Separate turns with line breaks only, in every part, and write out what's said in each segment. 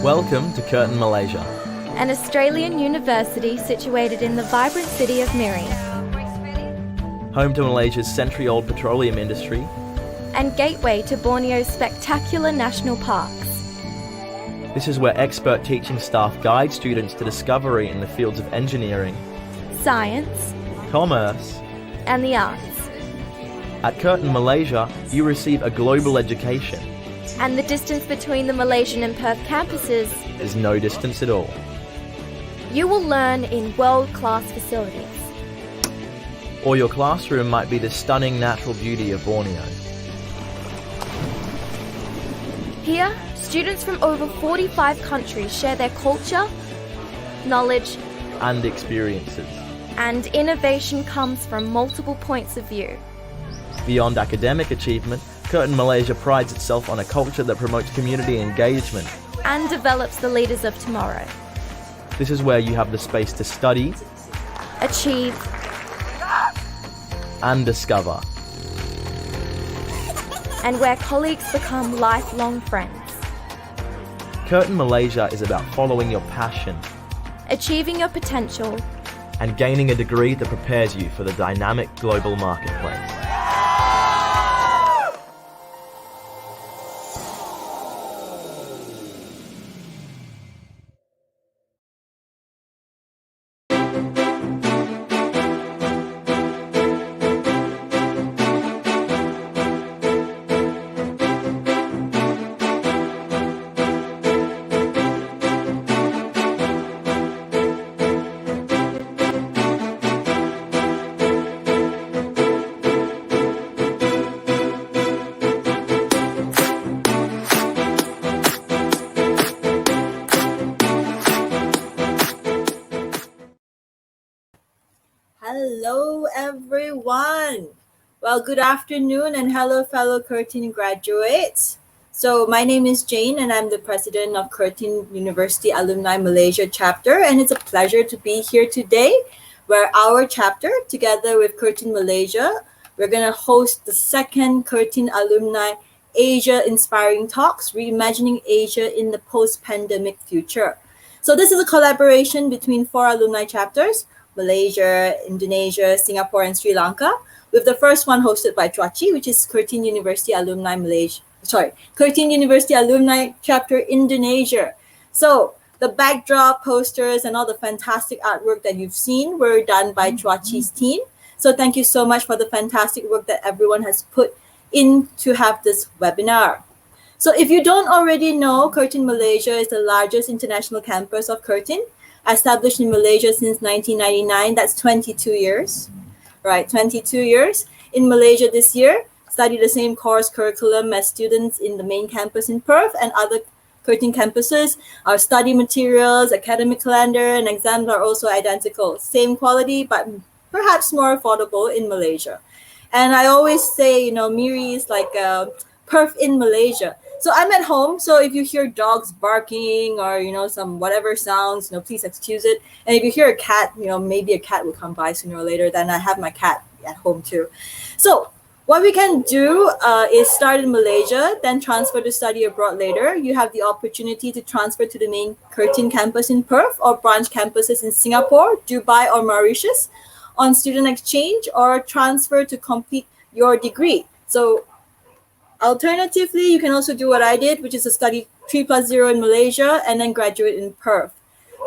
Welcome to Curtin, Malaysia,
an Australian university situated in the vibrant city of Miri,
home to Malaysia's century-old petroleum industry
and gateway to Borneo's spectacular national parks.
This is where expert teaching staff guide students to discovery in the fields of engineering,
science,
commerce,
and the arts.
At Curtin, Malaysia, you receive a global education.
And the distance between the Malaysian and Perth campuses
is no distance at all.
You will learn in world-class facilities.
Or your classroom might be the stunning natural beauty of Borneo.
Here, students from over 45 countries share their culture, knowledge,
and experiences.
And innovation comes from multiple points of view.
Beyond academic achievement, Curtin Malaysia prides itself on a culture that promotes community engagement
and develops the leaders of tomorrow.
This is where you have the space to study,
achieve,
and discover.
And where colleagues become lifelong friends.
Curtin Malaysia is about following your passion,
achieving your potential,
and gaining a degree that prepares you for the dynamic global marketplace.
Hello, everyone. Well, good afternoon and hello, fellow Curtin graduates. So my name is Jane and I'm the president of Curtin University Alumni Malaysia chapter. And it's a pleasure to be here today where our chapter, together with Curtin Malaysia, we're going to host the second Curtin Alumni Asia Inspiring Talks, Reimagining Asia in the Post-Pandemic Future. So this is a collaboration between 4 alumni chapters, Malaysia, Indonesia, Singapore, and Sri Lanka, with the first one hosted by Chuachi, which is Curtin University Alumni Curtin University Alumni Chapter Indonesia. So the backdrop, posters, and all the fantastic artwork that you've seen were done by Chuachi's team. So thank you so much for the fantastic work that everyone has put in to have this webinar. So if you don't already know, Curtin Malaysia is the largest international campus of Curtin, established in Malaysia since 1999. That's 22 years, right? 22 years. In Malaysia this year, study the same course curriculum as students in the main campus in Perth and other Curtin campuses. Our study materials, academic calendar, and exams are also identical. Same quality, but perhaps more affordable in Malaysia. And I always say, Miri is like Perth in Malaysia. So I'm at home, so if you hear dogs barking or, some whatever sounds, please excuse it. And if you hear a cat, maybe a cat will come by sooner or later, then I have my cat at home too. So what we can do is start in Malaysia, then transfer to study abroad later. You have the opportunity to transfer to the main Curtin campus in Perth or branch campuses in Singapore, Dubai, or Mauritius on student exchange, or transfer to complete your degree. So alternatively, you can also do what I did, which is to study 3+0 in Malaysia and then graduate in Perth.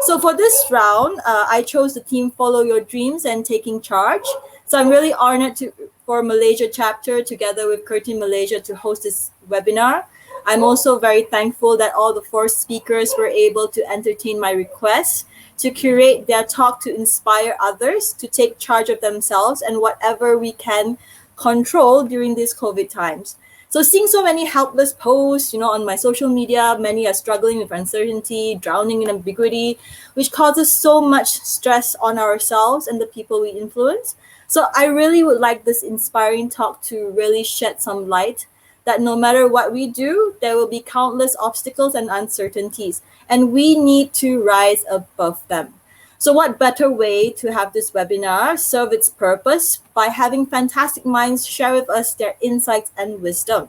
So for this round, I chose the theme Follow Your Dreams and Taking Charge. So I'm really honored for Malaysia chapter together with Curtin Malaysia to host this webinar. I'm also very thankful that all the 4 speakers were able to entertain my request to curate their talk to inspire others to take charge of themselves and whatever we can control during these COVID times. So seeing so many helpless posts, on my social media, many are struggling with uncertainty, drowning in ambiguity, which causes so much stress on ourselves and the people we influence. So I really would like this inspiring talk to really shed some light that no matter what we do, there will be countless obstacles and uncertainties, and we need to rise above them. So what better way to have this webinar serve its purpose by having fantastic minds share with us their insights and wisdom.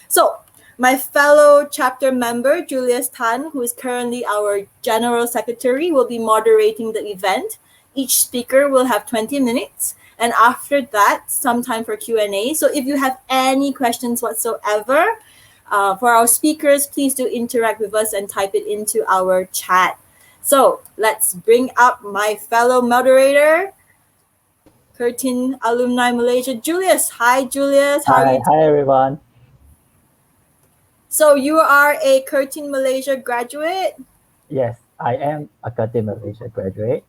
So my fellow chapter member, Julius Tan, who is currently our General Secretary, will be moderating the event. Each speaker will have 20 minutes. And after that, some time for Q&A. So if you have any questions whatsoever for our speakers, please do interact with us and type it into our chat. So let's bring up my fellow moderator, Curtin Alumni Malaysia, Julius. Hi, Julius. How are you?
Hi everyone.
So you are a Curtin Malaysia graduate?
Yes, I am a Curtin Malaysia graduate.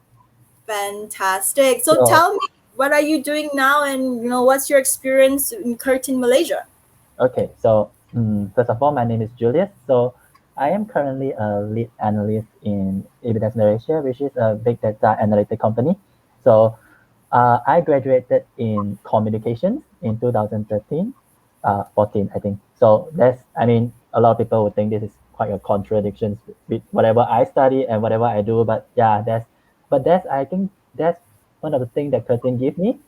Fantastic. So tell me, what are you doing now, and what's your experience in Curtin Malaysia?
Okay, so first of all, my name is Julius. So I am currently a lead analyst in Evidence Malaysia, which is a big data analytic company. So I graduated in communications in 2013, 14, I think. So a lot of people would think this is quite a contradiction with whatever I study and whatever I do. But yeah, I think that's one of the things that Curtin gave me.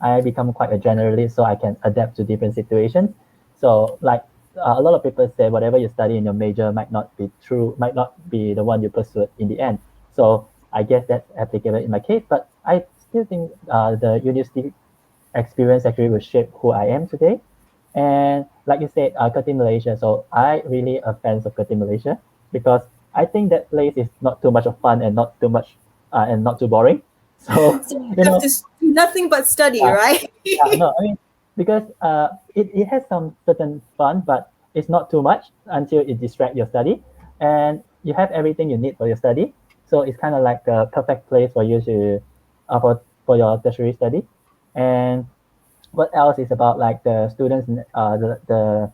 I become quite a generalist, so I can adapt to different situations. So like a lot of people say, whatever you study in your major might not be true, might not be the one you pursue in the end. So I guess that's applicable in my case, but I still think the university experience actually will shape who I am today. And like you said, Curtin Malaysia. So I really a fan of Curtin Malaysia because I think that place is not too much of fun and not too much and not too boring. So
you have to do nothing but study, right?
Because it has some certain fun, but it's not too much until it distracts your study, and you have everything you need for your study. So it's kind of like a perfect place for you to for your tertiary study. And what else is about like the students, the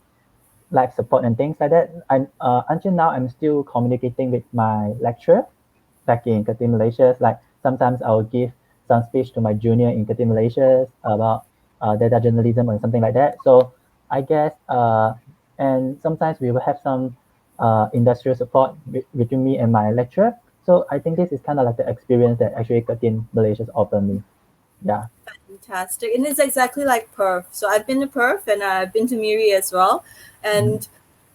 like support and things like that. And until now, I'm still communicating with my lecturer back in Curtin Malaysia. Like sometimes I'll give some speech to my junior in Curtin Malaysia about data journalism or something like that. So I guess, and sometimes we will have some industrial support between me and my lecturer. So I think this is kind of like the experience that actually Curtin Malaysia offered me. Yeah.
Fantastic. And it's exactly like Perth. So I've been to Perth and I've been to Miri as well. And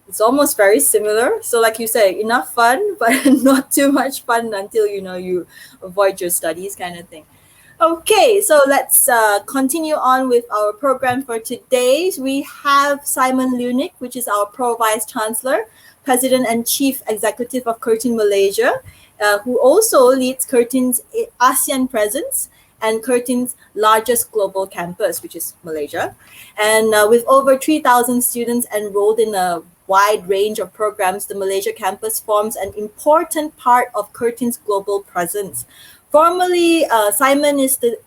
it's almost very similar. So like you say, enough fun, but not too much fun until, you avoid your studies kind of thing. Okay, so let's continue on with our program for today. We have Simon Lunick, which is our Pro Vice Chancellor, President and Chief Executive of Curtin Malaysia, who also leads Curtin's ASEAN presence and Curtin's largest global campus, which is Malaysia. And with over 3,000 students enrolled in a wide range of programs, the Malaysia campus forms an important part of Curtin's global presence. Formally, Simon is the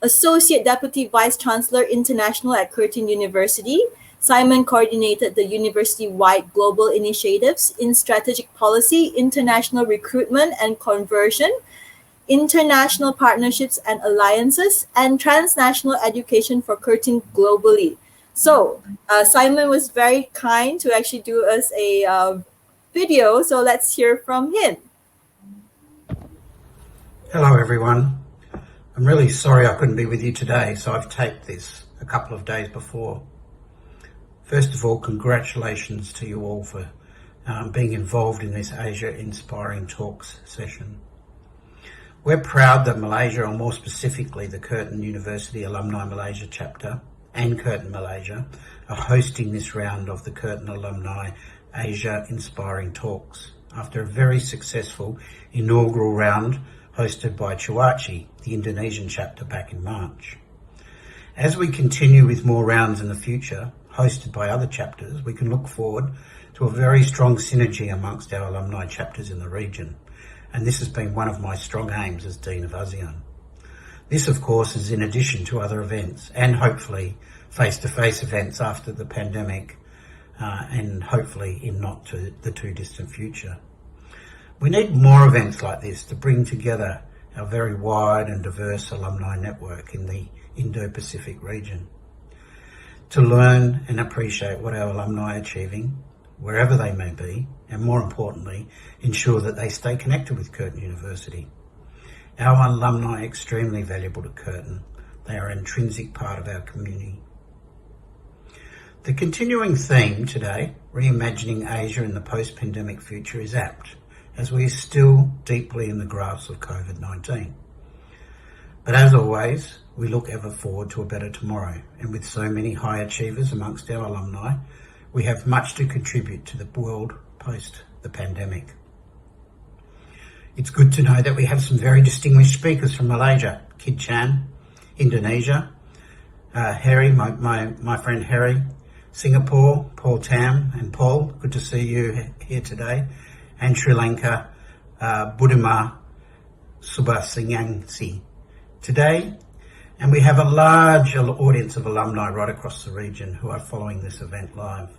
Associate Deputy Vice Chancellor International at Curtin University. Simon coordinated the university-wide global initiatives in strategic policy, international recruitment and conversion, international partnerships and alliances, and transnational education for Curtin globally. So Simon was very kind to actually do us a video. So let's hear from him.
Hello everyone. I'm really sorry I couldn't be with you today, so I've taped this a couple of days before. First of all, congratulations to you all for being involved in this Asia Inspiring Talks session. We're proud that Malaysia, or more specifically the Curtin University Alumni Malaysia chapter and Curtin Malaysia, are hosting this round of the Curtin Alumni Asia Inspiring Talks after a very successful inaugural round hosted by Cuaci, the Indonesian chapter, back in March. As we continue with more rounds in the future, hosted by other chapters, we can look forward to a very strong synergy amongst our alumni chapters in the region. And this has been one of my strong aims as Dean of ASEAN. This, of course, is in addition to other events and hopefully face-to-face events after the pandemic and hopefully in not the too distant future. We need more events like this to bring together our very wide and diverse alumni network in the Indo-Pacific region, to learn and appreciate what our alumni are achieving, wherever they may be, and more importantly, ensure that they stay connected with Curtin University. Our alumni are extremely valuable to Curtin. They are an intrinsic part of our community. The continuing theme today, Reimagining Asia in the post-pandemic future, is apt, as we are still deeply in the grasp of COVID-19. But as always, we look ever forward to a better tomorrow, and with so many high achievers amongst our alumni, we have much to contribute to the world post the pandemic. It's good to know that we have some very distinguished speakers from Malaysia, Kid Chan, Indonesia, Harry, my friend Harry, Singapore, Paul Tam and Paul, good to see you here today, and Sri Lanka, Budima Subasingangsi today. And we have a large audience of alumni right across the region who are following this event live.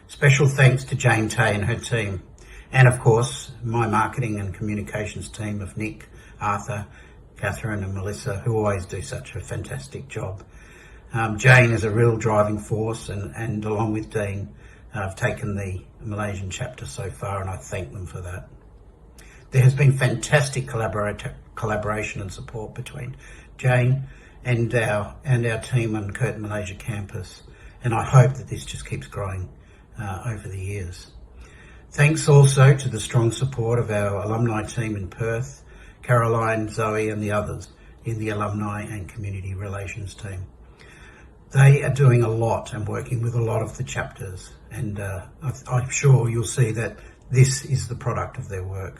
Special thanks to Jane Tay and her team, and of course my marketing and communications team of Nick, Arthur, Catherine and Melissa, who always do such a fantastic job. Jane is a real driving force, and along with Dean, I've taken the Malaysian chapter so far, and I thank them for that. There has been fantastic collaboration and support between Jane and our team on Curtin Malaysia campus, and I hope that this just keeps growing over the years. Thanks also to the strong support of our alumni team in Perth, Caroline, Zoe and the others in the Alumni and Community Relations team. They are doing a lot and working with a lot of the chapters, and I'm sure you'll see that this is the product of their work.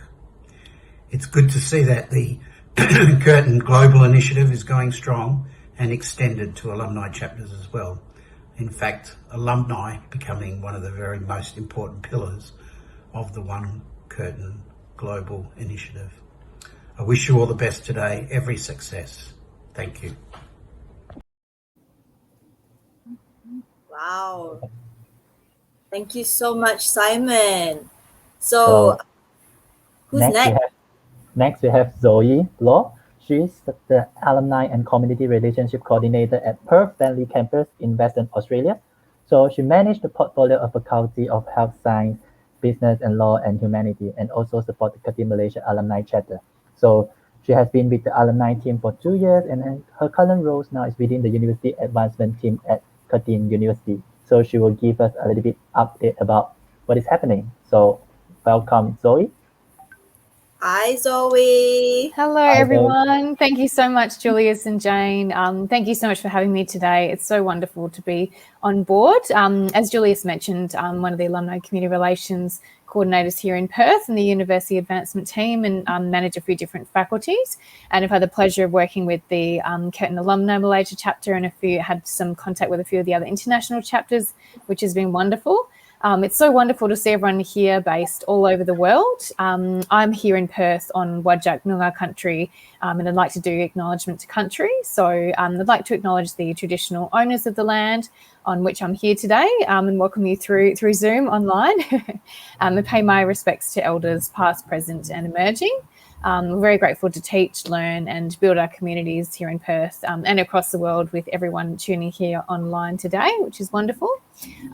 It's good to see that the Curtin Global Initiative is going strong and extended to alumni chapters as well. In fact, alumni becoming one of the very most important pillars of the One Curtin Global Initiative. I wish you all the best today, every success. Thank you.
Wow. Thank you so much, Simon. So who's next?
Next, we have Zoe Law. She's the Alumni and Community Relationship Coordinator at Perth Stanley Campus in Western Australia. So she managed the portfolio of Faculty of Health Science, Business and Law and Humanity, and also support the Curtin Malaysia Alumni Chapter. So she has been with the alumni team for 2 years, and her current role now is within the University Advancement Team at Curtin University. So she will give us a little bit update about what is happening. So welcome, Zoe.
Hi, Zoe.
Hello, everyone. Thank you so much, Julius and Jane. Thank you so much for having me today. It's so wonderful to be on board. As Julius mentioned, I'm one of the Alumni Community Relations coordinators here in Perth in the University Advancement Team, and manage a few different faculties. And I've had the pleasure of working with the Curtin Alumni Malaysia chapter, and had some contact with a few of the other international chapters, which has been wonderful. It's so wonderful to see everyone here based all over the world. I'm here in Perth on Whadjuk Noongar country, and I'd like to do acknowledgement to country. So I'd like to acknowledge the traditional owners of the land on which I'm here today, and welcome you through Zoom online, and pay my respects to elders past, present and emerging. We're very grateful to teach, learn and build our communities here in Perth, and across the world, with everyone tuning here online today, which is wonderful.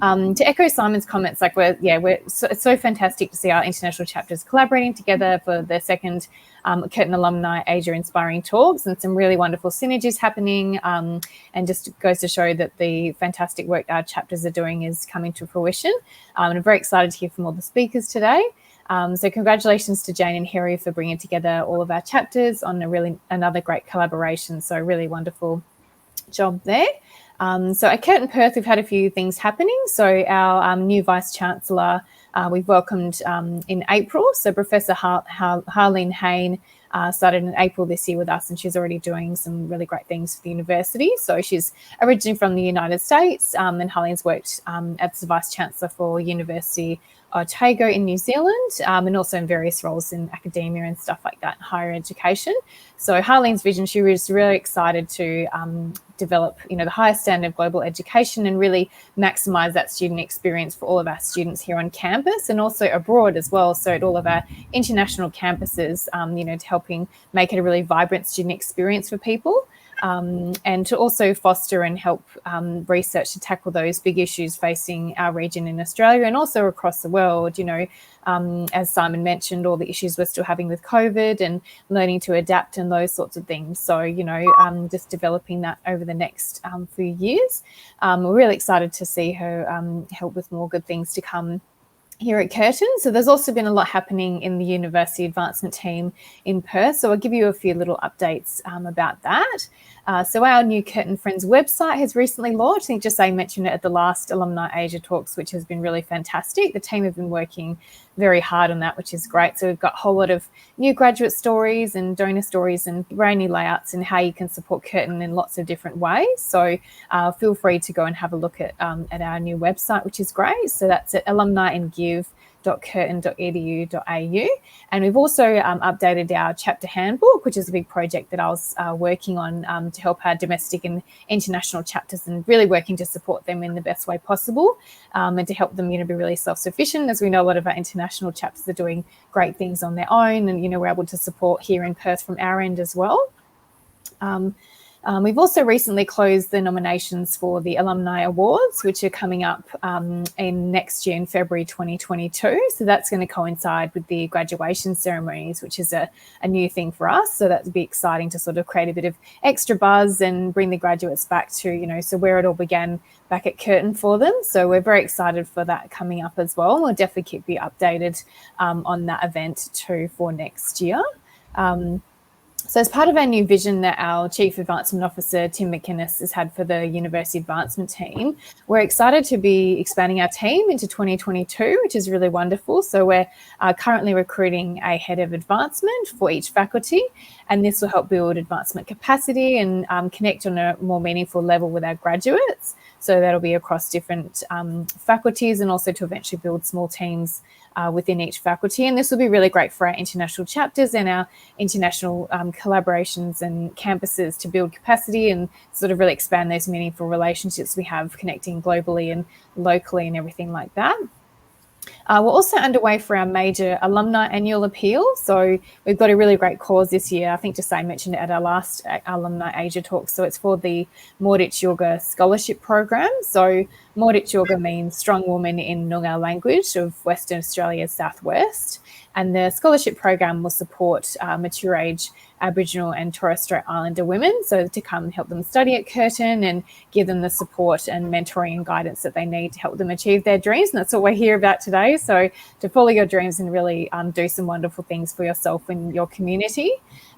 To echo Simon's comments, it's so fantastic to see our international chapters collaborating together for the second Curtin Alumni Asia Inspiring Talks, and some really wonderful synergies happening, and just goes to show that the fantastic work our chapters are doing is coming to fruition. And I'm very excited to hear from all the speakers today. So congratulations to Jane and Harry for bringing together all of our chapters on another great collaboration. So really wonderful job there. So at Curtin Perth, we've had a few things happening. So our new Vice-Chancellor, we've welcomed in April. So Professor Harleen Hayne started in April this year with us, and she's already doing some really great things for the university. So she's originally from the United States, and Harleen's worked as the Vice-Chancellor for University Otago in New Zealand, and also in various roles in academia and stuff like that, higher education. So Harleen's vision, she was really excited to develop, the highest standard of global education and really maximise that student experience for all of our students here on campus and also abroad as well. So at all of our international campuses, to helping make it a really vibrant student experience for people. and to also foster and help research to tackle those big issues facing our region in Australia and also across the world. As Simon mentioned, all the issues we're still having with COVID and learning to adapt and those sorts of things. So, just developing that over the next few years. We're really excited to see her help with more good things to come here at Curtin. So there's also been a lot happening in the university advancement team in Perth. So I'll give you a few little updates about that. So our new Curtin Friends website has recently launched. I think just I mentioned it at the last Alumni Asia Talks, which has been really fantastic. The team have been working very hard on that, which is great. So we've got a whole lot of new graduate stories and donor stories and brand new layouts and how you can support Curtin in lots of different ways. So feel free to go and have a look at our new website, which is great. So that's at alumniandgive.curtin.edu.au. And we've also updated our chapter handbook, which is a big project that I was working on to help our domestic and international chapters and really working to support them in the best way possible and to help them, be really self-sufficient. As we know, a lot of our international chapters are doing great things on their own and, we're able to support here in Perth from our end as well. We've also recently closed the nominations for the Alumni Awards, which are coming up in next year in February 2022. So that's going to coincide with the graduation ceremonies, which is a new thing for us. So that'd be exciting to sort of create a bit of extra buzz and bring the graduates back to, so where it all began back at Curtin for them. So we're very excited for that coming up as well. We'll definitely keep you updated on that event too for next year. So as part of our new vision that our Chief Advancement Officer, Tim McInnes, has had for the University Advancement Team, we're excited to be expanding our team into 2022, which is really wonderful. So we're currently recruiting a head of advancement for each faculty, and this will help build advancement capacity and connect on a more meaningful level with our graduates. So that'll be across different faculties and also to eventually build small teams within each faculty. And this will be really great for our international chapters and our international collaborations and campuses to build capacity and sort of really expand those meaningful relationships we have connecting globally and locally and everything like that. We're also underway for our major alumni annual appeal. So we've got a really great cause this year. I think just I mentioned it at our last Alumni Asia talk. So it's for the Mordich Yoga Scholarship Program. So Mordich Yoga means strong woman in Noongar language of Western Australia's southwest. And the scholarship program will support mature age Aboriginal and Torres Strait Islander women, so to come and help them study at Curtin and give them the support and mentoring and guidance that they need to help them achieve their dreams. And that's what we're here about today. So to follow your dreams and really do some wonderful things for yourself and your community.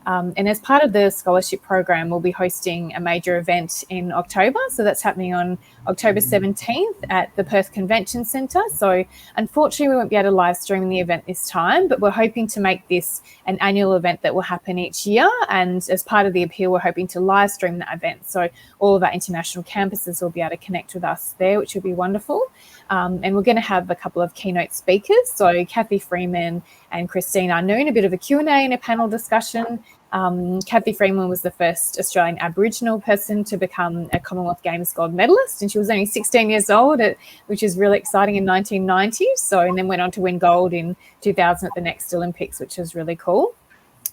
And as part of the scholarship program, we'll be hosting a major event in October. So that's happening on October 17th at the Perth Convention Centre. So unfortunately, we won't be able to live stream the event this time, but we're hoping to make this an annual event that will happen each year. And as part of the appeal, we're hoping to live stream that event. So all of our international campuses will be able to connect with us there, which will be wonderful. And we're going to have a couple of keynote speakers. So Kathy Freeman and Christine Arnoon, a bit of a Q&A and a panel discussion. Kathy Freeman was the first Australian Aboriginal person to become a Commonwealth Games gold medalist, and she was only 16 years old, which is really exciting, in 1990. So, and then went on to win gold in 2000 at the next Olympics, which was really cool.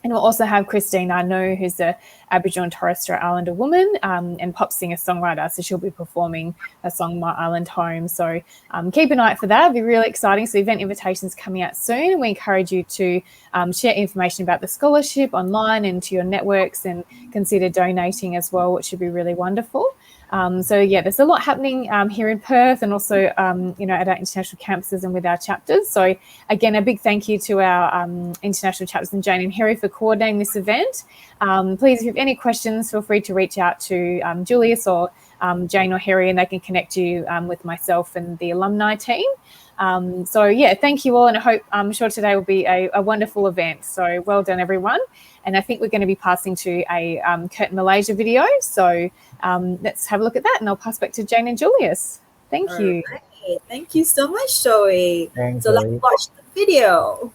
And we'll also have Christine Arnoon, who's a Aboriginal and Torres Strait Islander woman and pop singer-songwriter. So she'll be performing her song, My Island Home. So keep an eye out for that. It'll be really exciting. So the event invitation's coming out soon. And we encourage you to share information about the scholarship online and to your networks and consider donating as well, which should be really wonderful. So yeah, there's a lot happening here in Perth and also, at our international campuses and with our chapters. So again, a big thank you to our international chapters and Jane and Harry for coordinating this event. Please, if you have any questions, feel free to reach out to Julius or Jane or Harry, and they can connect you with myself and the alumni team. So yeah, thank you all, and I'm sure today will be a wonderful event. So well done, everyone. And I think we're going to be passing to a Curtin Malaysia video. So let's have a look at that, and I'll pass back to Jane and Julius. Thank you.
All right. Thank you so much, Zoe.
Thanks,
So let's
Zoe.
watch the video.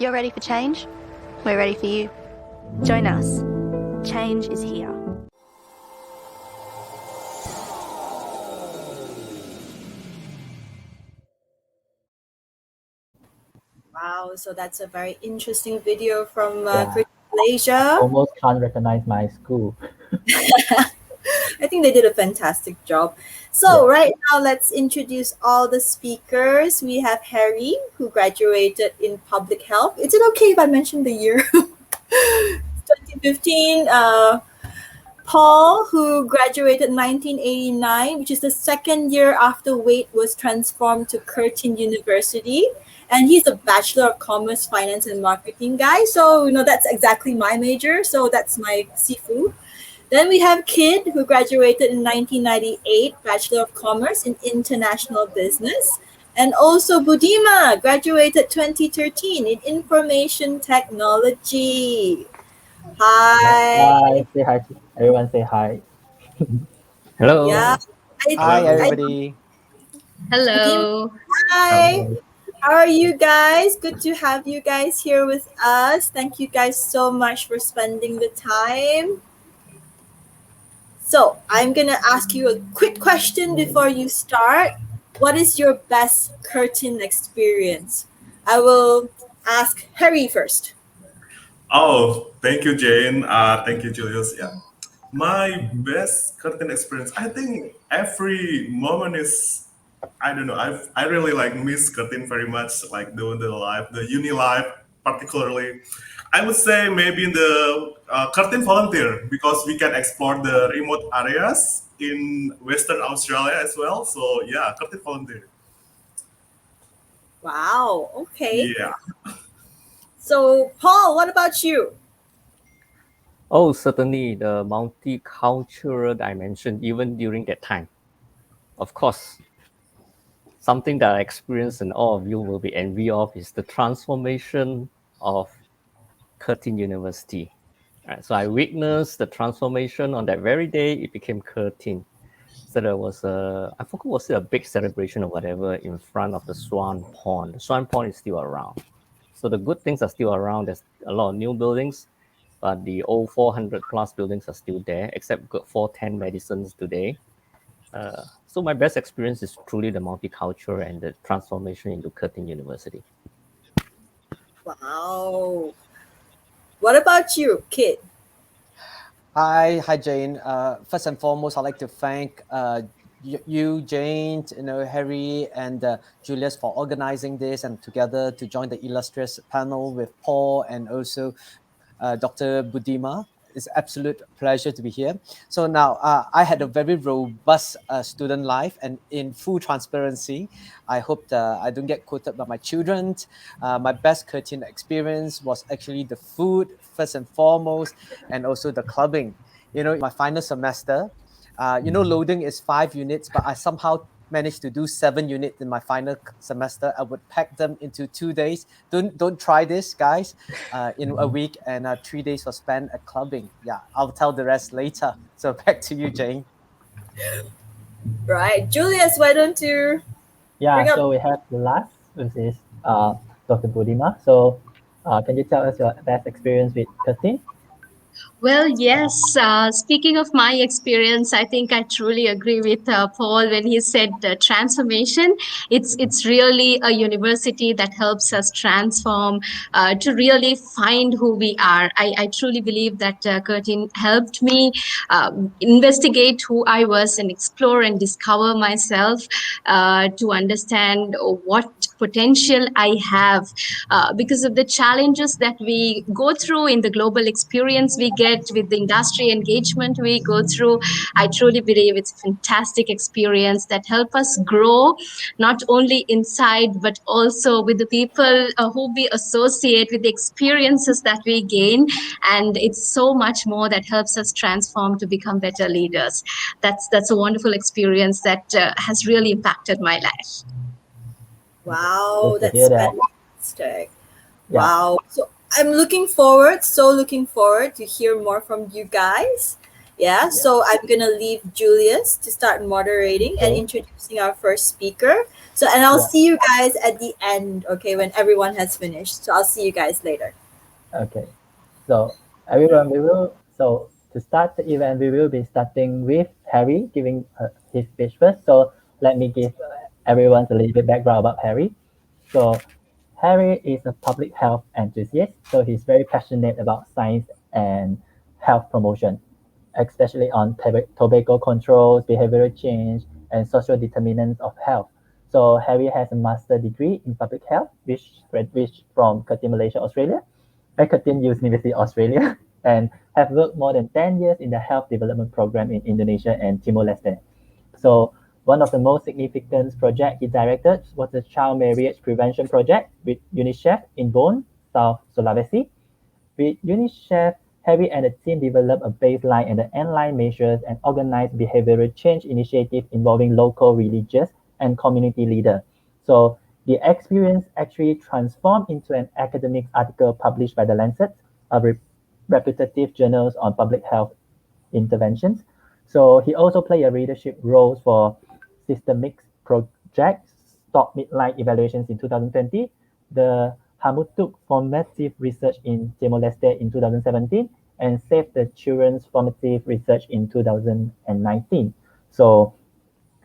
you're ready for change, we're ready for you. Join us. Change is here.
Wow, so that's a very interesting video from
Yeah.
Curtin Malaysia.
Almost can't recognize my school.
I think they did a fantastic job. So right now, let's introduce all the speakers. We have Harry, who graduated in public health. Is it okay if I mention the year? 2015. Paul, who graduated in 1989, which is the second year after Wade was transformed to Curtin University. And he's a Bachelor of Commerce, Finance, and Marketing guy. So, that's exactly my major. So that's my seafood. Then we have Kid, who graduated in 1998, Bachelor of Commerce in International Business. And also Budima, graduated 2013 in Information Technology. Hi.
Hi. Say hi. Everyone say hi.
Hello.
Yeah.
Hi, everybody.
Hello.
Hi. How are you guys? Good to have you guys here with us. Thank you guys so much for spending the time. So I'm going to ask you a quick question before you start. What is your best Curtin experience? I will ask Harry first.
Oh, thank you, Jane. Thank you, Julius. Yeah. My best Curtin experience, I think every moment is, I don't know, I really miss Curtin very much, like the life, the uni life particularly. I would say maybe in the Curtin volunteer, because we can explore the remote areas in Western Australia as well. So yeah, Curtin volunteer.
Wow. Okay.
Yeah.
So Paul, what about you?
Oh, certainly the multicultural dimension, even during that time. Of course, something that I experienced and all of you will be envy of is the transformation of Curtin University. Right, so I witnessed the transformation on that very day. It became Curtin. So there was I forgot, was it a big celebration or whatever in front of the Swan Pond. The Swan Pond is still around. So the good things are still around. There's a lot of new buildings, but the old 400 plus buildings are still there, except 410 Medicines today. So my best experience is truly the multicultural and the transformation into Curtin University.
Wow. What about you, Kid?
Hi, Jane. First and foremost, I'd like to thank you, Jane, Harry, and Julius for organizing this and together to join the illustrious panel with Paul and also Dr. Budima. It's an absolute pleasure to be here. So now I had a very robust student life, and in full transparency, I hope that I don't get quoted by my children. My best Curtin experience was actually the food, first and foremost, and also the clubbing. My final semester, loading is 5 units, but I somehow managed to do 7 units in my final semester. I would pack them into 2 days. Don't try this, guys. In a week, and 3 days was spent at clubbing. Yeah, I'll tell the rest later. So back to you, Jane.
Right, Julius, why don't you?
Yeah, so we have the last, which is Dr. Budima. So can you tell us your best experience with Curtin?
Well, yes. Speaking of my experience, I think I truly agree with Paul when he said transformation. It's really a university that helps us transform to really find who we are. I truly believe that Curtin helped me investigate who I was and explore and discover myself to understand what potential I have because of the challenges that we go through in the global experience we get with the industry engagement we go through. I truly believe it's a fantastic experience that help us grow, not only inside, but also with the people who we associate with, the experiences that we gain. And it's so much more that helps us transform to become better leaders. That's a wonderful experience that has really impacted my life.
Wow,
Good to
that's
hear that.
fantastic.
Yeah.
Wow. So I'm looking forward to hear more from you guys. Yeah, so I'm gonna leave Julius to start moderating and introducing our first speaker. So, and I'll see you guys at the end, okay, when everyone has finished. So I'll see you guys later.
Okay. So everyone, to start the event, we will be starting with Harry giving his speech first. So let me give everyone a little bit background about Harry. So Harry is a public health enthusiast. So he's very passionate about science and health promotion, especially on tobacco controls, behavioral change, and social determinants of health. So Harry has a master's degree in public health, which graduated from Curtin, Malaysia, Australia, at Curtin University, Australia, and have worked more than 10 years in the health development program in Indonesia and Timor-Leste. So one of the most significant projects he directed was the child marriage prevention project with UNICEF in Bone, South Sulawesi. With UNICEF, Harry and the team developed a baseline and the endline measures and organized behavioral change initiative involving local religious and community leaders. So the experience actually transformed into an academic article published by The Lancet, a reputative journals on public health interventions. So he also played a leadership role for systemic projects, Stop Midlife Evaluations in 2020, the Hamutuk Formative Research in Timor-Leste in 2017, and Save the Children's Formative Research in 2019. So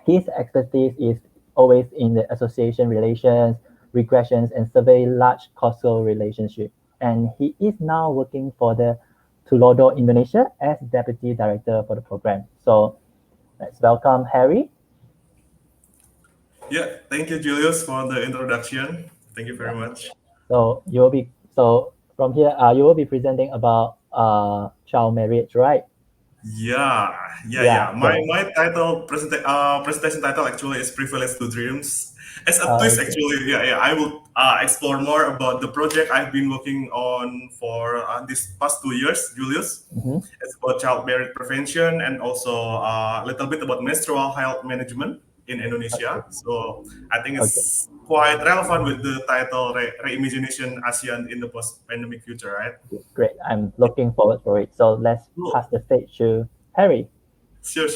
his expertise is always in the association relations, regressions, and survey large causal relationship. And he is now working for the Tulodo, Indonesia as Deputy Director for the program. So let's welcome Harry.
Yeah, thank you, Julius, for the introduction. Thank you very much.
So from here, you will be presenting about child marriage, right?
Yeah. My presentation title actually is "Privilege to Dreams." As a twist, actually, I will explore more about the project I've been working on for these past 2 years, Julius. It's about child marriage prevention and also a little bit about menstrual health management in Indonesia. So I think it's quite relevant with the title Reimagining Asia in the post-pandemic future, right?
Great. I'm looking forward for it. So let's pass the stage to Harry.
Sure.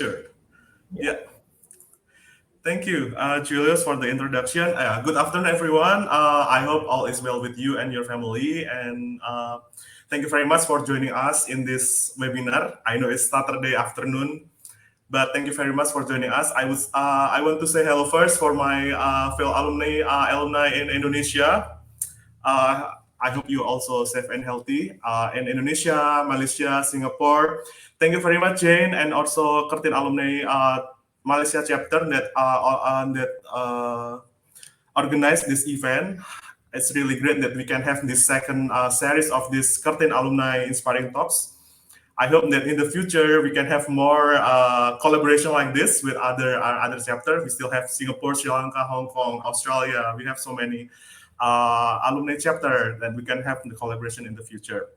Yeah. Thank you, Julius, for the introduction. Good afternoon, everyone. I hope all is well with you and your family. And thank you very much for joining us in this webinar. I know it's Saturday afternoon, but thank you very much for joining us. I want to say hello first for my fellow alumni in Indonesia. I hope you also safe and healthy in Indonesia, Malaysia, Singapore. Thank you very much, Jane, and also Curtin Alumni Malaysia chapter that organized this event. It's really great that we can have this second series of this Curtin Alumni Inspiring Talks. I hope that in the future we can have more collaboration like this with other chapters. We still have Singapore, Sri Lanka, Hong Kong, Australia. We have so many alumni chapter that we can have the collaboration in the future.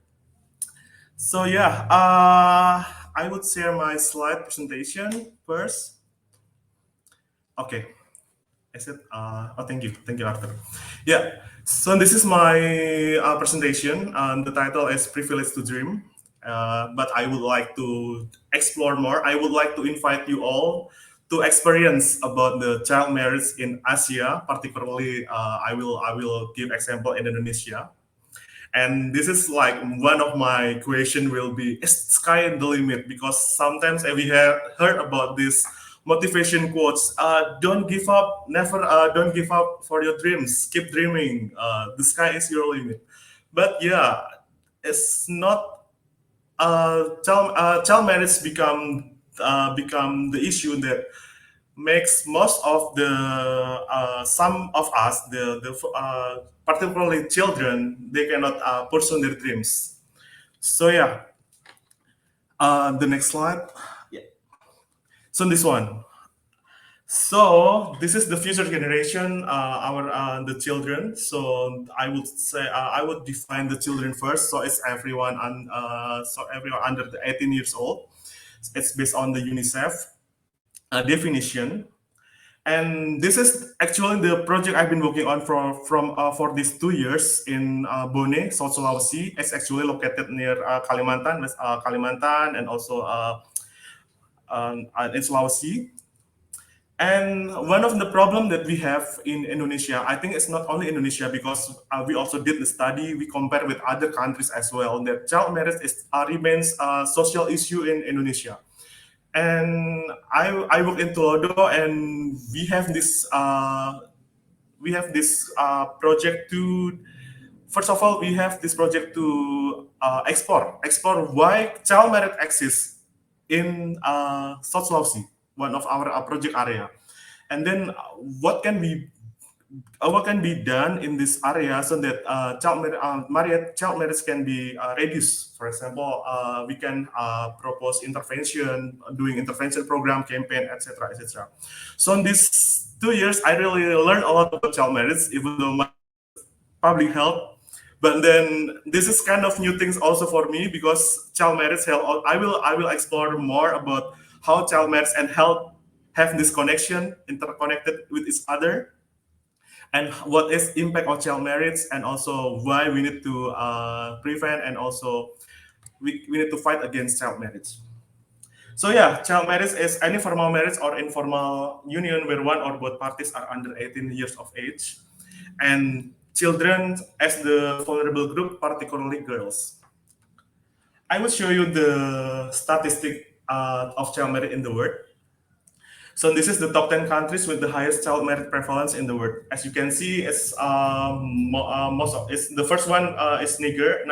So yeah, I would share my slide presentation first. Okay. I said, thank you, Arthur. Yeah, so this is my presentation. The title is Privilege to Dream, but I would like to explore more. I would like to invite you all to experience about the child marriage in Asia, particularly I will give example in Indonesia. And this is like one of my question will be, is sky the limit? Because sometimes we have heard about this motivation quotes, don't give up, don't give up for your dreams, keep dreaming, the sky is your limit. But yeah, it's not, child marriage become the issue that makes most of the some of us, particularly children, they cannot pursue their dreams. So yeah, the next slide. Yeah. So this one. So this is the future generation, the children. So I would say I would define the children first. So it's everyone everyone under the 18 years old. It's based on the UNICEF definition. And this is actually the project I've been working on for these 2 years in Bone, South Sulawesi. It's actually located near Kalimantan, and also in Sulawesi. And one of the problem that we have in Indonesia, I think it's not only Indonesia, because we also did the study, we compare with other countries as well, that child marriage remains a social issue in Indonesia. And I work in Tolodo, and we have this project to. First of all, we have this project to explore why child marriage exists in South Sulawesi, one of our project area, and then what can be done in this area so that child marriage can be reduced. For example, we can propose intervention, doing intervention program, campaign, etc., etc. So in these 2 years, I really learned a lot about child marriage, even though my public health. But then this is kind of new things also for me, because child marriage health. I will explore more about how child marriage and health have this connection, interconnected with each other, and what is impact of child marriage, and also why we need to prevent, and also we need to fight against child marriage. So yeah, child marriage is any formal marriage or informal union where one or both parties are under 18 years of age, and children as the vulnerable group, particularly girls. I will show you the statistic of child marriage in the world. So this is the top 10 countries with the highest child marriage prevalence in the world. As you can see, it's the first one is Niger.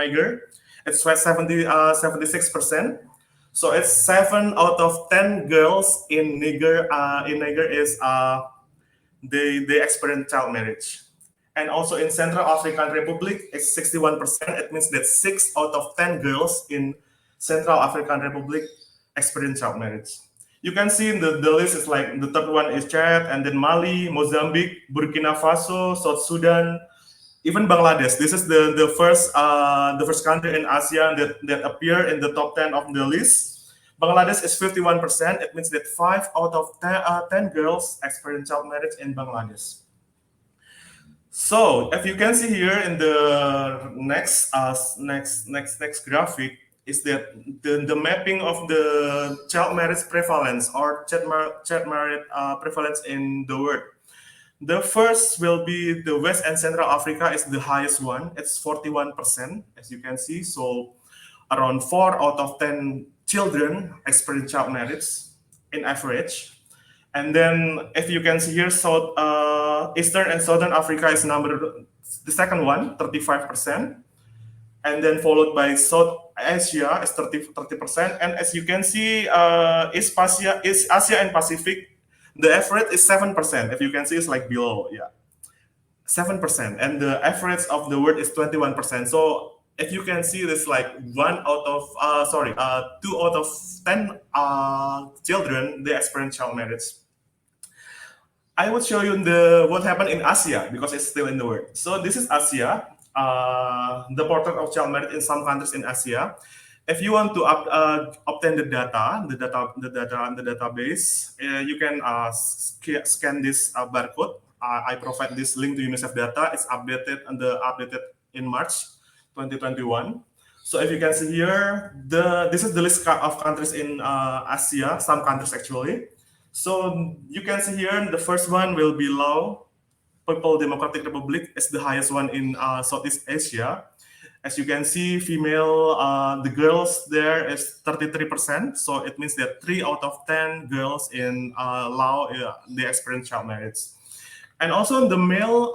It's 76%. So it's 7 out of 10 girls in Niger. Is they experience child marriage. And also in Central African Republic, it's 61%. It means that 6 out of 10 girls in Central African Republic experience child marriage. You can see in the list is like the third one is Chad, and then Mali, Mozambique, Burkina Faso, South Sudan, even Bangladesh. This is the first country in Asia that appear in the top 10 of the list. Bangladesh is 51%. It means that 5 out of 10 girls experience child marriage in Bangladesh. So, if you can see here in the next graphic, is that the mapping of the child marriage prevalence or child marriage prevalence in the world. The first will be the West and Central Africa is the highest one. It's 41%, as you can see. So, around 4 out of 10 children experience child marriage in average. And then, if you can see here, Eastern and Southern Africa is the second one, 35%. And then followed by South Asia is 30%. And as you can see, East Asia and Pacific, the average is 7%. If you can see, it's like below, 7%. And the average of the world is 21%. So if you can see, this like 2 out of 10 children, they experience child marriage. I would show you what happened in Asia, because it's still in the world. So this is Asia, the portrait of child marriage in some countries in Asia. If you want to obtain the data in the database, you can scan this barcode. I provide this link to UNICEF data. It's updated in March 2021. So if you can see here, this is the list of countries in Asia, some countries actually. So you can see here, the first one will be Laos, People's Democratic Republic is the highest one in Southeast Asia. As you can see, the girls there is 33%. So it means that 3 out of 10 girls in Laos, they experience child marriage. And also the male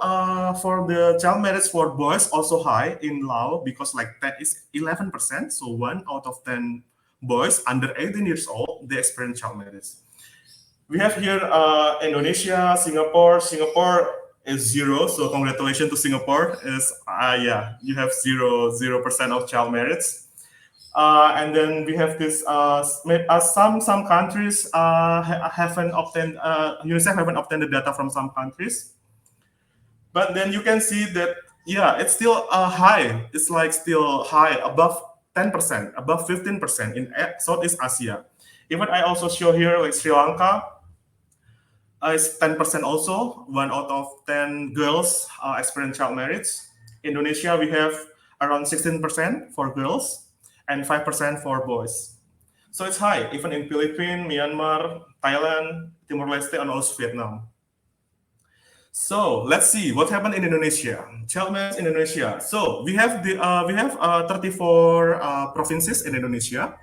for the child marriage for boys also high in Laos, because like that is 11%. So 1 out of 10 boys under 18 years old, they experience child marriage. We have here Indonesia, Singapore. Singapore is 0, so congratulations to Singapore. You have 0% of child marriage. And then we have this. Some countries haven't obtained. UNICEF haven't obtained the data from some countries. But then you can see that it's still high. It's like still high, above 10%, above 15% in Southeast Asia. Even I also show here like Sri Lanka. It's 10% also. 1 out of 10 girls experience child marriage. Indonesia, we have around 16% for girls and 5% for boys. So it's high, even in Philippines, Myanmar, Thailand, Timor-Leste, and also Vietnam. So let's see what happened in Indonesia. Child marriage in Indonesia. So we have 34 provinces in Indonesia.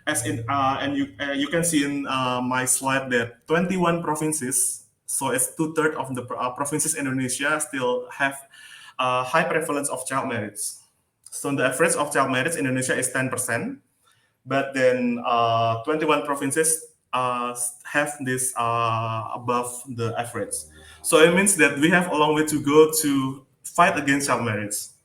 As in, and you can see in my slide that 21 provinces. So it's 2/3 of the provinces in Indonesia still have high prevalence of child marriage. So the average of child marriage in Indonesia is 10%, but then 21 provinces have this above the average. So it means that we have a long way to go to fight against child marriage.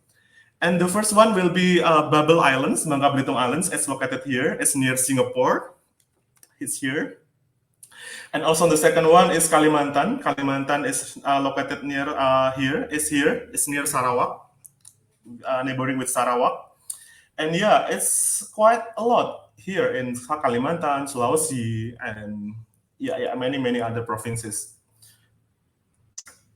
And the first one will be Babel Islands, Bangka Belitung Islands. It's located here. It's near Singapore. It's here. And also the second one is Kalimantan. Kalimantan is located near here. It's here. It's near Sarawak, neighboring with Sarawak. And yeah, it's quite a lot here in Kalimantan, Sulawesi, and many other provinces.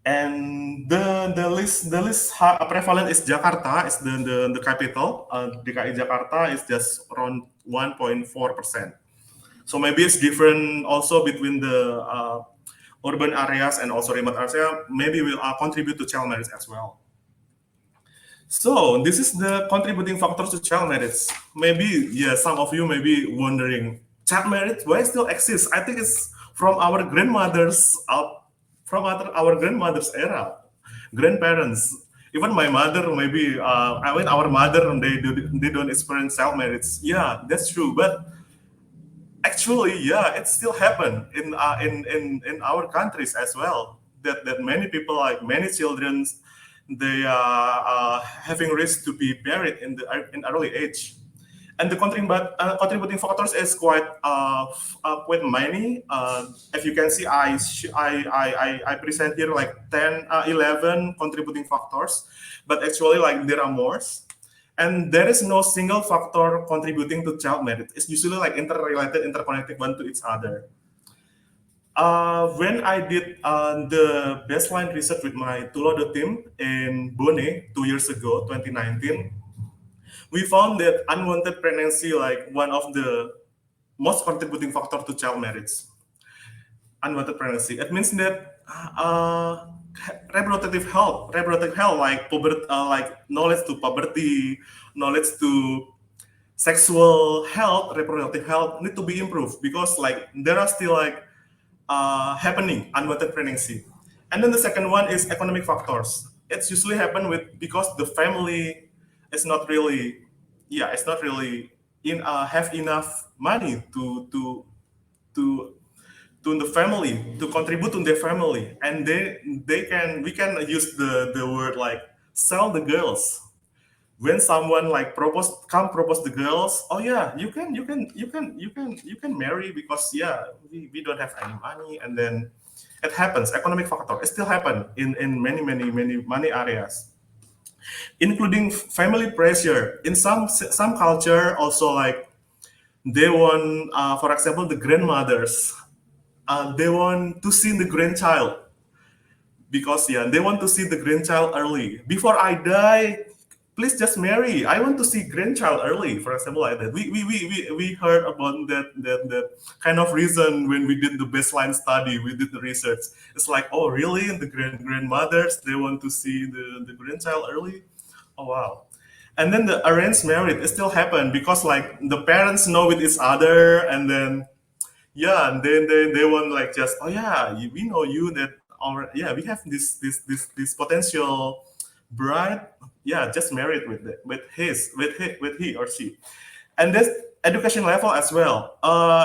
And the least prevalent is Jakarta. Is the capital. DKI Jakarta is just around 1.4%. So maybe it's different also between the urban areas and also remote areas. Maybe will contribute to child marriage as well. So this is the contributing factors to child marriage. Maybe some of you may be wondering, child marriage why still exists? I think it's from our grandmothers our grandmother's era, grandparents. Even my mother, maybe our mother, they don't experience child marriage. Yeah, that's true. But actually, it still happen in our countries as well. That many people, like many children, they are having risk to be married in early age. And the contributing factors is quite many. As you can see, I present here like 10, 11 contributing factors, but actually like there are more. And there is no single factor contributing to child marriage. It's usually like interrelated, interconnected one to each other. When I did the baseline research with my Tulodo team in Bone 2 years ago, 2019, we found that unwanted pregnancy like one of the most contributing factor to child marriage. Unwanted pregnancy. It means that reproductive health like puberty, like knowledge to puberty, knowledge to sexual health, reproductive health need to be improved because like there are still like happening unwanted pregnancy. And then the second one is economic factors. It's usually happen because the family is not really have enough money to the family to contribute to their family, and we can use the word like sell the girls. When someone like propose the girls, oh yeah, you can marry because we don't have any money, and then it happens. Economic factor it still happen in many areas, including family pressure. In some culture also, like they want, for example, the grandmothers, they want to see the grandchild because they want to see the grandchild early. Before I die, please just marry. I want to see grandchild early, for example, like that. We heard about that kind of reason when we did the baseline study, we did the research. It's like, oh really? The grandmothers, they want to see the grandchild early? Oh wow. And then the arranged marriage, it still happen because like the parents know with each other, and then and then they want like just, oh yeah, we know you that, or we have this potential bride, just married with he or she. And this education level as well,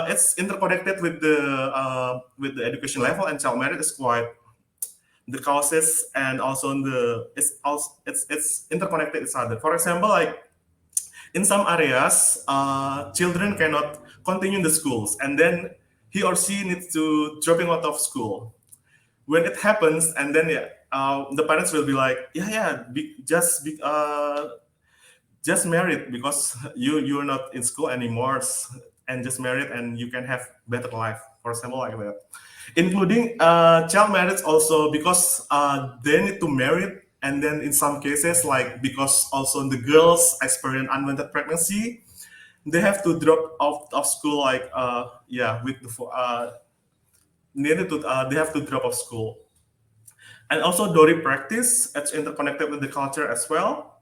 it's interconnected with the education level, and child marriage is quite the causes, and also it's interconnected each other. For example, like in some areas, children cannot continue in the schools, and then he or she needs to dropping out of school. When it happens, and then the parents will be like, just married because you're not in school anymore, and just married and you can have better life, for example, like that. Including child marriage also because they need to marry, and then in some cases, like because also the girls experience unwanted pregnancy, they have to drop out of school like with the they have to drop off school. And also Dori practice, it's interconnected with the culture as well.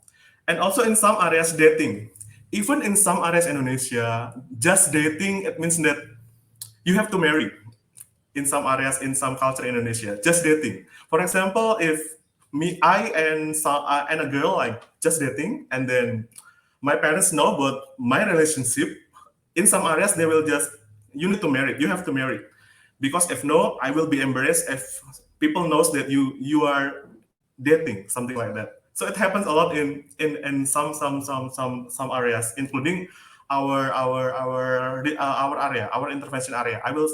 And also in some areas dating. Even in some areas Indonesia, just dating, it means that you have to marry. In some areas, in some culture in Indonesia, just dating. For example, if I and a girl like just dating, and then my parents know about my relationship, in some areas they will just, you need to marry, you have to marry, because if no, I will be embarrassed if people knows that you are dating, something like that. So it happens a lot in some areas, including our area, our intervention area. I will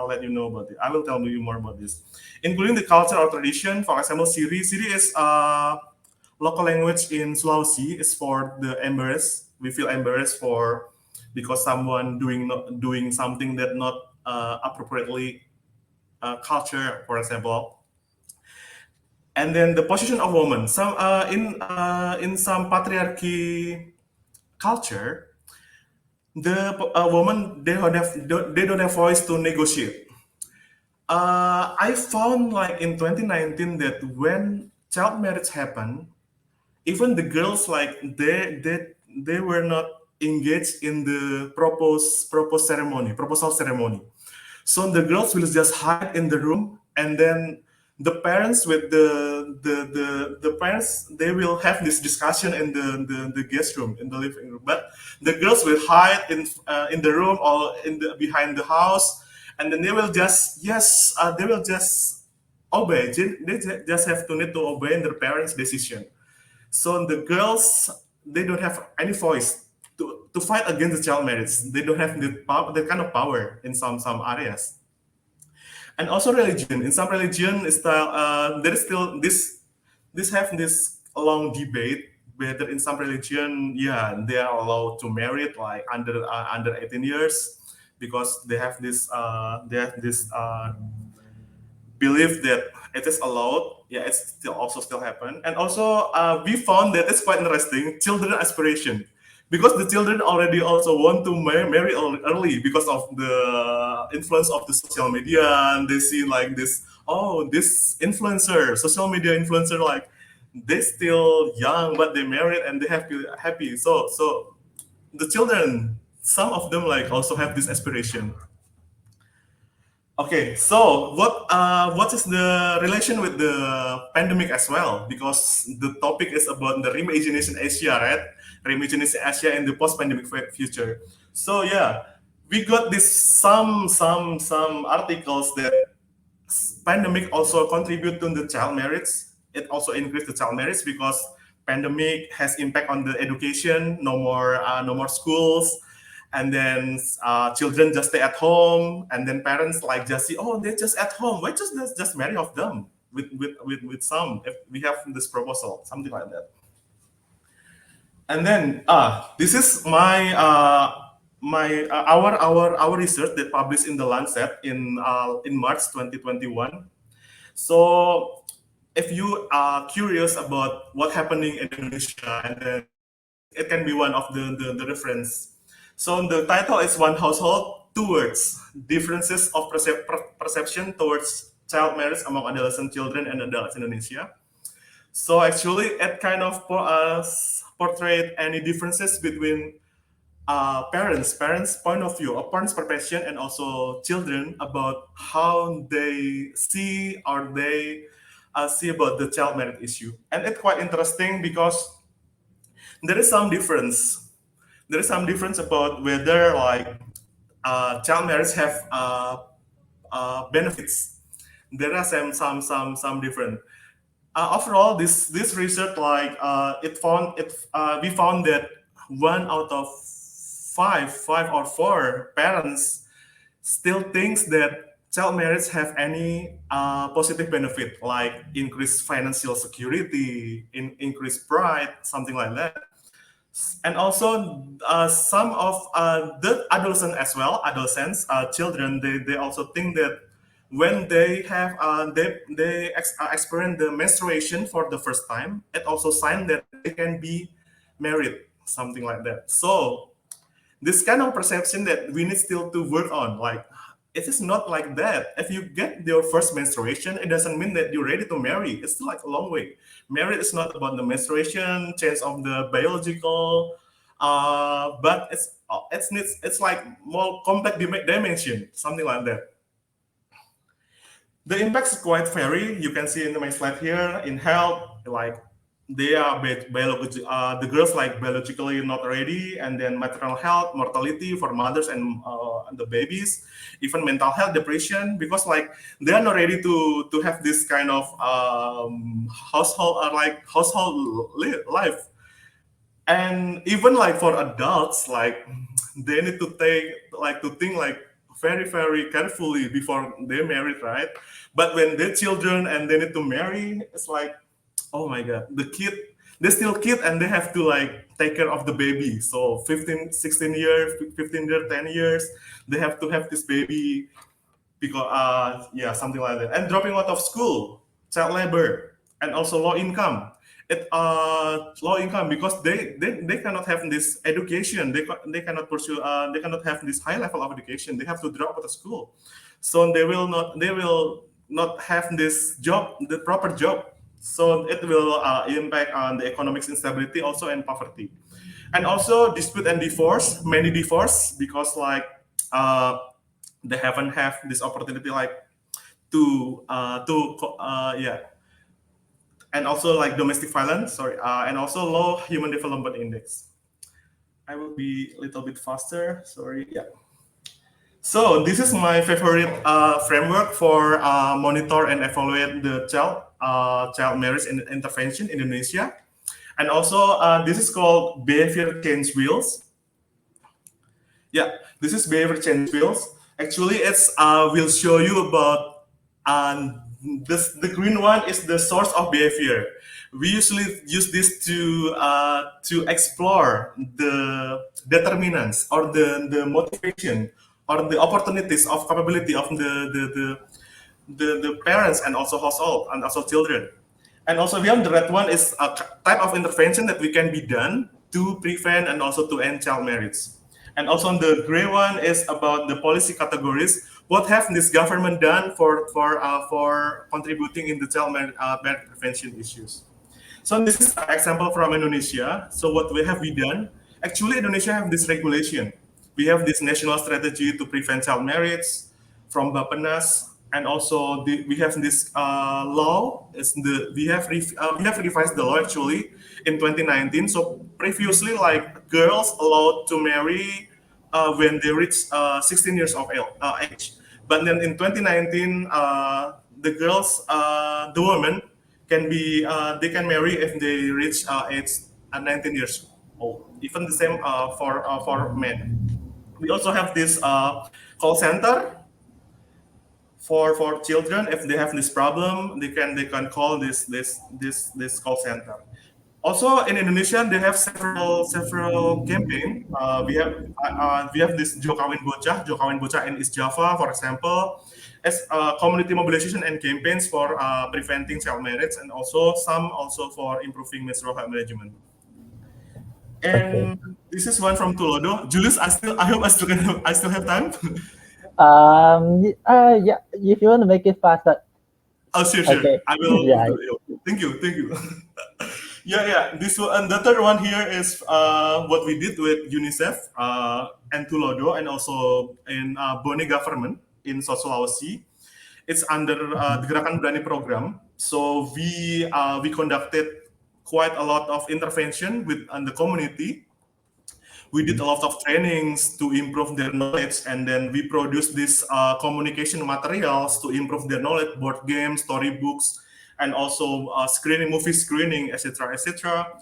let you know about it. I will tell you more about this, including the culture or tradition. For example, Siri. Siri is local language in Sulawesi. Is for the embarrassed. We feel embarrassed for because someone doing something that not appropriately culture, for example. And then the position of women. Some in some patriarchy culture, the woman they don't have voice to negotiate. I found like in 2019 that when child marriage happened, even the girls like they were not engaged in the proposal ceremony. So the girls will just hide in the room, and then the parents with the parents, they will have this discussion in the guest room, in the living room. But the girls will hide in the room or in the behind the house, and then they will just they will just obey. They just have to need to obey their parents' decision. So the girls, they don't have any voice to fight against the child marriage. They don't have the kind of power in some areas. And also religion. In some religion style, there is still this have this long debate whether in some religion, they are allowed to marry it like under 18 years, because they have this believe that it is allowed. Yeah, it's still happen. And also we found that it's quite interesting, children aspiration, because the children already also want to marry early because of the influence of the social media, and they see like this influencer, social media influencer, like they still young but they married and they happy. So the children, some of them like also have this aspiration. Okay, so what is the relation with the pandemic as well? Because the topic is about the Reimagining Asia, right? Reimagining Asia in the post-pandemic future. So we got this some articles that pandemic also contribute to the child marriage. It also increased the child marriage because pandemic has impact on the education. No more schools. And then children just stay at home, and then parents like just see, they're just at home. Why just marry of them with some, if we have this proposal, something like that. And then this is my our research that published in the Lancet in March 2021. So if you are curious about what's happening in Indonesia, and then it can be one of the reference. So the title is One Household, Two Words, Differences of Perception Towards Child Marriage Among Adolescent Children and Adults in Indonesia. So actually it kind of portrayed any differences between parents' point of view, parents' perception, and also children about how they see or they see about the child marriage issue. And it's quite interesting because there is some difference. There is some difference about whether like child marriage have benefits. There are some different. Overall, this research like we found that 1 out of 5 or 4 parents still thinks that child marriage have any positive benefit, like increased financial security, increased pride, something like that. And also some of the adolescents, children, they also think that when they have experience the menstruation for the first time, it also sign that they can be married, something like that. So this kind of perception that we need still to work on. Like, it is not like that. If you get your first menstruation, it doesn't mean that you're ready to marry. It's still like a long way. Marriage is not about the menstruation, change of the biological, but it's like more complex dimension, something like that. The impacts quite vary. You can see in my slide here in health, like they are the girls like biologically not ready, and then maternal health, mortality for mothers and the babies, even mental health, depression, because like they are not ready to have this kind of household life. And even like for adults, like they need to think like very carefully before they married, right? But when they're children and they need to marry, it's like, oh my god, they're still kid and they have to like take care of the baby. So 15 16 years, 15 years, 10 years, they have to have this baby, because yeah, something like that. And dropping out of school, child labor, and also low income. Low income because they cannot have this education. They cannot pursue. They cannot have this high level of education. They have to drop out of school, so they will not have this job, the proper job. So it will impact on the economic instability also, and poverty, and also dispute and divorce. Many divorce because like they haven't have this opportunity like yeah, and also like domestic violence, sorry, and also low human development index. I will be a little bit faster, sorry, yeah. So this is my favorite framework for monitor and evaluate the child marriage and intervention in Indonesia. And also this is called behavior change wheels. Yeah, this is behavior change wheels. Actually, it's will show you about the green one is the source of behavior. We usually use this to explore the determinants or the motivation or the opportunities of capability of the parents and also household and also children. And also we have the red one is a type of intervention that we can be done to prevent and also to end child marriage. And also the gray one is about the policy categories. What have this government done for contributing in the child marriage prevention issues? So this is an example from Indonesia. So what have we done? Actually, Indonesia have this regulation. We have this national strategy to prevent child marriage from Bappenas, and also we have this law. We have revised the law actually in 2019. So previously, like girls allowed to marry when they reach 16 years of age, but then in 2019, the girls, the women they can marry if they reach age 19 years old. Even the same for men. We also have this call center for children. If they have this problem, they can call this call center. Also in Indonesia, they have several campaign. We have this Jo Kawin Bocah in East Java, for example, as community mobilization and campaigns for preventing child marriage, and also some for improving menstrual health management. And this is one from Tulodo. Julius, I hope I still have time.
Yeah, if you want to make it faster.
Oh, sure.
Okay.
I will.
Yeah.
Thank you. Yeah. This one, and the third one here is what we did with UNICEF and Tulodo, and also in Bone government in South Sulawesi. It's under the Gerakan Berani program. So we conducted quite a lot of intervention on the community. We did a lot of trainings to improve their knowledge, and then we produced these communication materials to improve their knowledge, board games, storybooks, and also movie screening, etc., etc.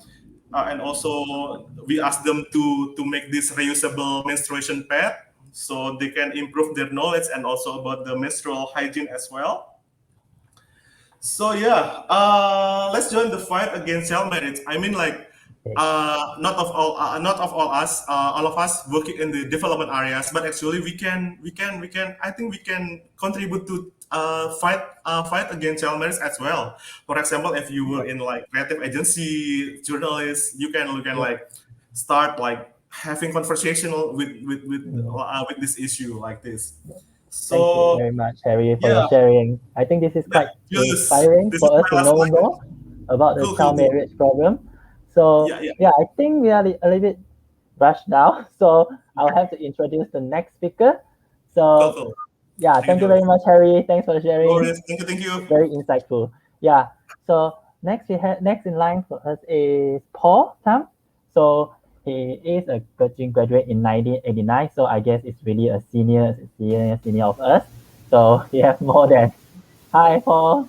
And also we asked them to make this reusable menstruation pad, so they can improve their knowledge and also about the menstrual hygiene as well. So yeah, let's join the fight against child marriage. I mean, like, not all of us working in the development areas, but actually we can. I think we can contribute to fight against child marriage as well. For example, if you were in like creative agency, journalists, you can like start like having conversational with this issue like this.
Thank you
So
very much, Harry, for your
yeah,
sharing. I think this is
yeah,
quite
yes,
inspiring
this is
for us
my
to
last
know
slide.
more about the
Cool, cool,
child
cool.
marriage problem. So
Yeah, yeah,
yeah, I think we are a little bit rushed now. So I'll have to introduce the next speaker.
cool,
So
cool.
yeah,
Thank
thank
you,
you very
Julius.
much, Harry. Thanks for
No
sharing.
worries. Thank you, thank
It's
you.
very insightful. Yeah. So next in line for us is Paul Tam. So he is a Curtin graduate in 1989. So I guess it's really a senior of us. So he has more than hi Paul.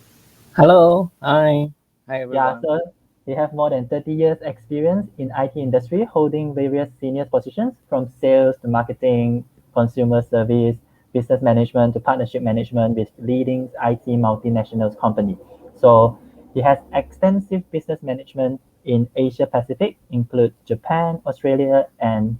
Hello. Hi. Hi,
Yeah.
everyone.
So he has more than 30 years experience in IT industry, holding various senior positions from sales to marketing, consumer service, business management to partnership management with leading IT multinational company. So he has extensive business management in Asia Pacific, include Japan, Australia, and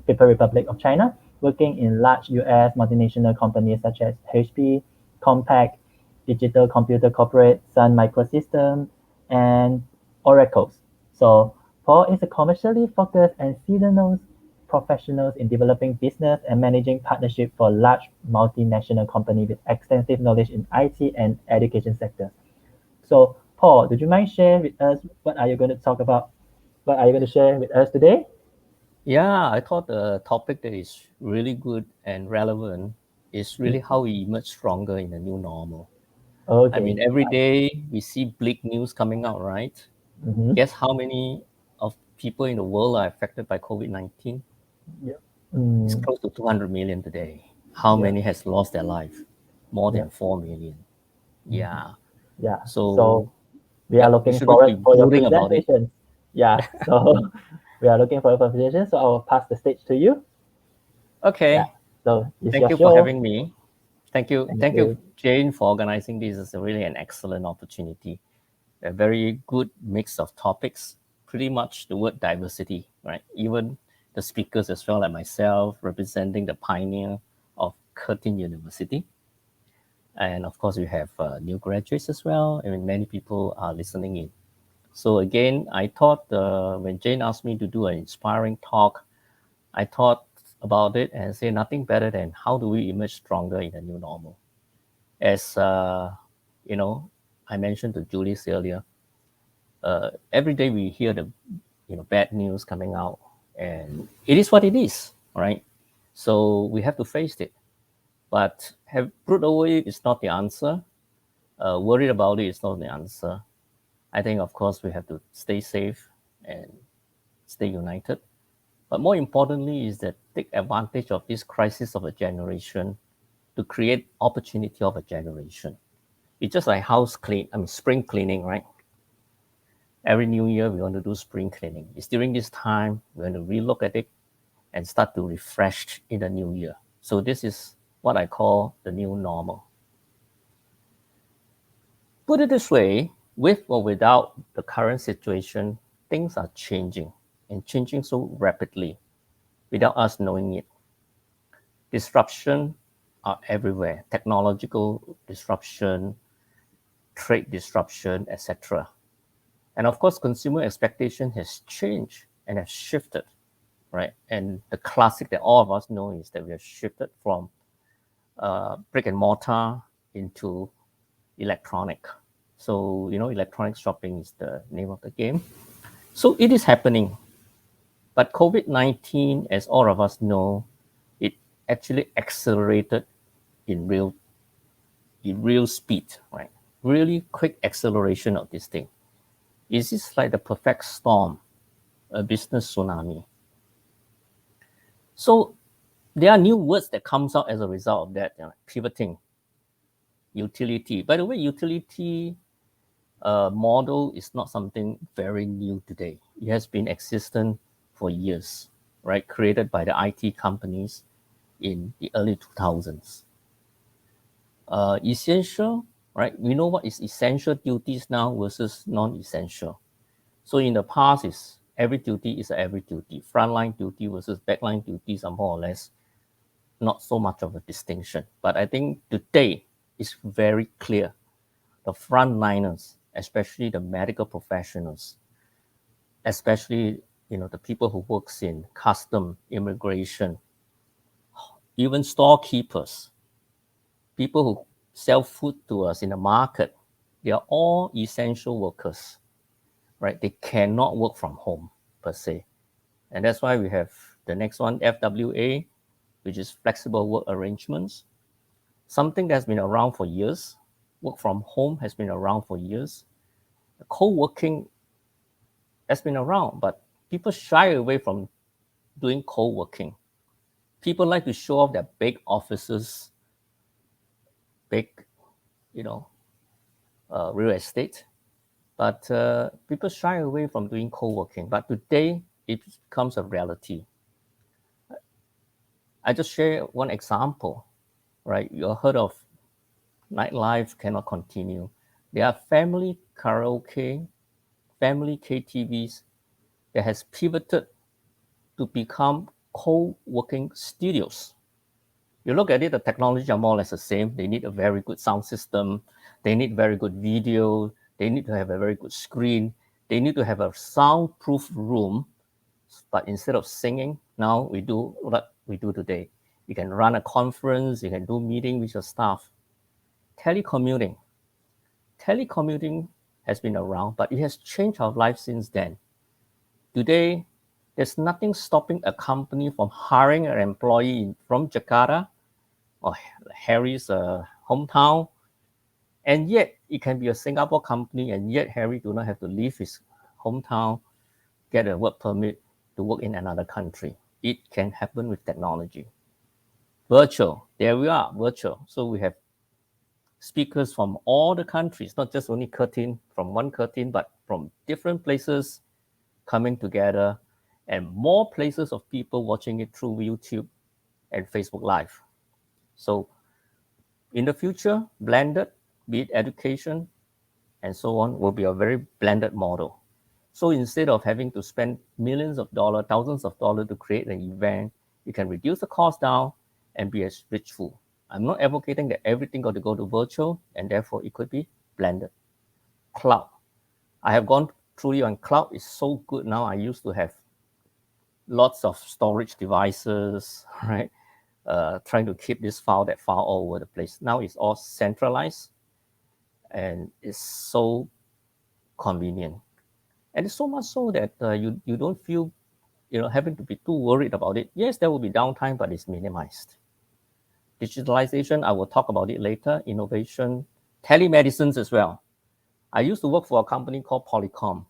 People Republic of China, working in large US multinational companies such as HP, Compaq, Digital Computer Corporate, Sun Microsystem, and Oracles. So Paul is a commercially focused and seasonal professionals in developing business and managing partnership for large multinational companies with extensive knowledge in IT and education sectors. So Paul, would you mind share with us what are you going to talk about? What are you going to share with us today?
Yeah, I thought the topic that is really good and relevant is really how we emerge stronger in the new normal. I
Okay.
mean, every day we see bleak news coming out, right?
Mm-hmm.
Guess how many of people in the world are affected by COVID-19?
Yep.
It's close to 200 million today. How
Yeah.
many has lost their life? More
Yeah.
than 4 million. Yeah.
Yeah. So
So,
we are
yeah, we
looking
shouldn't be
forward for your
brooding about it.
presentation. Yeah. So we are looking for your presentation. So I will pass the stage to you. Yeah.
Okay.
So it's
Thank
your
you for
show.
having me. Thank you.
Thank
Thank you,
you.
Jane, for organizing this. It's really an excellent opportunity. A very good mix of topics, pretty much the word diversity, right? Even the speakers as well, like myself, representing the pioneer of Curtin University. And of course, we have new graduates as well. I mean, many people are listening in. So again, I thought when Jane asked me to do an inspiring talk, I thought about it and say nothing better than how do we emerge stronger in the new normal. As you know, I mentioned to Julius earlier, every day we hear the bad news coming out, and it is what it is, right? So we have to face it. But have brood over it is not the answer. Worried about it is not the answer. I think, of course, we have to stay safe and stay united. But more importantly, is that take advantage of this crisis of a generation to create opportunity of a generation. It's just like spring cleaning, right? Every new year, we want to do spring cleaning. It's during this time, we're going to relook at it and start to refresh in the new year. So this is what I call the new normal. Put it this way, with or without the current situation, things are changing and changing so rapidly without us knowing it. Disruption are everywhere, technological disruption, trade disruption, etc. And of course, consumer expectation has changed and has shifted, right? And the classic that all of us know is that we have shifted from brick and mortar into electronic. So, electronic shopping is the name of the game. So it is happening. But COVID-19, as all of us know, it actually accelerated in real speed, right? Really quick acceleration of this thing. It's just like the perfect storm, a business tsunami. So there are new words that comes out as a result of that, pivoting, utility. By the way, utility model is not something very new today. It has been existent for years, right? Created by the IT companies in the early 2000s. Essential, right? We know what is essential duties now versus non-essential. So in the past, is every duty is every duty. Frontline duty versus backline duties are more or less not so much of a distinction. But I think today is very clear. The frontliners, especially the medical professionals, especially the people who works in custom, immigration, even storekeepers, people who sell food to us in the market, they are all essential workers, right? They cannot work from home per se. And that's why we have the next one, FWA, which is flexible work arrangements, something that's been around for years. Work from home has been around for years. Co-working has been around, but people shy away from doing co-working. People like to show off their big offices, big, real estate, but people shy away from doing co-working. But today, it becomes a reality. I just share one example, right? You heard of nightlife cannot continue. There are family karaoke, family KTVs that has pivoted to become co-working studios. You look at it, the technology are more or less the same. They need a very good sound system. They need very good video. They need to have a very good screen. They need to have a soundproof room. But instead of singing, now we do what we do today. You can run a conference. You can do meeting with your staff. Telecommuting has been around, but it has changed our life since then. Today, there's nothing stopping a company from hiring an employee from Jakarta or Harry's hometown, and yet it can be a Singapore company, and yet Harry do not have to leave his hometown, get a work permit to work in another country. It can happen with technology. Virtual, there we are, virtual. So we have speakers from all the countries, not just only Curtin, from one Curtin, but from different places coming together, and more places of people watching it through YouTube and Facebook Live. So in the future, blended, be it education and so on, will be a very blended model. So instead of having to spend millions of dollars, thousands of dollars to create an event, you can reduce the cost down and be as richful. I'm not advocating that everything got to go to virtual, and therefore it could be blended. Cloud. I have gone through it, and cloud is so good now. I used to have lots of storage devices, right? Trying to keep this file, that file all over the place. Now it's all centralized, and it's so convenient. And it's so much so that you don't feel, having to be too worried about it. Yes, there will be downtime, but it's minimized. Digitalization, I will talk about it later. Innovation, telemedicines as well. I used to work for a company called Polycom.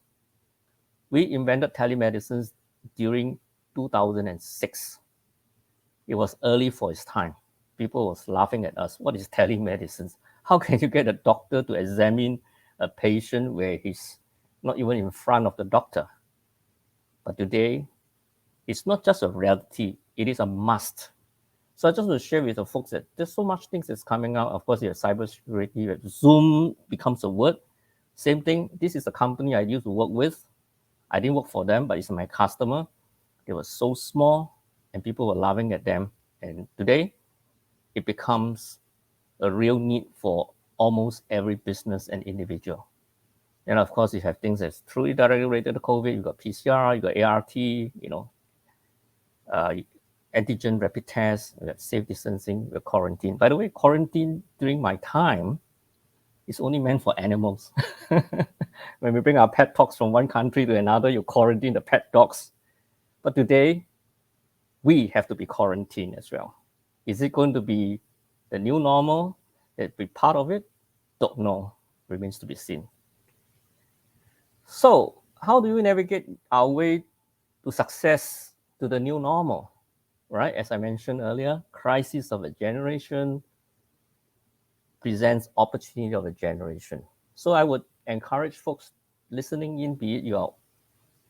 We invented telemedicines during 2006. It was early for its time. People was laughing at us. What is telemedicine? How can you get a doctor to examine a patient where he's not even in front of the doctor? But today, it's not just a reality, it is a must. So I just want to share with the folks that there's so much things that's coming out. Of course, you have cybersecurity, you have Zoom becomes a word. Same thing, this is a company I used to work with. I didn't work for them, but it's my customer. They were so small and people were laughing at them. And today, it becomes a real need for almost every business and individual. And of course, you have things that's truly directly related to COVID. You've got PCR, you've got ART, antigen rapid tests, you got safe distancing, you got quarantine. By the way, quarantine during my time is only meant for animals. When we bring our pet dogs from one country to another, you quarantine the pet dogs. But today, we have to be quarantined as well. Is it going to be the new normal? It be part of it? Don't know. Remains to be seen. So, how do we navigate our way to success to the new normal? Right? As I mentioned earlier, crisis of a generation presents opportunity of a generation. So I would encourage folks listening in, be it you're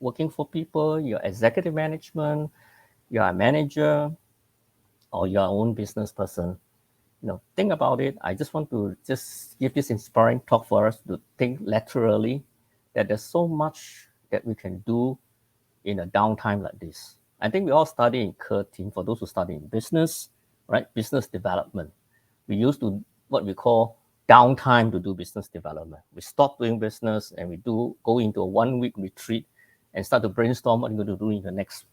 working for people, you're executive management, you're a manager, or you're your own business person, think about it. I just want to just give this inspiring talk for us to think laterally that there's so much that we can do in a downtime like this. I think we all study in Curtin, for those who study in business, right? Business development. We used to what we call downtime to do business development. We stop doing business and we go into a 1-week retreat and start to brainstorm what you're going to do in the next,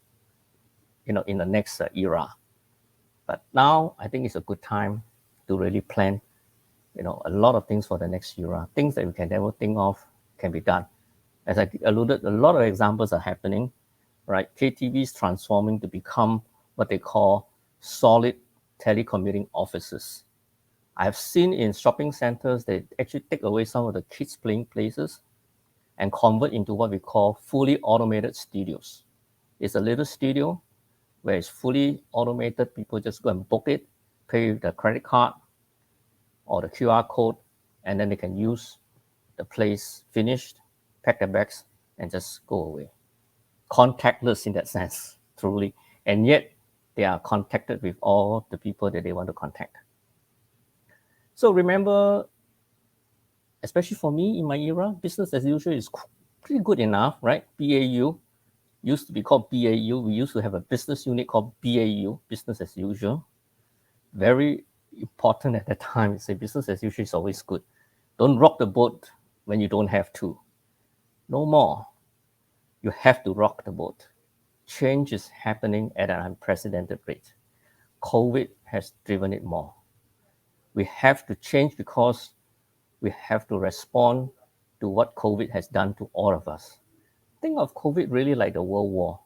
in the next era. But now I think it's a good time to really plan, a lot of things for the next era. Things that we can never think of can be done. As I alluded, a lot of examples are happening, right? KTV is transforming to become what they call solid telecommuting offices. I have seen in shopping centers, they actually take away some of the kids playing places and convert into what we call fully automated studios. It's a little studio where it's fully automated. People just go and book it, pay the credit card or the QR code, and then they can use the place finished, pack their bags, and just go away. Contactless in that sense, truly. And yet, they are contacted with all the people that they want to contact. So remember, especially for me in my era, business as usual is pretty good enough, right? BAU used to be called BAU. We used to have a business unit called BAU, business as usual. Very important at that time. Say business as usual is always good. Don't rock the boat when you don't have to. No more. You have to rock the boat. Change is happening at an unprecedented rate. COVID has driven it more. We have to change because we have to respond to what COVID has done to all of us. Think of COVID really like the World War.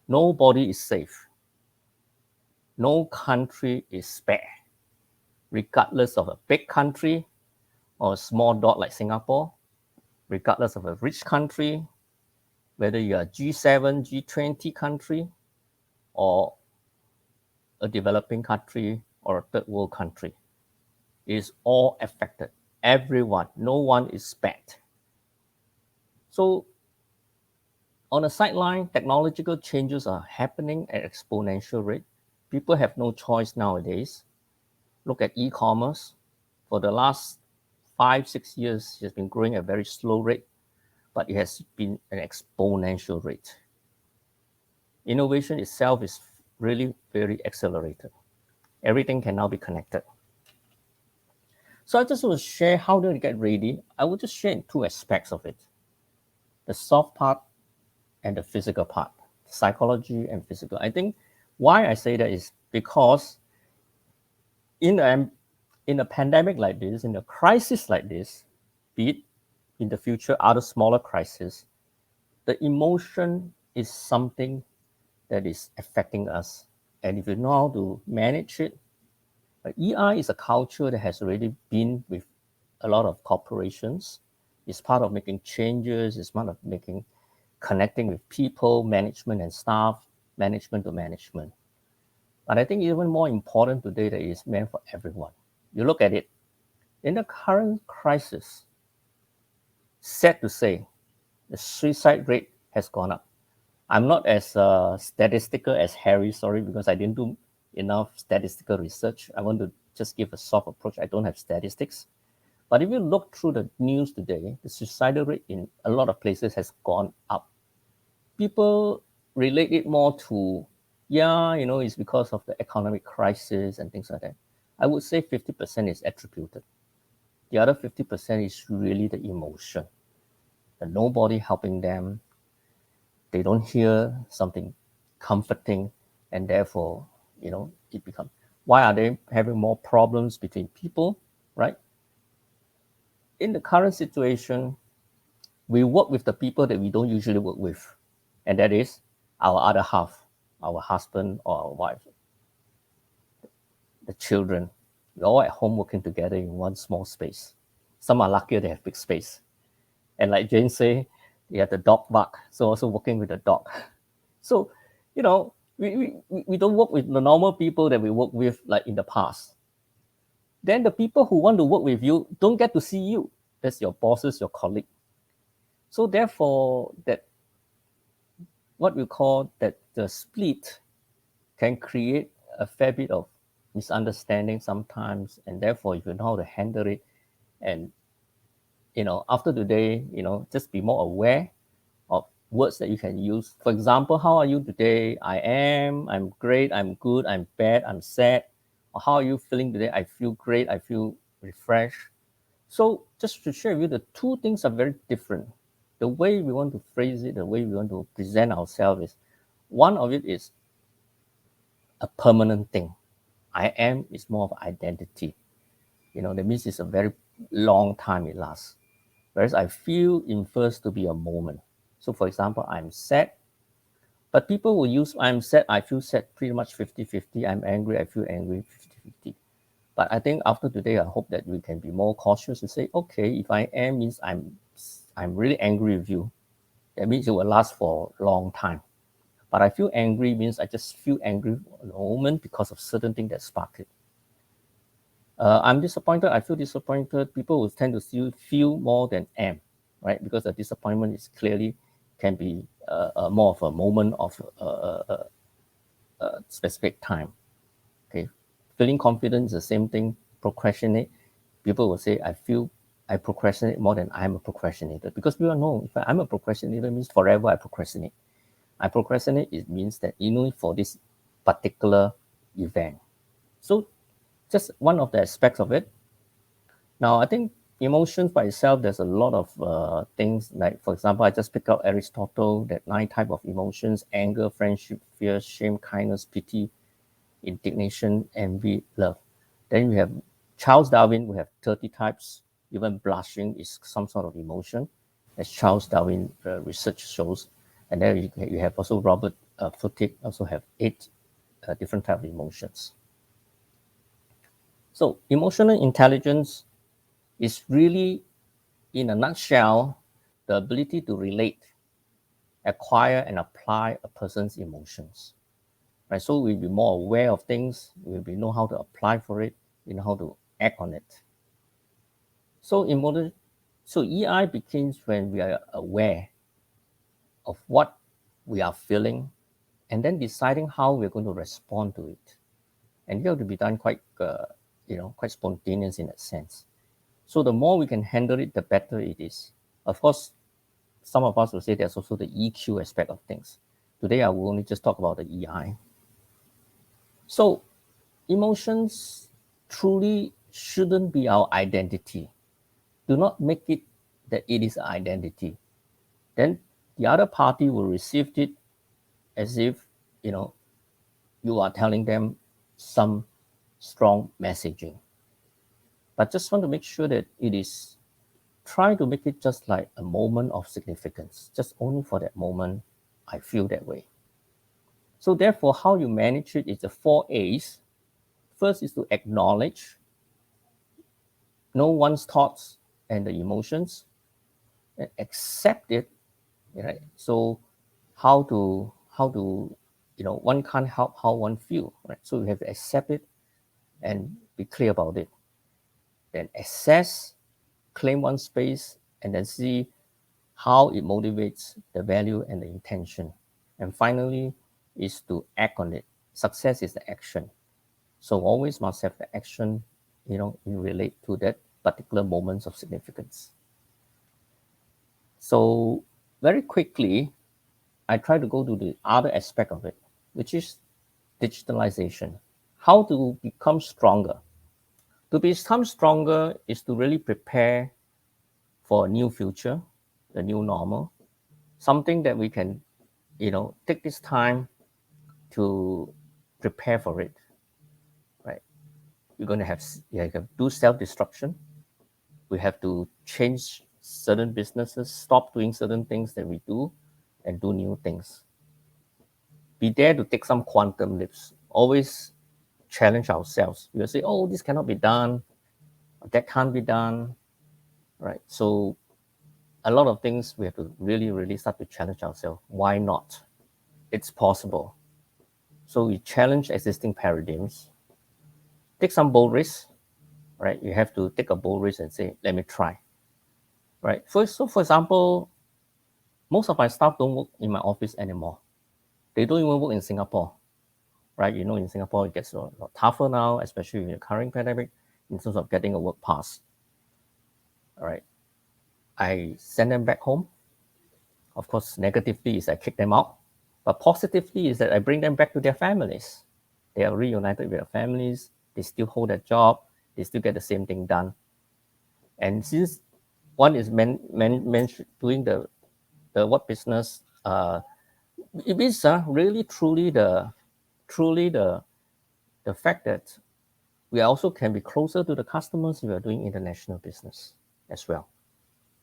Nobody is safe. No country is spared, regardless of a big country or a small dot like Singapore, regardless of a rich country, whether you're a G7, G20 country, or a developing country or a third world country. It is all affected. Everyone, no one is spared. So on the sideline, technological changes are happening at exponential rate. People have no choice nowadays. Look at e-commerce. For the last 5-6 years, it has been growing at a very slow rate, but it has been an exponential rate. Innovation itself is really very accelerated. Everything can now be connected. So I just want to share how do we get ready. I will just share in two aspects of it. The soft part and the physical part, psychology and physical. I think why I say that is because in a pandemic like this, in a crisis like this, be it in the future, other smaller crises, the emotion is something that is affecting us. And if you know how to manage it, EI is a culture that has already been with a lot of corporations. It's part of making changes. It's part of connecting with people, management and staff, management to management. But I think even more important today that it is meant for everyone. You look at it, in the current crisis, sad to say, the suicide rate has gone up. I'm not as statistical as Harry, sorry, because I didn't do enough statistical research. I want to just give a soft approach. I don't have statistics. But if you look through the news today, the suicidal rate in a lot of places has gone up. People relate it more to, it's because of the economic crisis and things like that. I would say 50% is attributed. The other 50% is really the emotion. The nobody helping them. They don't hear something comforting, and therefore, it becomes, why are they having more problems between people, right? In the current situation, we work with the people that we don't usually work with, and that is our other half, our husband or our wife, the children. We're all at home working together in one small space. Some are luckier, they have big space. And like Jane say, they have the dog bark, so also working with the dog. So, we don't work with the normal people that we work with like in the past. Then the people who want to work with you don't get to see you. That's your bosses, your colleague. So therefore, that what we call that the split can create a fair bit of misunderstanding sometimes, and therefore if you know how to handle it, and after today, just be more aware of words that you can use. For example, how are you today? I'm great, I'm good, I'm bad, I'm sad. Or how are you feeling today? I feel great, I feel refreshed. So just to share with you, the two things are very different. the way we want to phrase it, the way we want to present ourselves is, one of it is a permanent thing. I am is more of identity. That means it's a very long time it lasts. Whereas I feel infers to be a moment. So for example, I'm sad, but people will use I'm sad, I feel sad pretty much 50-50. I'm angry, I feel angry 50-50. But I think after today, I hope that we can be more cautious to say, okay, if I am means I'm really angry with you. That means it will last for a long time. But I feel angry means I just feel angry for a moment because of certain thing that sparked it. I'm disappointed, I feel disappointed. People will tend to still feel more than am, right? Because the disappointment is clearly can be more of a moment of a specific time. Okay, feeling confident is the same thing. Procrastinate, people will say, I procrastinate more than I'm a procrastinator, because we all know if I'm a procrastinator, it means forever I procrastinate. I procrastinate, it means that for this particular event. So just one of the aspects of it. Now, I think emotions by itself, there's a lot of things, like, for example, I just pick out Aristotle, that 9 type of emotions: anger, friendship, fear, shame, kindness, pity, indignation, envy, love. Then we have Charles Darwin, we have 30 types. Even blushing is some sort of emotion, as Charles Darwin research shows. And then you have also Robert Furtick also have 8 different types of emotions. So emotional intelligence is really, in a nutshell, the ability to relate, acquire, and apply a person's emotions. Right? So we'll be more aware of things, we'll know how to apply for it, we know how to act on it. So EI begins when we are aware of what we are feeling, and then deciding how we're going to respond to it. And you have to be done quite spontaneous in that sense. So the more we can handle it, the better it is. Of course, some of us will say there's also the EQ aspect of things. Today, I will only just talk about the EI. So emotions truly shouldn't be our identity. Do not make it that it is an identity. Then the other party will receive it as if, you are telling them some strong messaging. But just want to make sure that it is, try to make it just like a moment of significance. Just only for that moment, I feel that way. So therefore, how you manage it is the 4 A's. First is to acknowledge, know one's thoughts and the emotions, and accept it. Right? So how to one can't help how one feel. Right? So you have to accept it and be clear about it. Then assess, claim one's space, and then see how it motivates the value and the intention. And finally is to act on it. Success is the action. So always must have the action, in relate to that particular moments of significance. So very quickly, I try to go to the other aspect of it, which is digitalization. How to become stronger. To become stronger is to really prepare for a new future, the new normal, something that we can, take this time to prepare for it, right? You're going to have to do self-destruction. We have to change certain businesses, stop doing certain things that we do, and do new things. Be there to take some quantum leaps. Always challenge ourselves. We will say, oh, this cannot be done, that can't be done, right? So a lot of things we have to really, really start to challenge ourselves. Why not? It's possible. So we challenge existing paradigms, take some bold risks, right? You have to take a bold risk and say, let me try, right? So for example, most of my staff don't work in my office anymore. They don't even work in Singapore, right? In Singapore, it gets a lot tougher now, especially in the current pandemic, in terms of getting a work pass, all right? I send them back home. Of course, negatively is I kick them out, but positively is that I bring them back to their families. They are reunited with their families. They still hold their job. They still get the same thing done. And since one is doing the the what business, it is really truly the fact that we also can be closer to the customers if we are doing international business as well.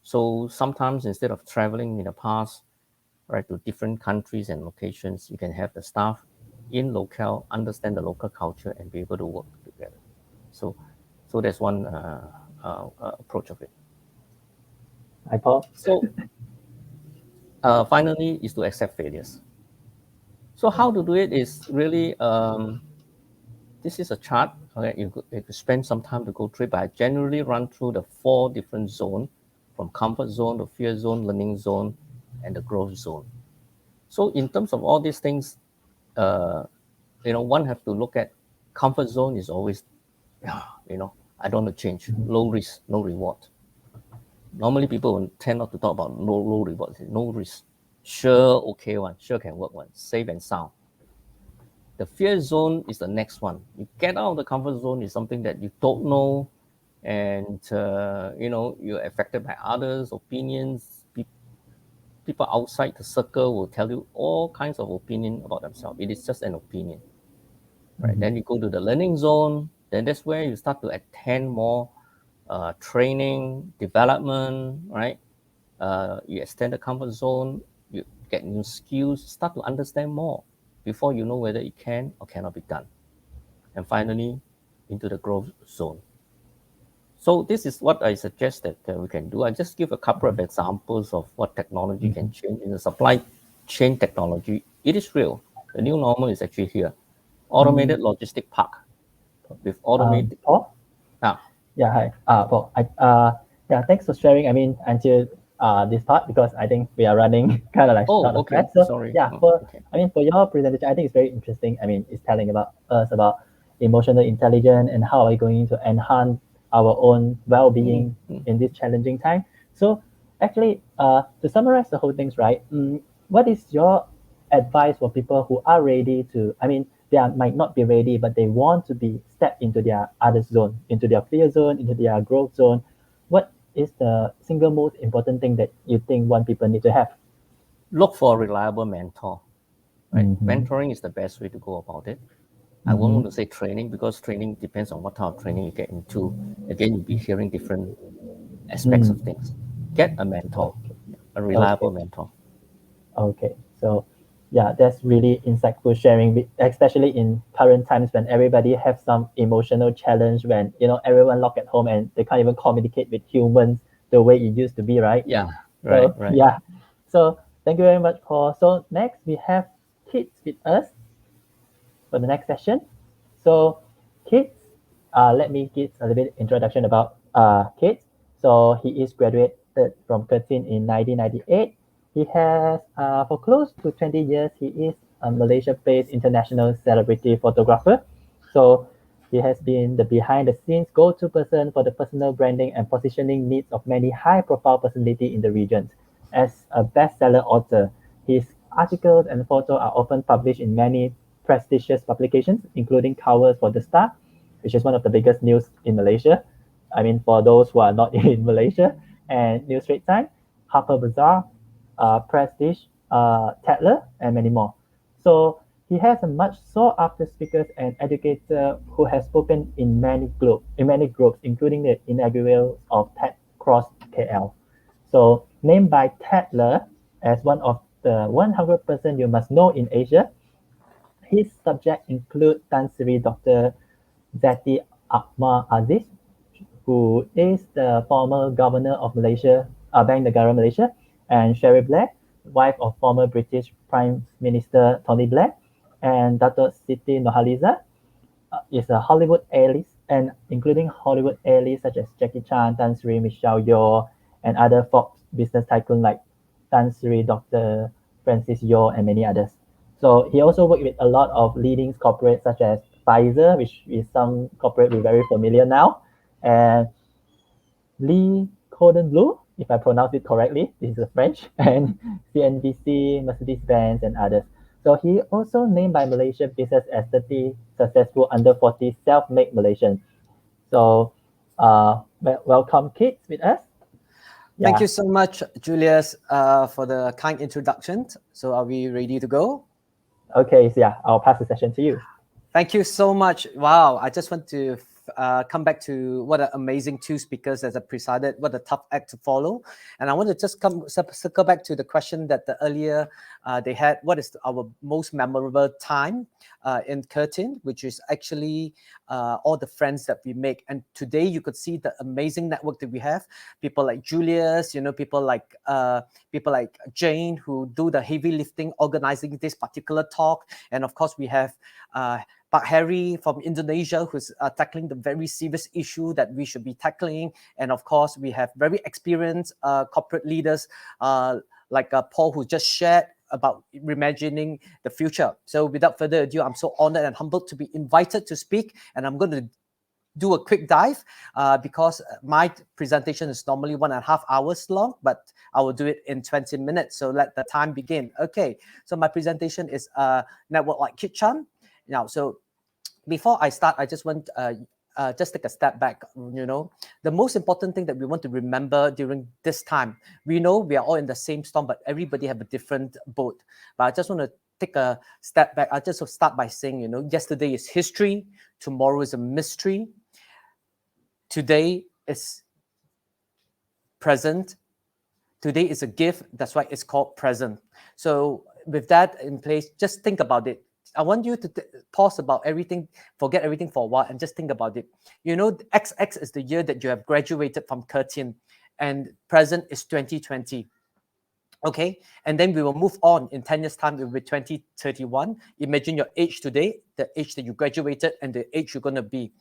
So sometimes instead of traveling in the past, right, to different countries and locations, you can have the staff in locale, understand the local culture, and be able to work together. So that's one approach of it.
Hi, Paul.
So finally is to accept failures. So how to do it is really, this is a chart. Okay, you could spend some time to go through it, but I generally run through the 4 different zones, from comfort zone to fear zone, learning zone, and the growth zone. So in terms of all these things, one have to look at comfort zone is always, I don't want to change, low risk, no reward. Normally people will tend not to talk about low reward, no risk, sure okay one, sure can work one, safe and sound. The fear zone is the next one. You get out of the comfort zone is something that you don't know, and you're affected by others' opinions. People outside the circle will tell you all kinds of opinion about themselves. It is just an opinion, right? Then you go to the learning zone. Then that's where you start to attend more training, development, right? You extend the comfort zone. You get new skills. Start to understand more before you know whether it can or cannot be done. And finally, into the growth zone. So this is what I suggest that we can do. I just give a couple of examples of what technology can change in the supply chain technology. It is real. The new normal is actually here. Automated logistic park with automated.
Paul? Yeah, hi. Paul. Thanks for sharing. I mean, until this part, because I think we are running kind of like short of breath. So,
sorry.
Yeah, for your presentation, I think it's very interesting. I mean, it's telling about emotional intelligence and how are we going to enhance our own well-being in this challenging time. So actually, to summarize the whole things, right? What is your advice for people who are ready to, I mean, they might not be ready, but they want to be step into their other zone, into their fear zone, into their growth zone. What is the single most important thing that you think one people need to have?
Look for a reliable mentor. Right? Mentoring is the best way to go about it. I won't want to say training, because training depends on what type of training you get into. Again, you'll be hearing different aspects of things. Get a mentor, a reliable mentor.
Okay, so yeah, that's really insightful sharing, especially in current times when everybody have some emotional challenge, when everyone locked at home and they can't even communicate with humans the way it used to be, right?
Yeah,
right.
right.
Yeah. So thank you very much, Paul. So next we have Kit with us for the next session. So Kit, let me give a little bit introduction about Kit. So he is graduated from Curtin in 1998. He has, for close to 20 years, he is a Malaysia-based international celebrity photographer. So he has been the behind-the-scenes go-to person for the personal branding and positioning needs of many high-profile personalities in the region. As a bestseller author, his articles and photos are often published in many prestigious publications, including covers for The Star, which is one of the biggest news in Malaysia. I mean, for those who are not in Malaysia, and New Straits Times, Harper Bazaar, Prestige, Tatler, and many more. So he has a much sought after speakers and educator who has spoken in many groups, including the inaugural of TED Cross KL. So named by Tatler as one of the 100% you must know in Asia. His subjects include Tan Sri Dr. Zati Akmal Aziz, who is the former governor of Malaysia, Bank Negara Malaysia, and Sherry Blair, wife of former British Prime Minister Tony Blair, and Dato' Siti Nurhaliza is a Hollywood A-list, and including Hollywood A-list such as Jackie Chan, Tan Sri, Michelle Yeoh, and other Fox business tycoon like Tan Sri Dr. Francis Yeoh, and many others. So he also worked with a lot of leading corporates such as Pfizer, which is some corporate we're very familiar now, and Lee Cordon Bleu, if I pronounce it correctly, this is a French, and CNBC, Mercedes-Benz, and others. So he also named by Malaysia Business as 30 successful under 40 self-made Malaysians. So welcome Kit with us.
Thank you so much, Julius, for the kind introduction. So are we ready to go?
Okay, so yeah, I'll pass the session to you.
Thank you so much. Wow, I just want to come back to what an amazing two speakers that have presided, what a tough act to follow. And I want to just circle back to the question that earlier they had, what is our most memorable time in Curtin, which is actually all the friends that we make. And today you could see the amazing network that we have. People like Julius, people like Jane, who do the heavy lifting, organizing this particular talk. And of course, we have Pak Harry from Indonesia, who's tackling the very serious issue that we should be tackling. And of course, we have very experienced corporate leaders like Paul, who just shared about reimagining the future. So without further ado, I'm so honored and humbled to be invited to speak. And I'm going to do a quick dive because my presentation is normally 1.5 hours long, but I will do it in 20 minutes. So let the time begin. Okay, so my presentation is Network Like Kitchan. Now, so before I start, I just want just take a step back. The most important thing that we want to remember during this time, we know we are all in the same storm, but everybody have a different boat. But I just want to take a step back. I just start by saying, yesterday is history, tomorrow is a mystery, today is present, today is a gift. That's why it's called present. So with that in place, just think about it. I want you to pause about everything, forget everything for a while, and just think about it. XX is the year that you have graduated from Curtin, and present is 2020. Okay, and then we will move on in 10 years' time. It will be 2031. Imagine your age today, the age that you graduated, and the age you're going to be.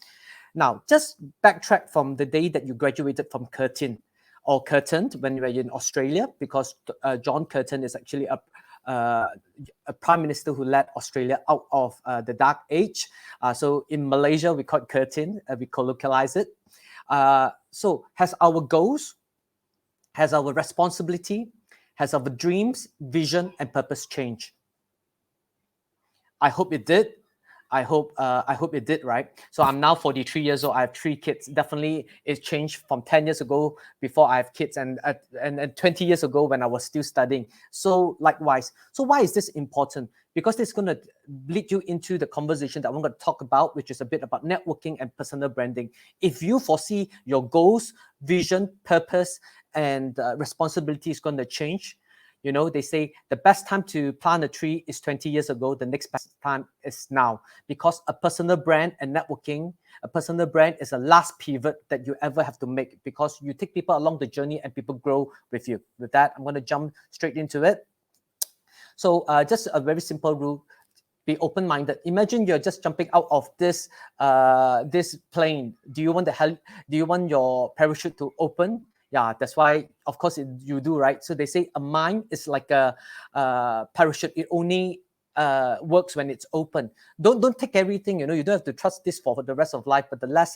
Now, just backtrack from the day that you graduated from Curtin or Curtin when you were in Australia, because John Curtin is actually a prime minister who led Australia out of the dark age. So in Malaysia, we call it Curtin, we colloquialize it. So has our goals, has our responsibility, has our dreams, vision, and purpose changed? I hope it did. I hope it did, right? So I'm now 43 years old. I have 3 kids. Definitely, it changed from 10 years ago before I have kids, and 20 years ago when I was still studying. So likewise. So why is this important? Because this is going to lead you into the conversation that I'm going to talk about, which is a bit about networking and personal branding. If you foresee your goals, vision, purpose, and responsibility is going to change, they say the best time to plant a tree is 20 years ago. The next best time is now, because a personal brand and networking, a personal brand is the last pivot that you ever have to make, because you take people along the journey and people grow with you. With that, I'm going to jump straight into it. So just a very simple rule. Be open-minded. Imagine you're just jumping out of this plane. Do you want your parachute to open? Yeah, that's why, of course, you do, right? So they say a mind is like a parachute. It only works when it's open. Don't take everything. You don't have to trust this for the rest of life. But the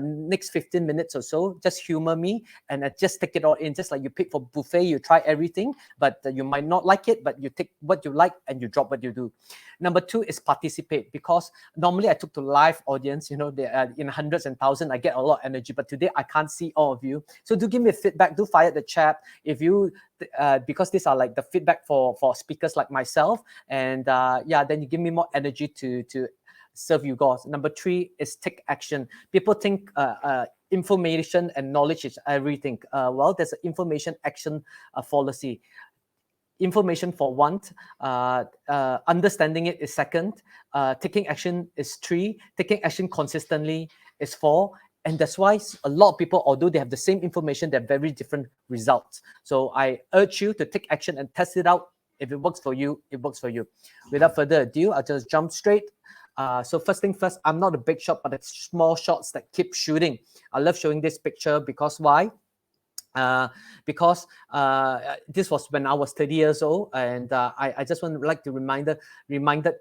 next 15 minutes or so, just humor me and just take it all in. Just like you pick for buffet, you try everything, but you might not like it. But you take what you like and you drop what you do. Number 2 is participate, because normally I took to live audience. They are in hundreds and thousands. I get a lot of energy, but today I can't see all of you. So do give me feedback. Do fire the chat if you. Because these are like the feedback for speakers like myself, and then you give me more energy to serve you guys. Number 3 is take action. People think information and knowledge is everything. Well, there's an information action fallacy. Information for one, understanding it is second, taking action is 3, taking action consistently is 4. And that's why a lot of people, although they have the same information, they're very different results. So I urge you to take action and test it out. If it works for you, it works for you. Without further ado, I'll just jump straight. So first thing first, I'm not a big shot, but it's small shots that keep shooting. I love showing this picture because why? Because this was when I was 30 years old, and I just want to like to reminded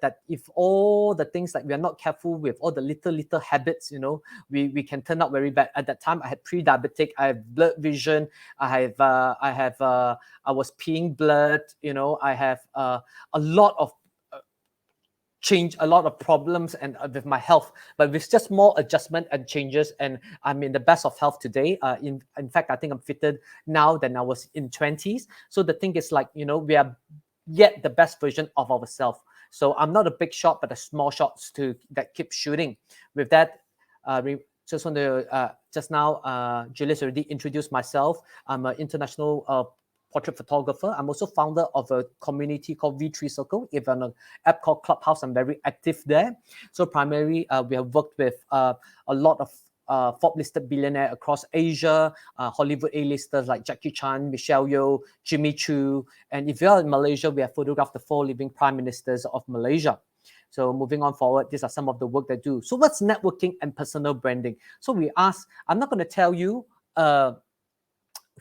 that if all the things like we are not careful with all the little habits, we can turn out very bad. At that time, I had pre-diabetic, I have blurred vision, I was peeing blood, I have a lot of change a lot of problems and with my health, but with just more adjustment and changes, and I'm in the best of health today. In fact, I think I'm fitter now than I was in 20s. So the thing is, like, you know, we are yet the best version of ourselves. So I'm not a big shot, but a small shots that keep shooting. With that, just want to just now, Julius already introduced myself. I'm an international portrait photographer. I'm also founder of a community called V3 Circle. If on an app called Clubhouse, I'm very active there. So primarily, we have worked with a lot of Forbes-listed billionaire across Asia, Hollywood A-listers like Jackie Chan, Michelle Yeoh, Jimmy Choo. And if you're in Malaysia, we have photographed the 4 living prime ministers of Malaysia. So moving on forward, these are some of the work they do. So what's networking and personal branding? So we ask, I'm not going to tell you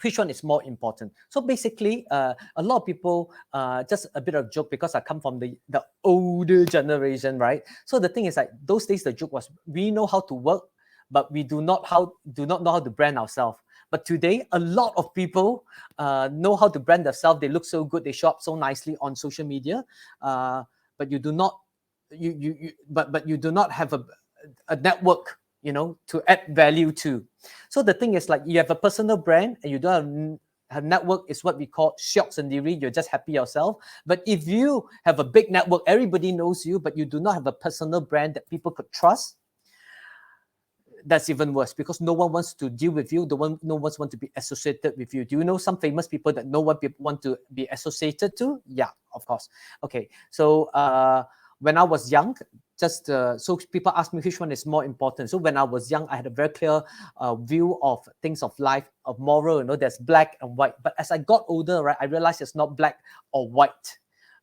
which one is more important. So basically, a lot of people, just a bit of joke, because I come from the older generation, right? So the thing is, like, those days the joke was, we know how to work, but we do not know how to brand ourselves. But today, a lot of people know how to brand themselves. They look so good, they show up so nicely on social media, but you do not but you do not have a network, you know, to add value to. So the thing is, like, you have a personal brand and you don't have network, is what we call syok sendiri. You're just happy yourself. But if you have a big network, everybody knows you, but you do not have a personal brand that people could trust, that's even worse, because no one wants to deal with you. No one wants to be associated with you. Do you know some famous people that no one want to be associated to? Yeah, of course. Okay, so when I was young, so people ask me which one is more important. So when I was young, I had a very clear view of things of life, of moral. You know, there's black and white. But as I got older, right, I realized it's not black or white.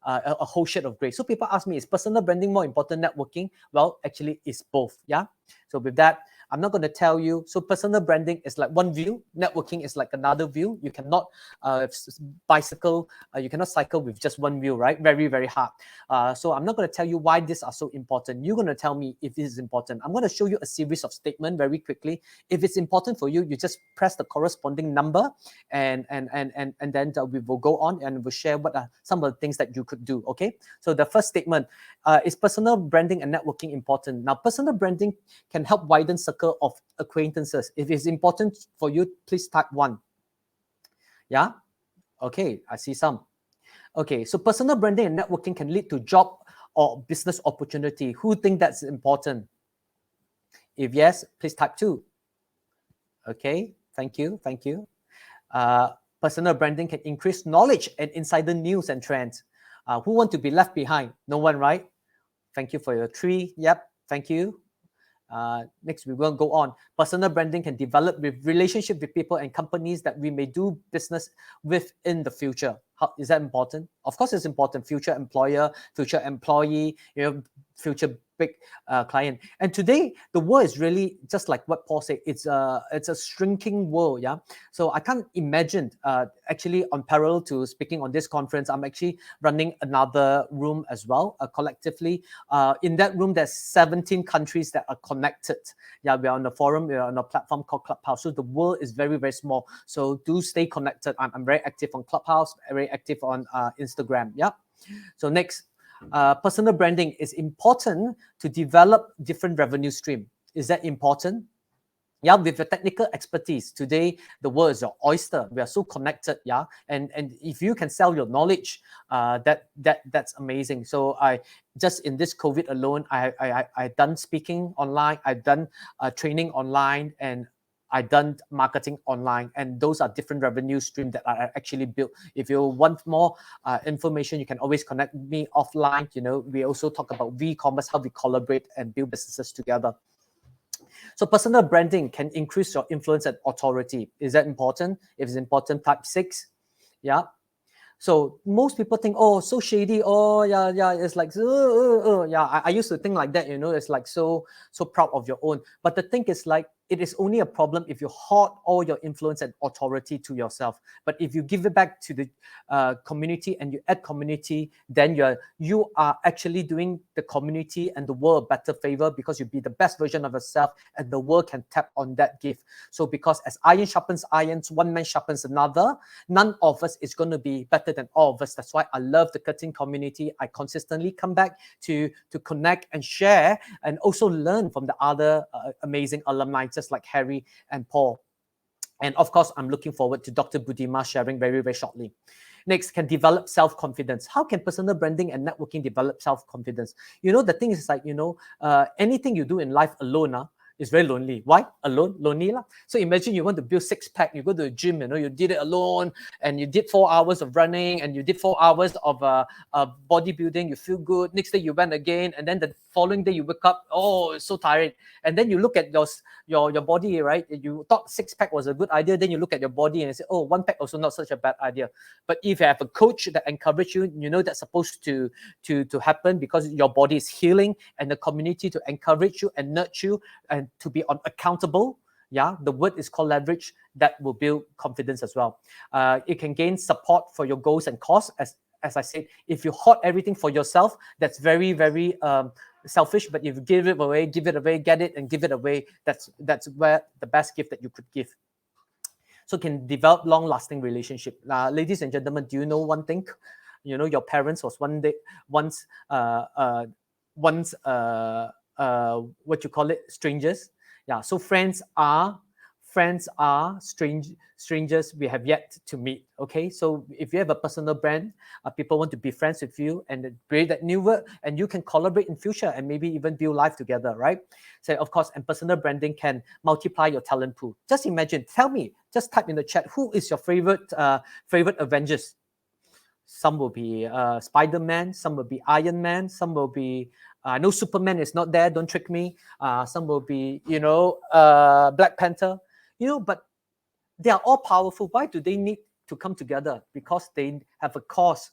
A whole shade of gray. So people ask me, is personal branding more important than networking? Well, actually, it's both. Yeah. So with that, I'm not going to tell you. So personal branding is like one view. Networking is like another view. You cannot bicycle. You cannot cycle with just one view, right? Very, very hard. So I'm not going to tell you why these are so important. You're going to tell me if this is important. I'm going to show you a series of statements very quickly. If it's important for you, you just press the corresponding number, and then we will go on and we'll share what are some of the things that you could do. Okay. So the first statement is personal branding and networking important. Now, personal branding can help widen circle of acquaintances. If it's important for you, please type 1. Yeah. Okay. I see some. Okay. So personal branding and networking can lead to job or business opportunity. Who think that's important? If yes, please type 2. Okay. Thank you. Thank you. Personal branding can increase knowledge and insider news and trends. Who want to be left behind? No one, right? Thank you for your 3. Yep. Thank you. Next, we will go on. Personal branding can develop with relationship with people and companies that we may do business with in the future. Is that important? Of course, it's important. Future employer, future employee, you know, future big client. And today, the world is really just like what Paul said. It's a shrinking world. Yeah. So I can't imagine. Actually, on parallel to speaking on this conference, I'm actually running another room as well. Collectively, in that room, there's 17 countries that are connected. Yeah, we're on a forum. We're on a platform called Clubhouse. So the world is very, very small. So do stay connected. I'm very active on Clubhouse. Very active on Instagram. Yeah. So next. Personal branding is important to develop different revenue stream. Is that important? Yeah, with the technical expertise. Today, the world is your oyster. We are so connected, yeah. And if you can sell your knowledge, that's amazing. So I just in this COVID alone, I done speaking online, I've done training online, and I've done marketing online, and those are different revenue streams that are actually built. If you want more information, you can always connect with me offline. You know, we also talk about V-commerce, how we collaborate and build businesses together. So personal branding can increase your influence and authority. Is that important? If it's important, type 6. Yeah. So most people think, oh, so shady. Oh, yeah. It's like, yeah. I used to think like that. You know, it's like so proud of your own. But the thing is, like, it is only a problem if you hoard all your influence and authority to yourself. But if you give it back to the community and you add community, then you are actually doing the community and the world a better favor, because you be the best version of yourself and the world can tap on that gift. So because as iron sharpens iron, one man sharpens another, none of us is going to be better than all of us. That's why I love the Curtin community. I consistently come back to connect and share and also learn from the other amazing alumni, just like Harry and Paul. And of course, I'm looking forward to Dr. Budima sharing very, very shortly. Next, can develop self-confidence. How can personal branding and networking develop self-confidence? The thing is like, anything you do in life alone, is very lonely. Why? Alone, lonely lah. So imagine you want to build six-pack, you go to the gym, you did it alone, and you did 4 hours of running, and you did 4 hours of bodybuilding, you feel good. Next day you went again, and then the following day you wake up, oh, it's so tired. And then you look at your body, right? You thought six-pack was a good idea, then you look at your body and you say, oh, one pack also not such a bad idea. But if you have a coach that encourages you, that's supposed to happen, because your body is healing, and the community to encourage you and nurture you and to be accountable. Yeah, the word is called leverage. That will build confidence as well. It can gain support for your goals and cause. As I said, if you hoard everything for yourself, that's very, very selfish. But if you give it away, get it and give it away, that's where the best gift that you could give. So can develop long-lasting relationship. Ladies and gentlemen, do you know one thing? Your parents was once what you call it, strangers. Yeah, so friends are strangers we have yet to meet. Okay, so if you have a personal brand, people want to be friends with you and create that new word, and you can collaborate in future and maybe even build life together, right? So of course, and personal branding can multiply your talent pool. Just imagine, tell me, just type in the chat, who is your favorite Avengers? Some will be Spider-Man, some will be Iron Man, some will be I know Superman is not there, don't trick me. Some will be, Black Panther, but they are all powerful. Why do they need to come together? Because they have a cause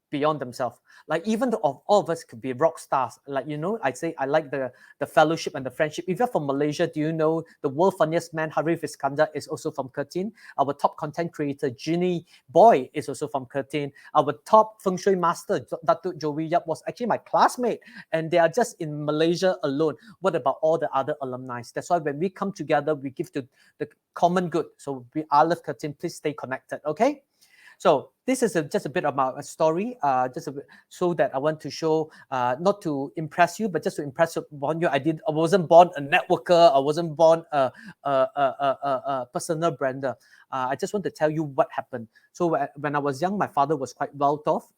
beyond themselves. Like even all of us could be rock stars. Like, I say I like the fellowship and the friendship. If you're from Malaysia, do you know the world funniest man, Harif Iskandar, is also from Curtin? Our top content creator, Ginny Boy, is also from Curtin. Our top feng shui master, Datuk Joey Yap, was actually my classmate. And they are just in Malaysia alone. What about all the other alumni? That's why when we come together, we give to the common good. So I love Curtin. Please stay connected, okay? So this is just a bit about a story, so that I want to show, not to impress you, but just to impress upon you. I wasn't born a networker. I wasn't born a personal brander. I just want to tell you what happened. So when I was young, my father was quite well off.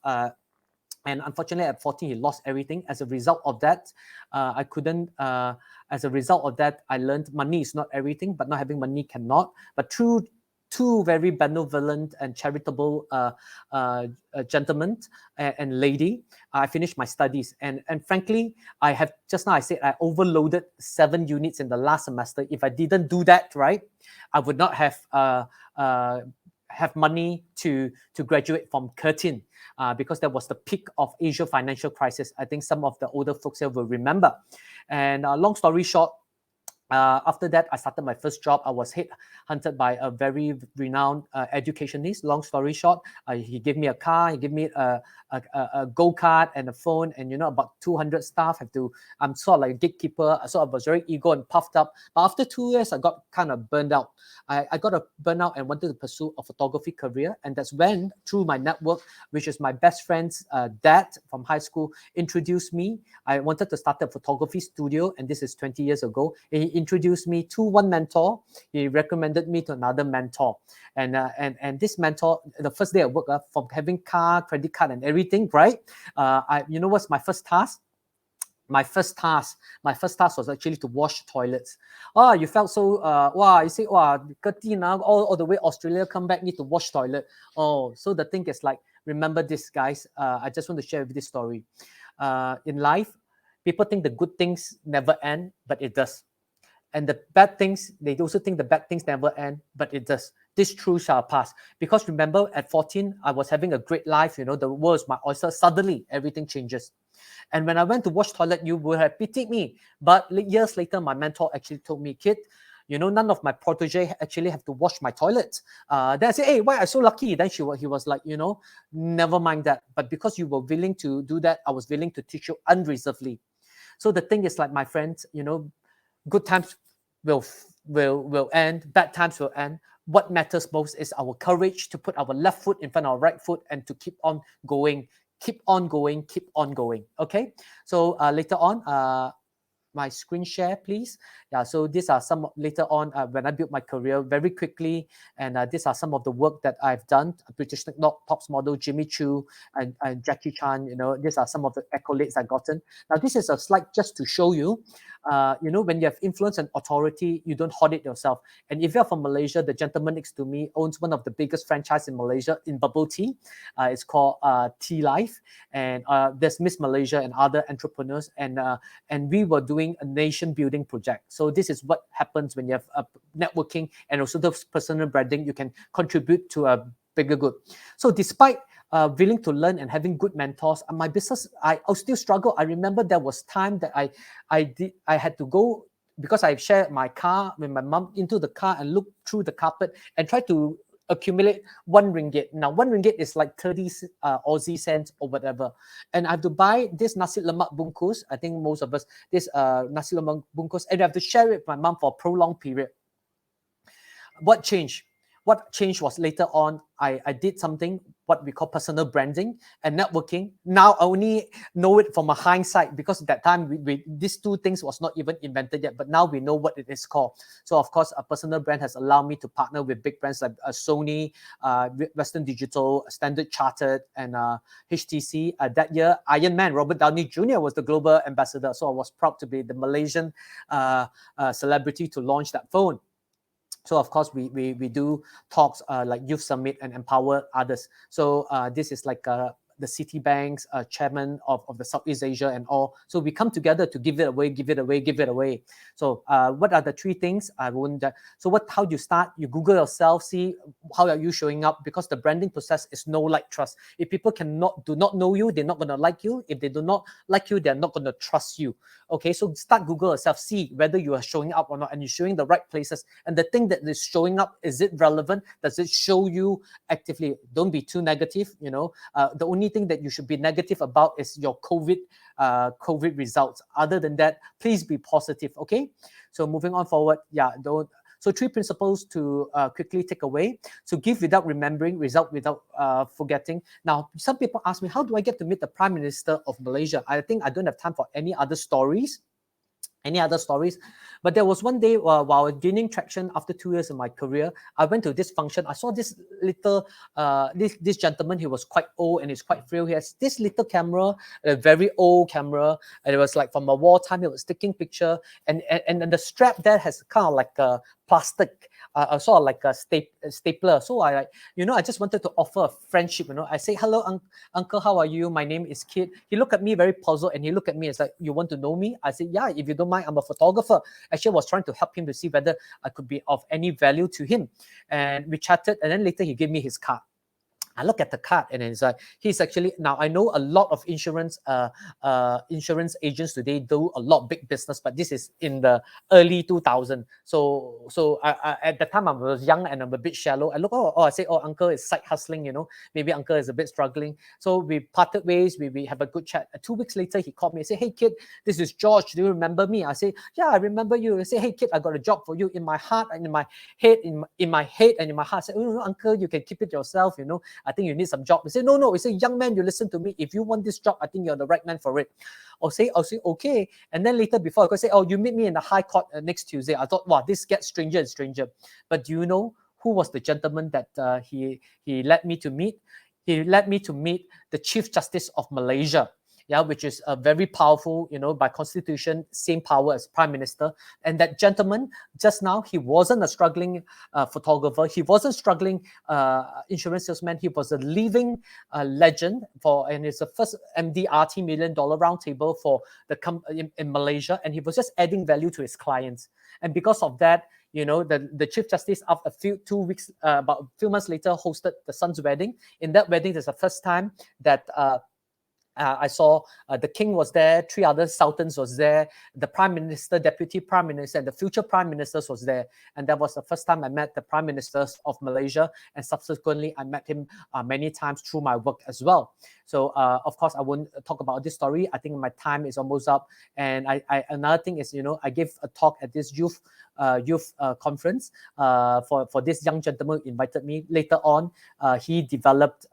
And unfortunately, at 14, he lost everything. As a result of that, I couldn't. As a result of that, I learned money is not everything, but not having money cannot. But through two very benevolent and charitable gentlemen and lady, I finished my studies. And frankly, I said I overloaded 7 units in the last semester. If I didn't do that, right, I would not have money to graduate from Curtin, because that was the peak of Asia financial crisis. I think some of the older folks here will remember. And long story short, after that, I started my first job. I was headhunted by a very renowned educationist. Long story short, he gave me a car, he gave me a go-kart and a phone, and about 200 staff I'm sort of like a gatekeeper. So I was very ego and puffed up. But after 2 years, I got kind of burned out. I got a burnout and wanted to pursue a photography career. And that's when, through my network, which is my best friend's dad from high school, introduced me. I wanted to start a photography studio, and this is 20 years ago. He introduced me to one mentor. He recommended me to another mentor. And this mentor, the first day I work, from having car, credit card, and everything, right? What's my first task? My first task was actually to wash toilets. You felt so, you say, Curtin, all the way Australia, come back, need to wash toilet. So the thing is like, remember this, guys. I just want to share with this story. In life, people think the good things never end, but it does. And the bad things, they also think the bad things never end, but it does. This too shall pass. Because remember, at 14, I was having a great life. The world is my oyster. Suddenly, everything changes. And when I went to wash toilet, you would have pitied me. But years later, my mentor actually told me, kid, none of my protege actually have to wash my toilet. Then I say, hey, why are you so lucky? Then he was like, never mind that. But because you were willing to do that, I was willing to teach you unreservedly. So the thing is, like, my friends, good times will end, bad times will end. What matters most is our courage to put our left foot in front of our right foot and to keep on going, keep on going, keep on going. Okay. So later on, my screen share, please. Yeah, so these are some later on when I built my career very quickly, and these are some of the work that I've done. British Tops model Jimmy Choo and Jackie Chan. These are some of the accolades I've gotten. Now, this is a slide just to show you. When you have influence and authority, you don't hoard it yourself. And if you're from Malaysia, the gentleman next to me owns one of the biggest franchise in Malaysia in bubble tea. It's called Tea Life, and there's Miss Malaysia and other entrepreneurs, and we were doing a nation building project. So this is what happens when you have networking and also the personal branding. You can contribute to a bigger good. So despite willing to learn and having good mentors, my business, I still struggle. I remember there was time that I had to go, because I shared my car with my mom, into the car and look through the carpet and try to accumulate RM1. Now, RM1 is like 30 Aussie cents or whatever. And I have to buy this nasi lemak bungkus. I think most of us, this nasi lemak bungkus, and I have to share it with my mom for a prolonged period. What changed? What changed was later on, I did something, what we call personal branding and networking. Now I only know it from a hindsight, because at that time, these two things was not even invented yet, but now we know what it is called. So of course, a personal brand has allowed me to partner with big brands like Sony, Western Digital, Standard Chartered, and HTC. That year, Iron Man, Robert Downey Jr. was the global ambassador. So I was proud to be the Malaysian celebrity to launch that phone. So of course, we do talks like Youth Summit and empower others. So this is like the Citibank's chairman of the Southeast Asia and all. So we come together to give it away, give it away, give it away. So what are the three things? I won't. So how do you start? You Google yourself, see how are you showing up, because the branding process is know, like, trust. If people do not know you, they're not going to like you. If they do not like you, they're not going to trust you. Okay, so start Google yourself, see whether you are showing up or not, and you're showing the right places. And the thing that is showing up, is it relevant? Does it show you actively? Don't be too negative. The only thing that you should be negative about is your COVID results. Other than that, please be positive. Okay, so moving on forward. So 3 principles to quickly take away. So give without remembering, result without forgetting. Now, some people ask me, how do I get to meet the Prime Minister of Malaysia? I think I don't have time for any other stories. But there was one day while I was gaining traction after 2 years of my career, I went to this function. I saw this little, this gentleman. He was quite old and he's quite frail. He has this little camera, a very old camera, and it was like from a wartime. He was taking picture, and the strap there has kind of like a plastic, sort of like a stapler. So I just wanted to offer a friendship. I say, hello, uncle, how are you? My name is Kit. He looked at me very puzzled, and he looked at me and said, you want to know me? I said, yeah, if you don't mind, I'm a photographer. Actually, I was trying to help him to see whether I could be of any value to him. And we chatted, and then later he gave me his card. I look at the card, and it's like, he's actually, now I know a lot of insurance agents today do a lot of big business, but this is in the early 2000s. So I at the time I was young and I'm a bit shallow. I look, I say, uncle is side hustling, maybe uncle is a bit struggling. So we parted ways, we have a good chat. 2 weeks later, he called me and said, hey kid, this is George. Do you remember me? I say, yeah, I remember you. I say, hey kid, I got a job for you. In my heart and in my head, in my head and in my heart. I say, uncle, you can keep it yourself, I think you need some job. He said, no. He said, young man, you listen to me. If you want this job, I think you're the right man for it. I'll say, okay. And then later, before I could say, you meet me in the High Court next Tuesday. I thought, wow, this gets stranger and stranger. But do you know who was the gentleman that he led me to meet? He led me to meet the Chief Justice of Malaysia. Which is very powerful, by constitution, same power as Prime Minister. And that gentleman, just now, he wasn't a struggling photographer. He wasn't struggling insurance salesman. He was a living legend and it's the first MDRT $1 million roundtable for the in Malaysia. And he was just adding value to his clients. And because of that, the Chief Justice, after about a few months later, hosted the son's wedding. In that wedding, there's the first time that I saw the king was there, 3 other sultans was there, the prime minister, deputy prime minister, and the future prime ministers was there. And that was the first time I met the prime ministers of Malaysia. And subsequently, I met him many times through my work as well. So, of course, I won't talk about this story. I think my time is almost up. And another thing is, I gave a talk at this youth conference for this young gentleman who invited me. Later on, he developed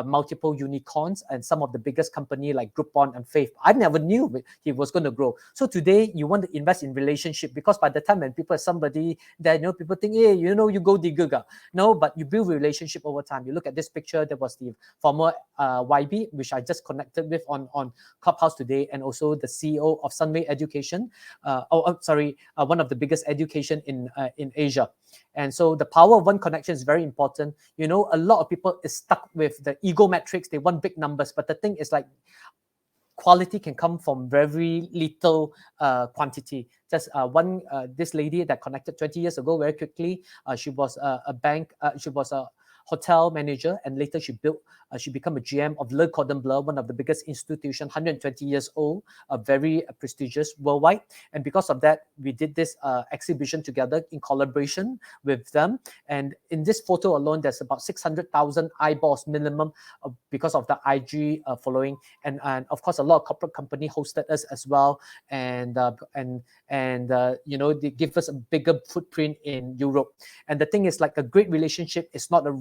multiple unicorns and some of the biggest company like Groupon and Faith. I never knew he was going to grow. So today you want to invest in relationship, because by the time when people somebody that people think, hey, you go digger. No, but you build relationship over time. You look at this picture, there was the former YB, which I just connected with on Clubhouse today, and also the CEO of Sunway Education. One of the biggest education in Asia. And so the power of one connection is very important. A lot of people is stuck with the ego metrics. They want big numbers, but the thing is like quality can come from very little quantity. Just this lady that connected 20 years ago, very quickly, she was she was a hotel manager, and later she became a GM of Le Cordon Bleu, one of the biggest institutions, 120 years old, very prestigious worldwide. And because of that, we did this exhibition together in collaboration with them. And in this photo alone, there's about 600,000 eyeballs minimum because of the IG following. And of course, a lot of corporate company hosted us as well. And they give us a bigger footprint in Europe. And the thing is, like, a great relationship is not a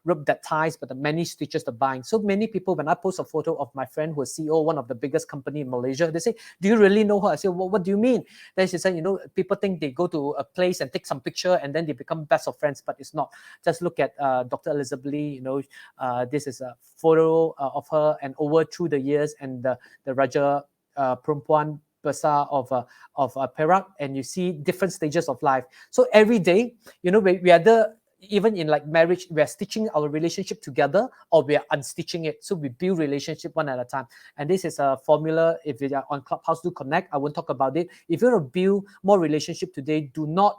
rope that ties, but the many stitches to bind. So many people, when I post a photo of my friend who is CEO, one of the biggest company in Malaysia, they say, do you really know her? I say, well, what do you mean? Then she said, people think they go to a place and take some picture and then they become best of friends, but it's not. Just look at Dr. Elizabeth Lee, this is a photo of her, and over through the years, and the Raja Perempuan Besar of Perak, and you see different stages of life. So every day, we are even in like marriage, we are stitching our relationship together, or we are unstitching it. So we build relationship one at a time. And this is a formula. If you are on Clubhouse, do connect. I won't talk about it. If you want to build more relationship today, do not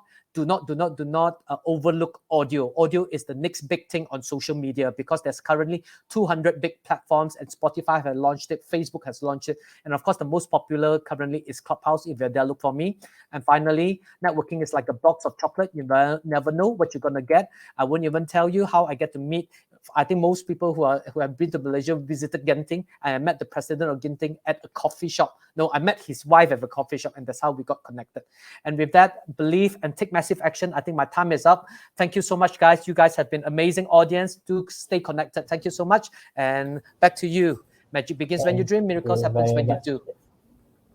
overlook audio. Audio is the next big thing on social media, because there's currently 200 big platforms, and Spotify has launched it, Facebook has launched it, and of course the most popular currently is Clubhouse. If you're there, look for me. And finally, networking is like a box of chocolate. You never know what you're gonna get. I won't even tell you how I get to meet. I think most people who have been to Malaysia visited Genting, and I met the president of Genting at a coffee shop. No, I met his wife at a coffee shop, and that's how we got connected. And with that, believe and take massive action. I think my time is up. Thank you so much, guys. You guys have been amazing audience. Do stay connected. Thank you so much. And back to you. Magic begins when you dream. Miracles happens when you do.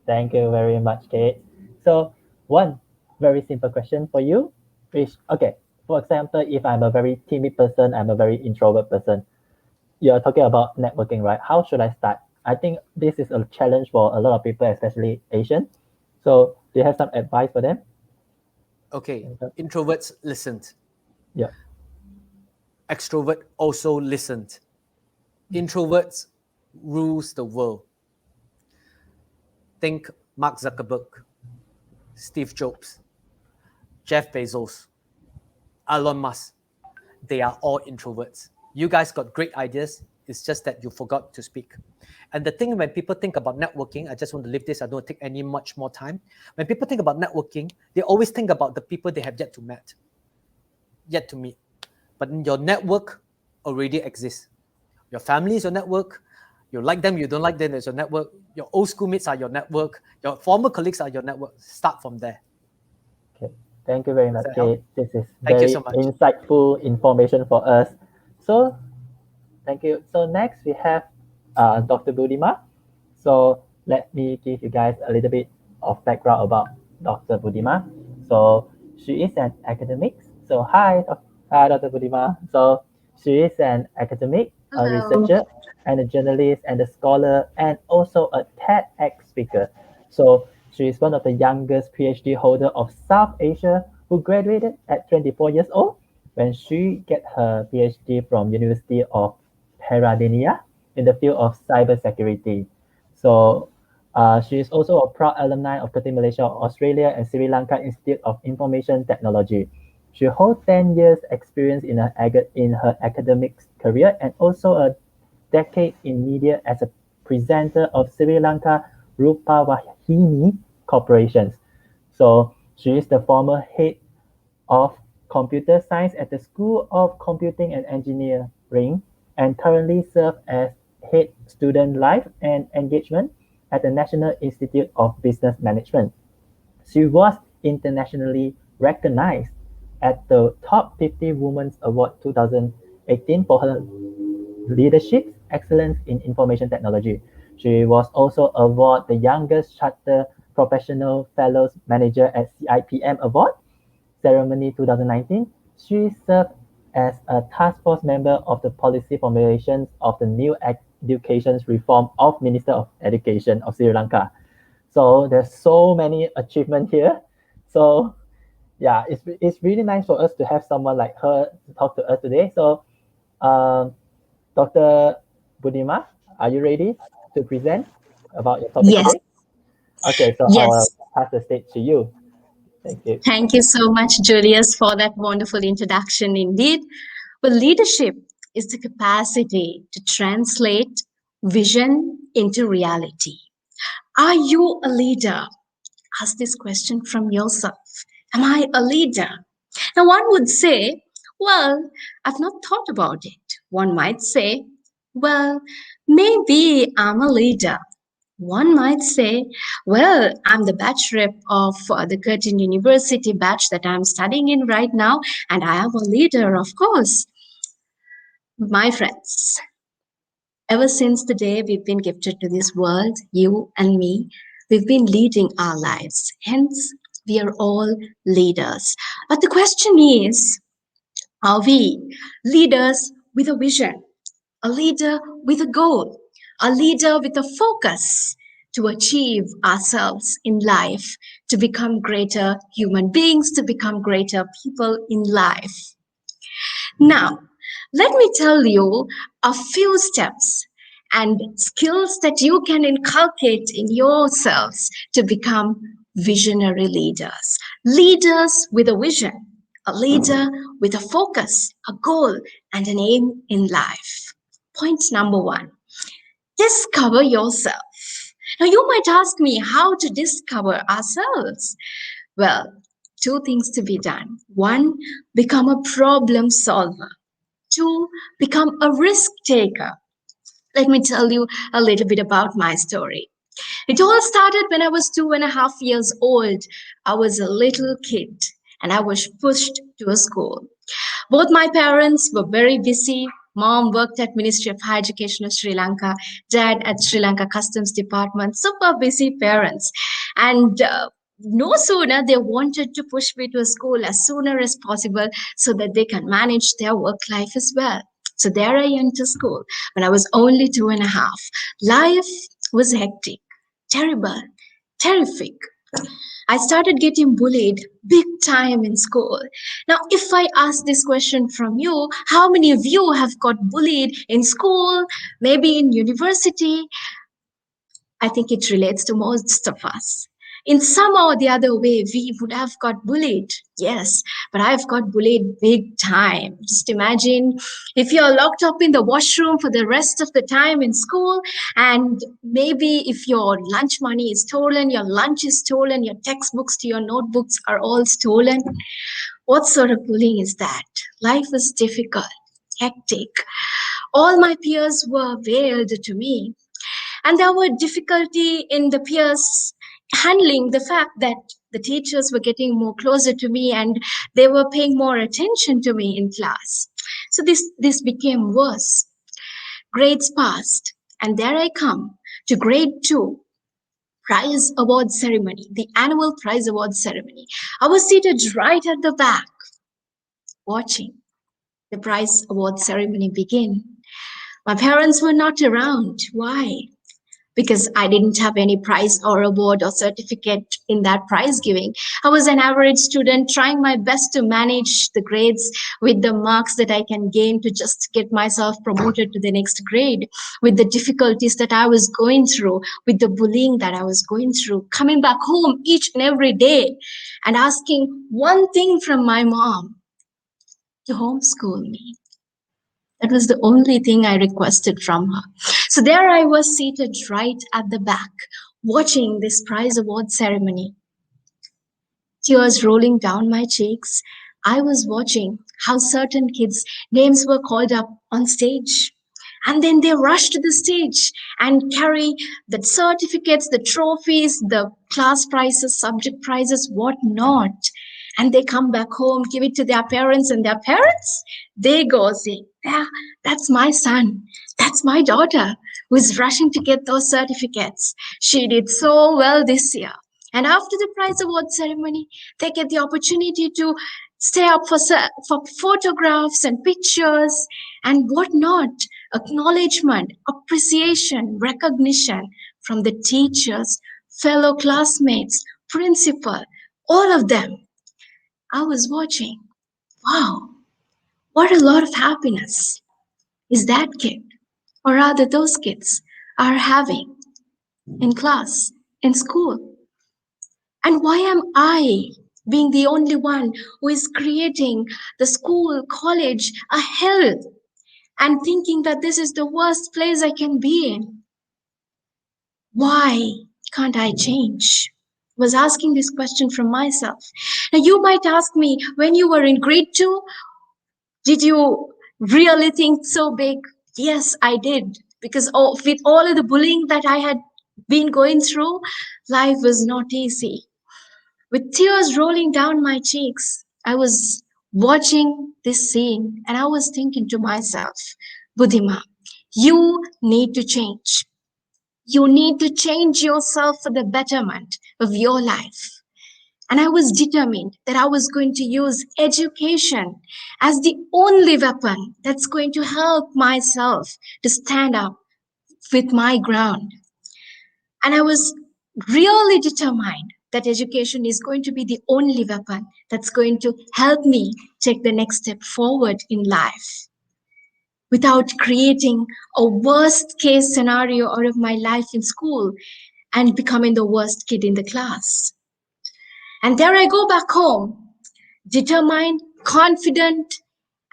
Thank you very much, Kate. So one very simple question for you, which, okay, for example, if I'm a very timid person, I'm a very introvert person, you're talking about networking, right? How should I start? I think this is a challenge for a lot of people, especially Asian. So do you have some advice for them?
Okay, introverts listened.
Yeah.
Extrovert also listened. Introverts rules the world. Think Mark Zuckerberg, Steve Jobs, Jeff Bezos, Elon Musk. They are all introverts. You guys got great ideas. It's just that you forgot to speak. And the thing, when people think about networking, I just want to leave this. I don't take any much more time. When people think about networking, they always think about the people they have yet to meet. But your network already exists. Your family is your network. You like them, you don't like them, there's your network. Your old schoolmates are your network. Your former colleagues are your network. Start from there.
Okay. Thank you very much, Kate. This is
Thank
very
you so much.
insightful information for us. So, thank you. So next we have Dr. Budima. So let me give you guys a little bit of background about Dr. Budima. So she is an academic. So hi, Dr. Budima. So she is an academic, a researcher, and a journalist, and a scholar, and also a TEDx speaker. So she is one of the youngest PhD holder of South Asia who graduated at 24 years old when she get her PhD from University of Peradeniya in the field of cybersecurity. So she is also a proud alumni of Curtin Malaysia, Australia, and Sri Lanka Institute of Information Technology. She holds 10 years experience in her academic career, and also a decade in media as a presenter of Sri Lanka Rupawahini Corporations. So she is the former head of computer science at the School of Computing and Engineering and currently serves as head student life and engagement at the National Institute of Business Management. She was internationally recognized at the Top 50 Women's Award 2018 for her leadership excellence in information technology. She was also awarded the Youngest Charter Professional Fellows Manager at CIPM Award ceremony 2019. She served as a task force member of the policy formulations of the new education reform of Minister of Education of Sri Lanka. So there's so many achievements here. So yeah, it's really nice for us to have someone like her to talk to us today. So Dr. Budima, are you ready to present about your topic
Yes.
today? Okay, so
Yes.
I'll pass the stage to you. Thank you.
Thank you so much, Julius, for that wonderful introduction indeed. Well, leadership is the capacity to translate vision into reality. Are you a leader? Ask this question from yourself. Am I a leader? Now, one would say, well, I've not thought about it. One might say, well, maybe I'm a leader. One might say, well, I'm the batch rep of the Curtin University batch that I'm studying in right now, and I am a leader, of course. My friends, ever since the day we've been gifted to this world, you and me, we've been leading our lives. Hence, we are all leaders. But the question is, are we leaders with a vision, a leader with a goal, a leader with a focus to achieve ourselves in life, to become greater human beings, to become greater people in life? Now, let me tell you a few steps and skills that you can inculcate in yourselves to become visionary leaders. Leaders with a vision, a leader with a focus, a goal, and an aim in life. Point number one, discover yourself. Now, you might ask me how to discover ourselves. Well, two things to be done. One, become a problem solver. Two, become a risk taker. Let me tell you a little bit about my story. It all started when I was 2.5 years old. I was a little kid and I was pushed to a school. Both my parents were very busy. Mom worked at Ministry of Higher Education of Sri Lanka, dad at Sri Lanka Customs Department, super busy parents. And no sooner they wanted to push me to a school as sooner as possible so that they can manage their work life as well. So there I entered school when I was only 2.5. Life was hectic, terrible, terrific. I started getting bullied big time in school. Now, if I ask this question from you, how many of you have got bullied in school, maybe in university? I think it relates to most of us. In some or the other way, we would have got bullied. Yes, but I've got bullied big time. Just imagine if you're locked up in the washroom for the rest of the time in school, and maybe if your lunch money is stolen, your lunch is stolen, your textbooks to your notebooks are all stolen. What sort of bullying is that? Life is difficult, hectic. All my peers were veiled to me. And there were difficulty in the peers handling the fact that the teachers were getting more closer to me and they were paying more attention to me in class. So this became worse. Grades passed, and there I come to grade 2, prize award ceremony, the annual prize award ceremony. I was seated right at the back, watching the prize award ceremony begin. My parents were not around. Why? Because I didn't have any prize or award or certificate in that prize giving. I was an average student trying my best to manage the grades with the marks that I can gain to just get myself promoted to the next grade, with the difficulties that I was going through, with the bullying that I was going through, coming back home each and every day and asking one thing from my mom: to homeschool me. That was the only thing I requested from her. So there I was seated right at the back, watching this prize award ceremony. Tears rolling down my cheeks, I was watching how certain kids' names were called up on stage. And then they rush to the stage and carry the certificates, the trophies, the class prizes, subject prizes, whatnot. And they come back home, give it to their parents, and their parents, they go say, yeah, that's my son, that's my daughter who is rushing to get those certificates. She did so well this year. And after the prize award ceremony, they get the opportunity to stay up for photographs and pictures and whatnot, acknowledgement, appreciation, recognition from the teachers, fellow classmates, principal, all of them. I was watching. Wow, what a lot of happiness is that kid, or rather those kids, are having in class, in school. And why am I being the only one who is creating the school, college, a hell and thinking that this is the worst place I can be in? Why can't I change? I was asking this question from myself. Now you might ask me, when you were in grade 2, did you really think so big? Yes, I did. Because with all of the bullying that I had been going through, life was not easy. With tears rolling down my cheeks, I was watching this scene and I was thinking to myself, Buddhima, you need to change. You need to change yourself for the betterment of your life. And I was determined that I was going to use education as the only weapon that's going to help myself to stand up with my ground. And I was really determined that education is going to be the only weapon that's going to help me take the next step forward in life without creating a worst case scenario out of my life in school and becoming the worst kid in the class. And there I go back home, determined, confident,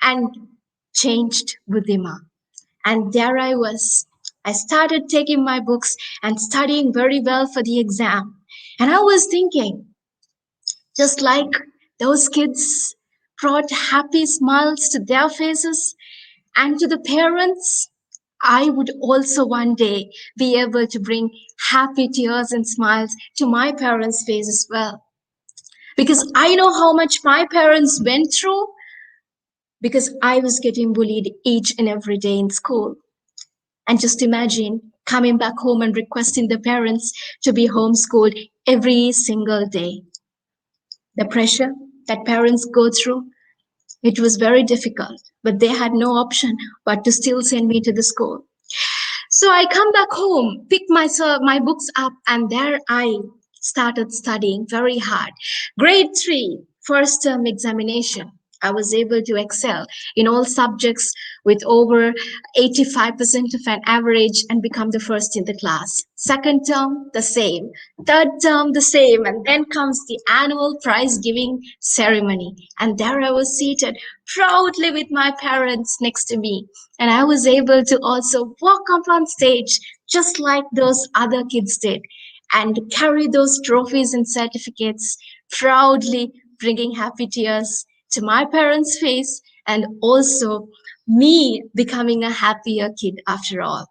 and changed Buddhima. And there I was. I started taking my books and studying very well for the exam. And I was thinking, just like those kids brought happy smiles to their faces and to the parents, I would also one day be able to bring happy tears and smiles to my parents' face as well. Because I know how much my parents went through because I was getting bullied each and every day in school. And just imagine coming back home and requesting the parents to be homeschooled every single day. The pressure that parents go through, it was very difficult, but they had no option but to still send me to the school. So I come back home, pick my books up, and there I started studying very hard. Grade 3, first term examination. I was able to excel in all subjects with over 85% of an average and become the first in the class. Second term, the same. Third term, the same. And then comes the annual prize giving ceremony. And there I was seated proudly with my parents next to me. And I was able to also walk up on stage just like those other kids did and carry those trophies and certificates proudly, bringing happy tears to my parents' face and also me becoming a happier kid after all.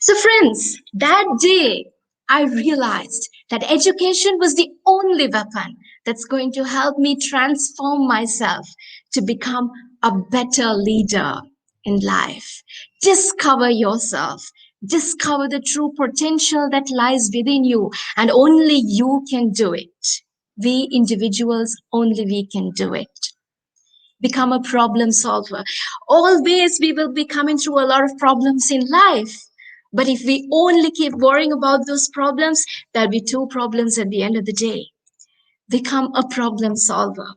So friends, that day I realized that education was the only weapon that's going to help me transform myself to become a better leader in life. Discover yourself. Discover the true potential that lies within you, and only you can do it. We individuals, only we can do it. Become a problem solver. Always we will be coming through a lot of problems in life. But if we only keep worrying about those problems, there'll be 2 problems at the end of the day. Become a problem solver.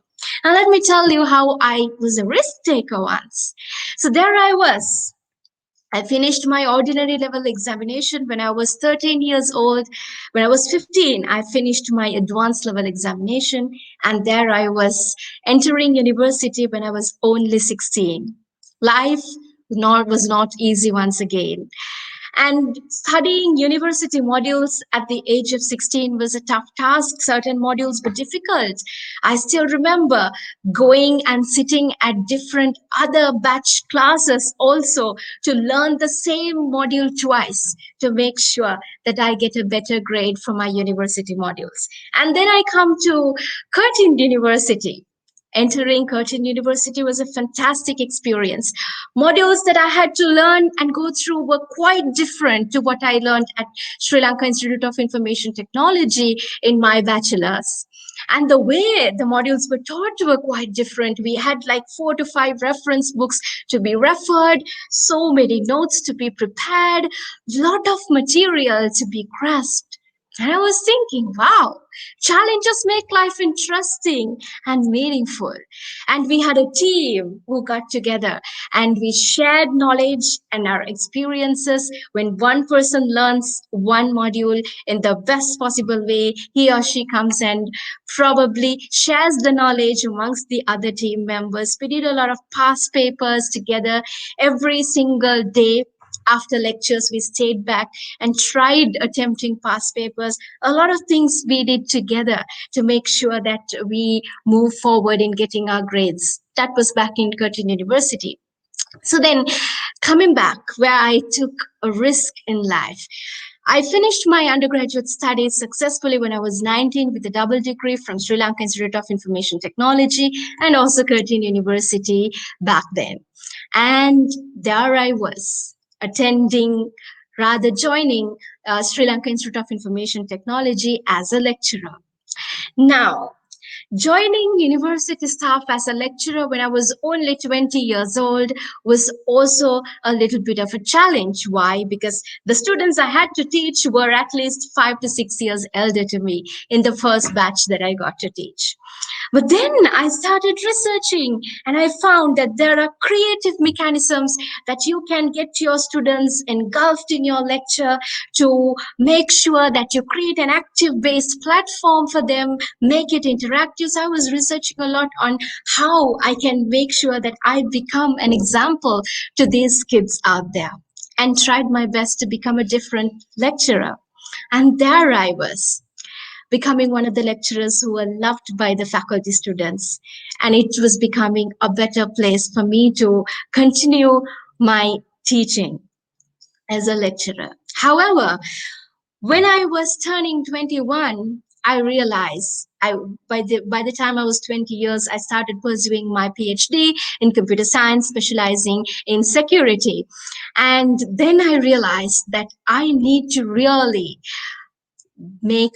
Now let me tell you how I was a risk taker once. So there I was. I finished my ordinary level examination when I was 13 years old. When I was 15, I finished my advanced level examination. And there I was entering university when I was only 16. Life was not easy once again. And studying university modules at the age of 16 was a tough task. Certain modules were difficult. I still remember going and sitting at different other batch classes also to learn the same module twice to make sure that I get a better grade for my university modules. And then I come to Curtin University. Entering Curtin University was a fantastic experience. Modules that I had to learn and go through were quite different to what I learned at Sri Lanka Institute of Information Technology in my bachelor's. And the way the modules were taught were quite different. We had like 4 to 5 reference books to be referred, so many notes to be prepared, lot of material to be grasped. And I was thinking, wow, challenges make life interesting and meaningful. And we had a team who got together and we shared knowledge and our experiences. When one person learns one module in the best possible way, he or she comes and probably shares the knowledge amongst the other team members. We did a lot of past papers together every single day. After lectures, we stayed back and tried attempting past papers. A lot of things we did together to make sure that we move forward in getting our grades. That was back in Curtin University. So then coming back where I took a risk in life, I finished my undergraduate studies successfully when I was 19 with a double degree from Sri Lanka Institute of Information Technology and also Curtin University back then. And there I was joining Sri Lanka Institute of Information Technology as a lecturer. Now, joining university staff as a lecturer when I was only 20 years old was also a little bit of a challenge. Why? Because the students I had to teach were at least 5 to 6 years elder to me in the first batch that I got to teach. But then I started researching and I found that there are creative mechanisms that you can get your students engulfed in your lecture to make sure that you create an active-based platform for them, make it interactive. So I was researching a lot on how I can make sure that I become an example to these kids out there and tried my best to become a different lecturer. And there I was, becoming one of the lecturers who were loved by the faculty students. And it was becoming a better place for me to continue my teaching as a lecturer. However, when I was turning 21, I realized by the time I was 20 years, I started pursuing my PhD in computer science, specializing in security. And then I realized that I need to really make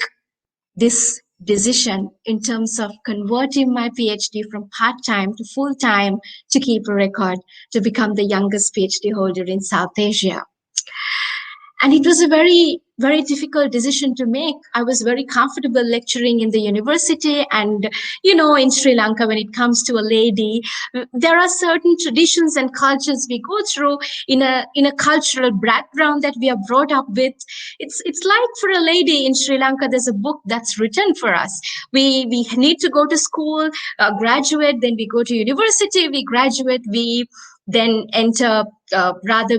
this decision in terms of converting my PhD from part-time to full-time to keep a record, to become the youngest PhD holder in South Asia. And it was a very, very difficult decision to make. I was very comfortable lecturing in the university. And, you know, in Sri Lanka, when it comes to a lady, there are certain traditions and cultures we go through in a cultural background that we are brought up with. It's like for a lady in Sri Lanka, there's a book that's written for us. We need to go to school, graduate, then we go to university, we graduate, we then enter,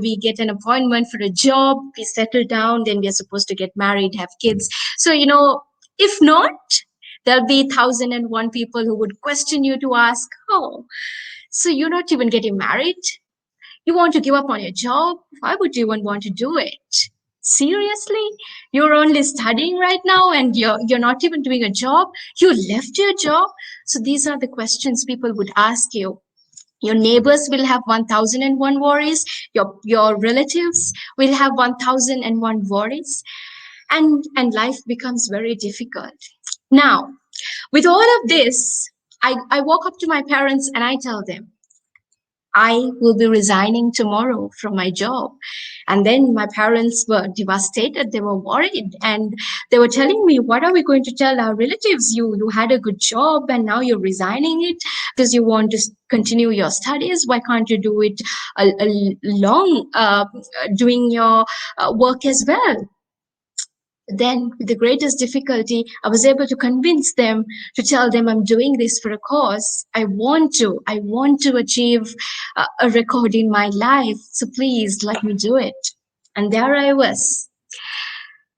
we get an appointment for a job, we settle down, then we are supposed to get married, have kids. So, you know, if not, there'll be 1,001 people who would question you to ask, oh, so you're not even getting married? You want to give up on your job? Why would you even want to do it? Seriously? You're only studying right now and you're not even doing a job? You left your job? So these are the questions people would ask you. Your neighbors will have 1,001 worries. Your relatives will have 1,001 worries. And life becomes very difficult. Now, with all of this, I walk up to my parents and I tell them, I will be resigning tomorrow from my job. And then my parents were devastated. They were worried. And they were telling me, what are we going to tell our relatives? You had a good job and now you're resigning it because you want to continue your studies. Why can't you do it doing your work as well? Then, with the greatest difficulty, I was able to convince them, to tell them I'm doing this for a cause. I want to achieve a record in my life. So please let me do it. And there I was.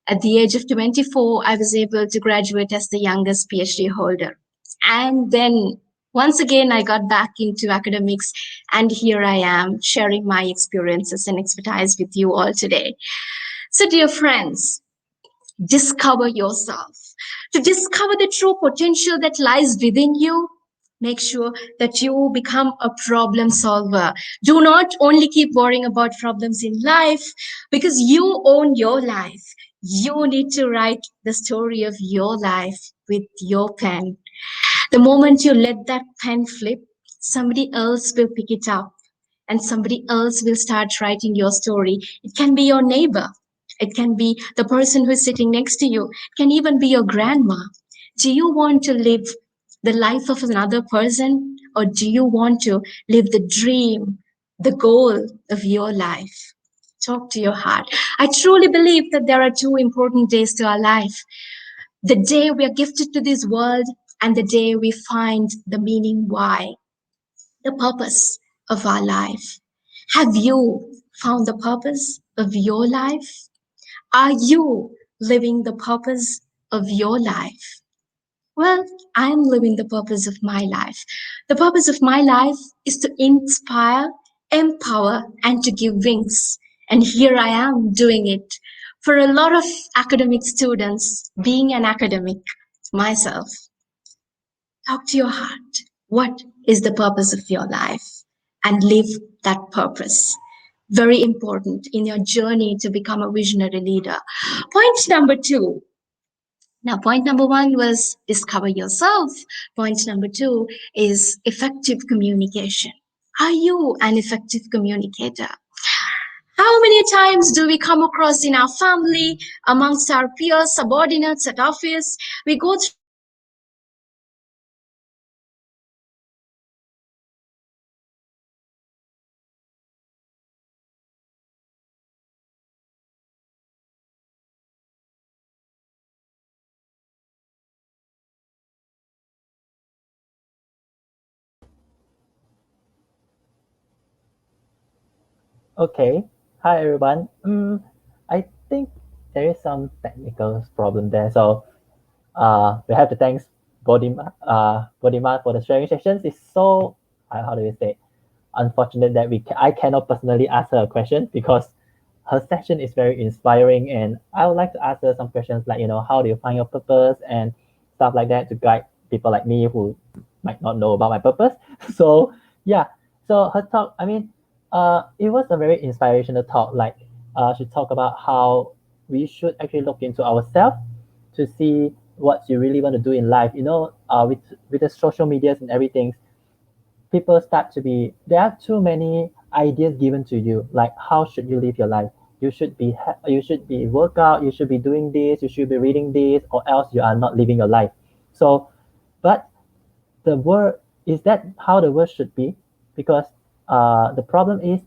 At the age of 24, I was able to graduate as the youngest PhD holder. And then once again, I got back into academics, and here I am sharing my experiences and expertise with you all today. So, dear friends, discover yourself. To discover the true potential that lies within you, make sure that you become a problem solver. Do not only keep worrying about problems in life, because you own your life. You need to write the story of your life with your pen. The moment you let that pen flip, somebody else will pick it up and somebody else will start writing your story. It can be your neighbor. It can be the person who is sitting next to you. It can even be your grandma. Do you want to live the life of another person, or do you want to live the dream, the goal of your life? Talk to your heart. I truly believe that there are two important days to our life: the day we are gifted to this world and the day we find the meaning why, the purpose of our life. Have you found the purpose of your life? Are you living the purpose of your life? Well, I'm living the purpose of my life. The purpose of my life is to inspire, empower, and to give wings. And here I am doing it. For a lot of academic students, being an academic myself, talk to your heart. What is the purpose of your life? And live that purpose. Very important in your journey to become a visionary leader. Point number two. Now, point number one was discover yourself. Point number two is effective communication. Are you an effective communicator? How many times do we come across in our family, amongst our peers, subordinates at office? We go through
Okay. Hi, everyone. I think there is some technical problem there. So we have to thanks Bodima for the sharing sessions. It's so, how do you say, unfortunate that I cannot personally ask her a question because her session is very inspiring, and I would like to ask her some questions like, how do you find your purpose and stuff like that to guide people like me who might not know about my purpose. So yeah, so her talk, I mean, it was a very inspirational talk. Like she talked about how we should actually look into ourselves to see what you really want to do in life. With the social medias and everything, people start to be, there are too many ideas given to you, like how should you live your life. You should be workout, you should be doing this, you should be reading this, or else you are not living your life. So but the world, is that how the world should be? Because the problem is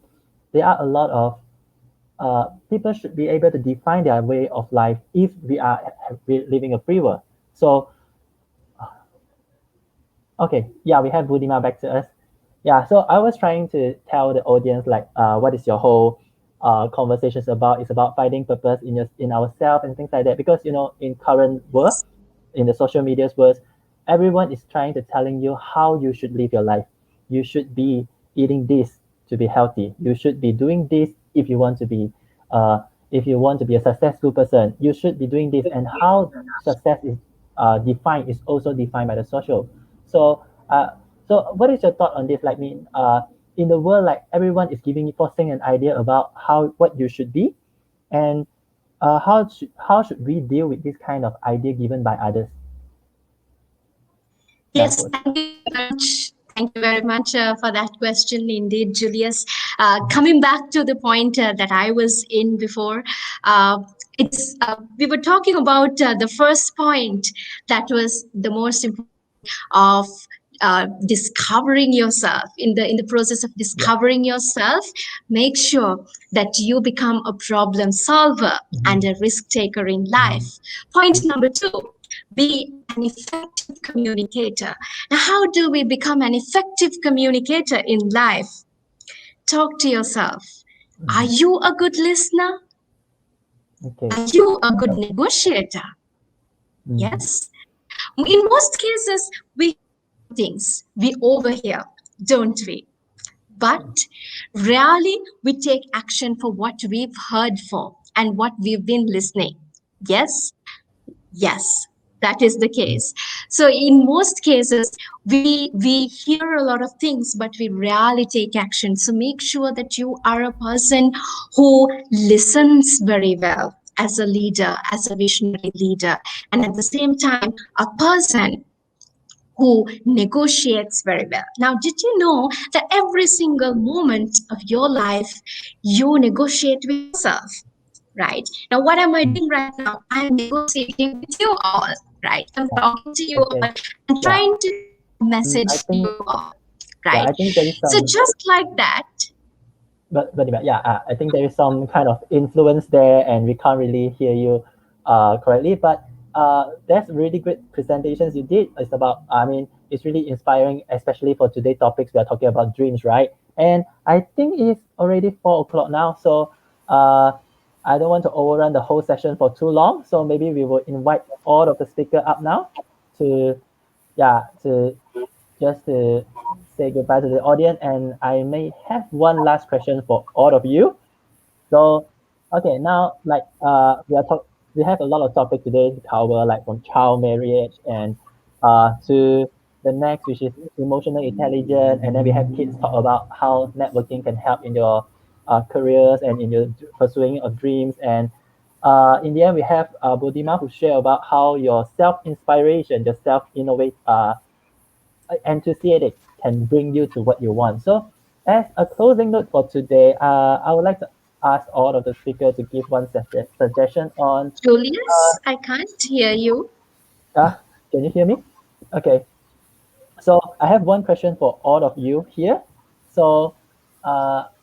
there are a lot of people should be able to define their way of life if we are living a free world. So okay, yeah, we have Budima back to us. Yeah, so I was trying to tell the audience like what is your whole conversations about. It's about finding purpose in ourselves and things like that. Because in current world, in the social media's world, everyone is trying to telling you how you should live your life. You should be eating this to be healthy. You should be doing this if you want to be a successful person. You should be doing this, and how success is defined is also defined by the social. So, so what is your thought on this? Like, in the world, like everyone is forcing an idea about what you should be, and how should we deal with this kind of idea given by others?
Yes, thank you very much. Thank you very much for that question, indeed, Julius. Coming back to the point that I was in before, we were talking about the first point that was the most important of discovering yourself, in the process of discovering yourself, make sure that you become a problem solver and a risk taker in life. Point number 2, be an effective communicator. Now, how do we become an effective communicator in life? Talk to yourself. Are you a good listener?
Okay.
Are you a good negotiator? Yes. In most cases, we overhear, don't we? But rarely we take action for what we've heard for and what we've been listening. Yes, yes, that is the case. So in most cases, we hear a lot of things, but we rarely take action. So make sure that you are a person who listens very well as a leader, as a visionary leader, and at the same time, a person who negotiates very well. Now, did you know that every single moment of your life, you negotiate with yourself, right? Now, what am I doing right now? I'm negotiating with you all, right? I'm talking to you all. I'm trying to message
I
to
think,
you all, right?
I think there is
So
some,
just like that,
I think there is some kind of influence there, and we can't really hear you correctly. But that's really great presentations you did. It's about, I mean, it's really inspiring, especially for today's topics. We are talking about dreams, right? And I think it's already 4 o'clock now, so I don't want to overrun the whole session for too long. So maybe we will invite all of the speakers up now to, to just to say goodbye to the audience, and I may have one last question for all of you. So, okay, now like we have a lot of topics today to cover, like from child marriage and to the next, which is emotional intelligence, and then we have kids talk about how networking can help in your careers and in your pursuing of dreams, and in the end we have Bodhima who share about how your self-inspiration, your self-innovate enthusiastic can bring you to what you want. So as a closing note for today, I would like to ask all of the speakers to give one suggestion on...
Julius, I can't hear you.
Can you hear me? Okay. So I have one question for all of you here. So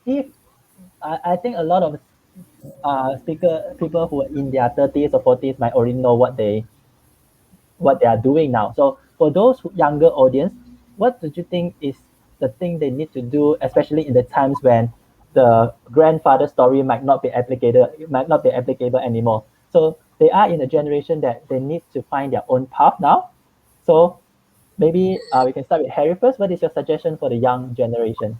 if I think a lot of people who are in their 30s or 40s might already know what they are doing now. So for those younger audience, what do you think is the thing they need to do, especially in the times when the grandfather story might not be applicable anymore? So they are in a generation that they need to find their own path now. So maybe we can start with Harry first. What is your suggestion for the young generation?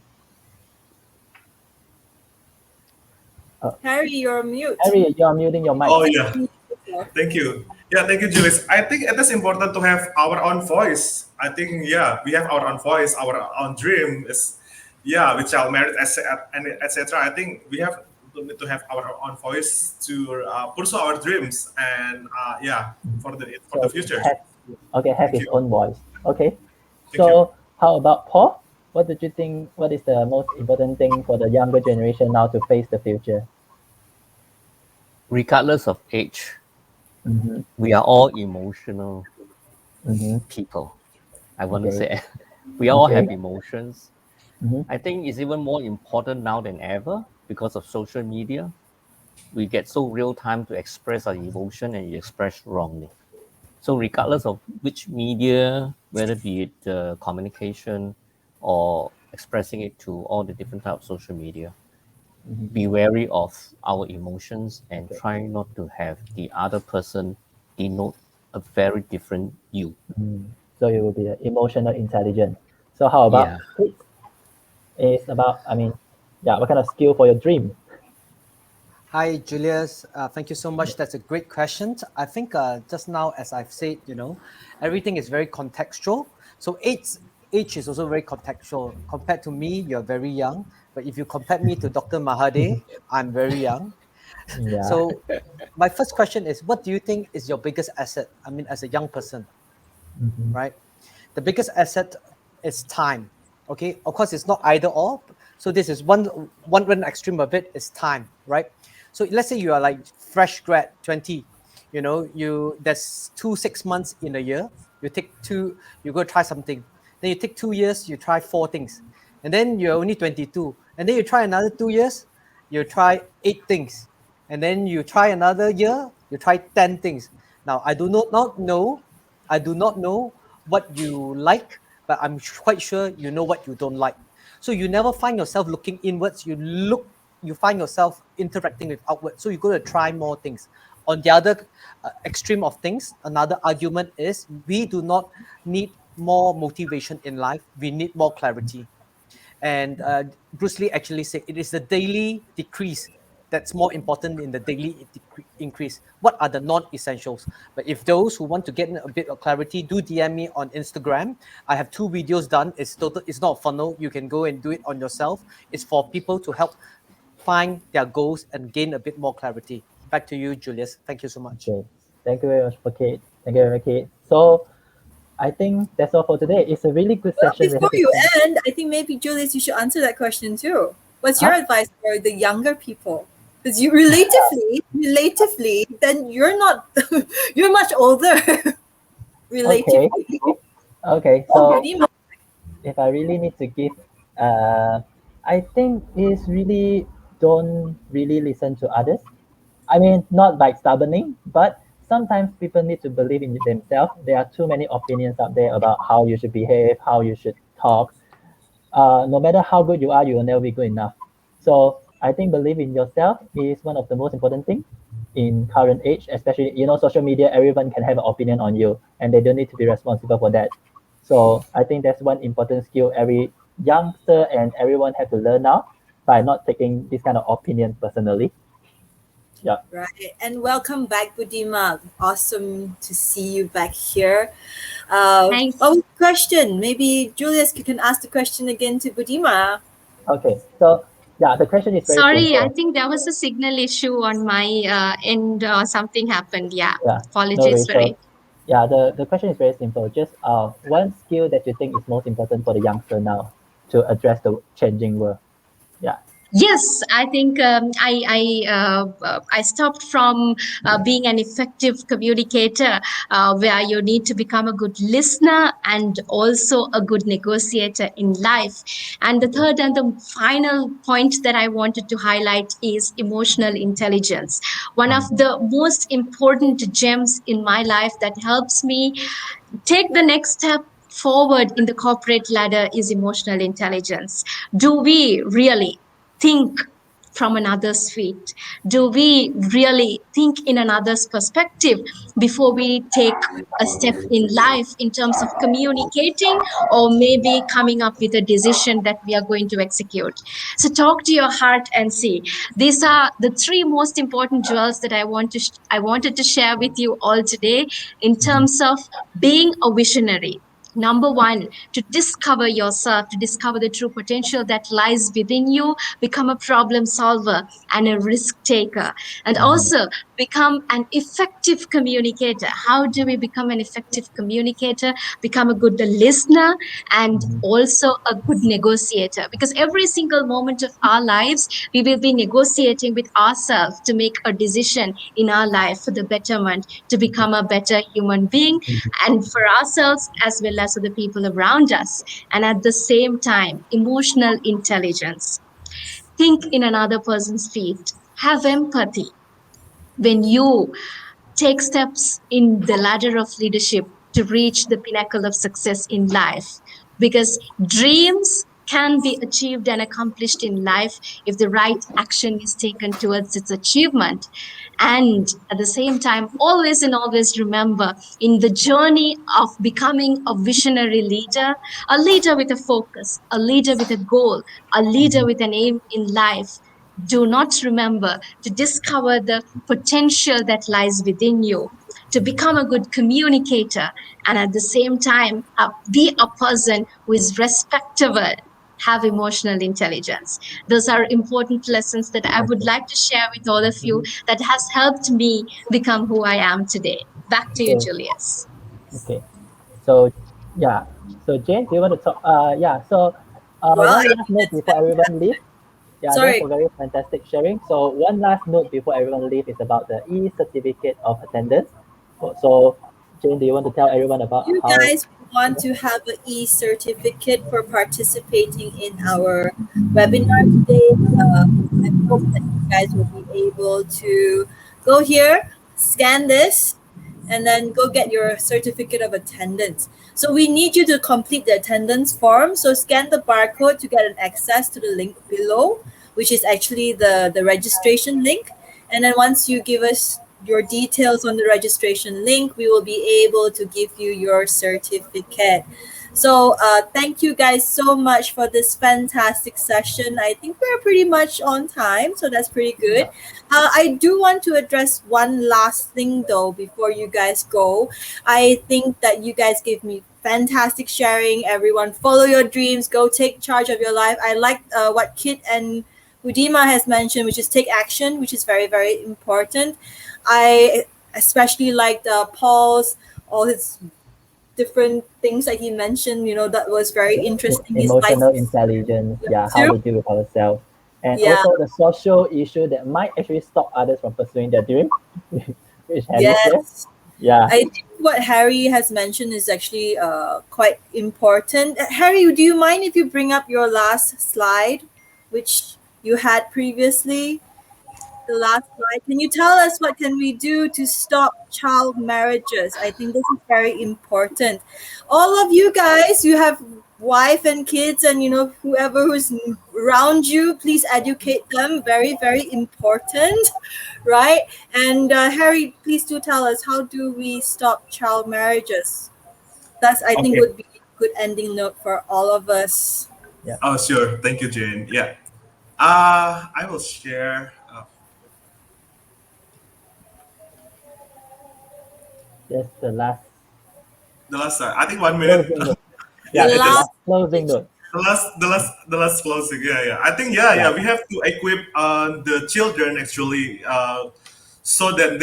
Harry, you're mute.
Harry, you're muting your mic.
Oh yeah, thank you. Yeah, thank you, Julius. I think it is important to have our own voice. I think, yeah, we have our own voice, our own dream is, yeah, with child marriage, etc. I think we have to have our own voice to pursue our dreams and for the future.
Have his own voice. Okay. So how about Paul? What did you think? What is the most important thing for the younger generation now to face the future?
Regardless of age, we are all emotional people. I want to say we all have emotions. I think it's even more important now than ever because of social media. We get so real time to express our emotion and you express wrongly. So regardless of which media, whether be it communication or expressing it to all the different types of social media, be wary of our emotions and try not to have the other person denote a very different you.
So it will be the emotional intelligence. So how about kids? It's about, what kind of skill for your dream?
Hi, Julius. Thank you so much. That's a great question. I think just now, as I've said, everything is very contextual. So age is also very contextual. Compared to me, you're very young. But if you compare me to Dr. Mahathir, I'm very young.
Yeah.
So my first question is, what do you think is your biggest asset? I mean, as a young person, right? The biggest asset is time. Okay. Of course, it's not either or. So this is one extreme of it is time, right? So let's say you are like fresh grad, 20, there's 6 months in a year. You go try something. Then you take 2 years, you try 4 things. And then you're only 22. And then you try another 2 years, you try 8 things. And then you try another year, you try 10 things. Now, I do not know what you like, but I'm quite sure you know what you don't like. So you never find yourself looking inwards. You find yourself interacting with outward. So you got to try more things. On the other extreme of things, another argument is we do not need more motivation in life. We need more clarity. And Bruce Lee actually said it is the daily decrease that's more important in the daily increase. What are the non-essentials? But if those who want to get a bit of clarity, do DM me on Instagram. I have 2 videos done. It's not a funnel. You can go and do it on yourself. It's for people to help find their goals and gain a bit more clarity. Back to you, Julius. Thank you so much.
Okay. Thank you very much for Kate. Thank you very much, Kate. So I think that's all for today. It's a really good session.
Before you end, I think maybe Julius, you should answer that question too. What's your advice for the younger people? Because you relatively, then you're not, you're much older. Relatively.
Okay. So if I really need to give, I think is really don't really listen to others. I mean, not like stubborning, but sometimes people need to believe in themselves. There are too many opinions out there about how you should behave, how you should talk. No matter how good you are, you will never be good enough. So I think believe in yourself is one of the most important things in current age, especially, social media, everyone can have an opinion on you and they don't need to be responsible for that. So I think that's one important skill every youngster and everyone have to learn now by not taking this kind of opinion personally. Yeah.
Right. And welcome back, Budima. Awesome to see you back here. Question. Maybe Julius, you can ask the question again to Budima.
Okay. So yeah, the question is very
Sorry,
simple.
I think there was a signal issue on my end. Something happened. Yeah. Apologies
no worries.
for it.
Yeah, the question is very simple. Just one skill that you think is most important for the youngster now to address the changing world. Yeah.
Yes, I think I stopped from being an effective communicator, where you need to become a good listener and also a good negotiator in life. And the third and the final point that I wanted to highlight is emotional intelligence. One of the most important gems in my life that helps me take the next step forward in the corporate ladder is emotional intelligence. Do we really think from another's feet? Do we really think in another's perspective before we take a step in life in terms of communicating or maybe coming up with a decision that we are going to execute? So talk to your heart and see. These are the 3 most important jewels that I wanted to share with you all today in terms of being a visionary. Number 1, to discover yourself, to discover the true potential that lies within you, become a problem solver and a risk taker, and also become an effective communicator. How do we become an effective communicator? Become a good listener and also a good negotiator, because every single moment of our lives, we will be negotiating with ourselves to make a decision in our life for the betterment, to become a better human being and for ourselves as well as for the people around us. And at the same time, emotional intelligence. Think in another person's feet. Have empathy. When you take steps in the ladder of leadership to reach the pinnacle of success in life, because dreams can be achieved and accomplished in life if the right action is taken towards its achievement. And at the same time, always and always remember, in the journey of becoming a visionary leader, a leader with a focus, a leader with a goal, a leader with an aim in life, do not remember to discover the potential that lies within you, to become a good communicator, and at the same time, be a person who is respectable, have emotional intelligence. Those are important lessons that I would like to share with all of you that has helped me become who I am today. Back to you, Julius.
Okay. So, yeah. So, Jane, do you want to talk? One last note before everyone leaves. Yeah,
Sorry.
that's a very fantastic sharing. So, one last note before everyone leaves is about the e-certificate of attendance. So, Jane, do you want to tell everyone about
You
how?
guys want to have an e-certificate for participating in our webinar today. I hope that you guys will be able to go here, scan this, and then go get your certificate of attendance. So we need you to complete the attendance form. So scan the barcode to get an access to the link below, which is actually the registration link. And then once you give us your details on the registration link, we will be able to give you your certificate. So thank you guys so much for this fantastic session. I think we're pretty much on time, so that's pretty good. I do want to address one last thing though before you guys go. I think that you guys gave me fantastic sharing. Everyone follow your dreams, go take charge of your life. I like what Kit and Udima has mentioned, which is take action, which is very, very important. I especially liked Paul's, all his different things that he mentioned, that was very interesting.
Emotional intelligence, how to deal with ourselves. And also the social issue that might actually stop others from pursuing their dream, which Harry says. Yeah.
I think what Harry has mentioned is actually quite important. Harry, do you mind if you bring up your last slide, which you had previously? The last slide. Can you tell us what can we do to stop child marriages? I think this is very important. All of you guys, you have wife and kids and whoever who's around you, please educate them. Very, very important, right? And Harry, please do tell us, how do we stop child marriages? That's, I think, would be a good ending note for all of us.
Yeah.
Oh, sure. Thank you, Jane. Yeah. I will share.
Just the last.
I think 1 minute.
Yeah, the last closing note.
The last closing. Yeah. I think we have to equip the children actually, so that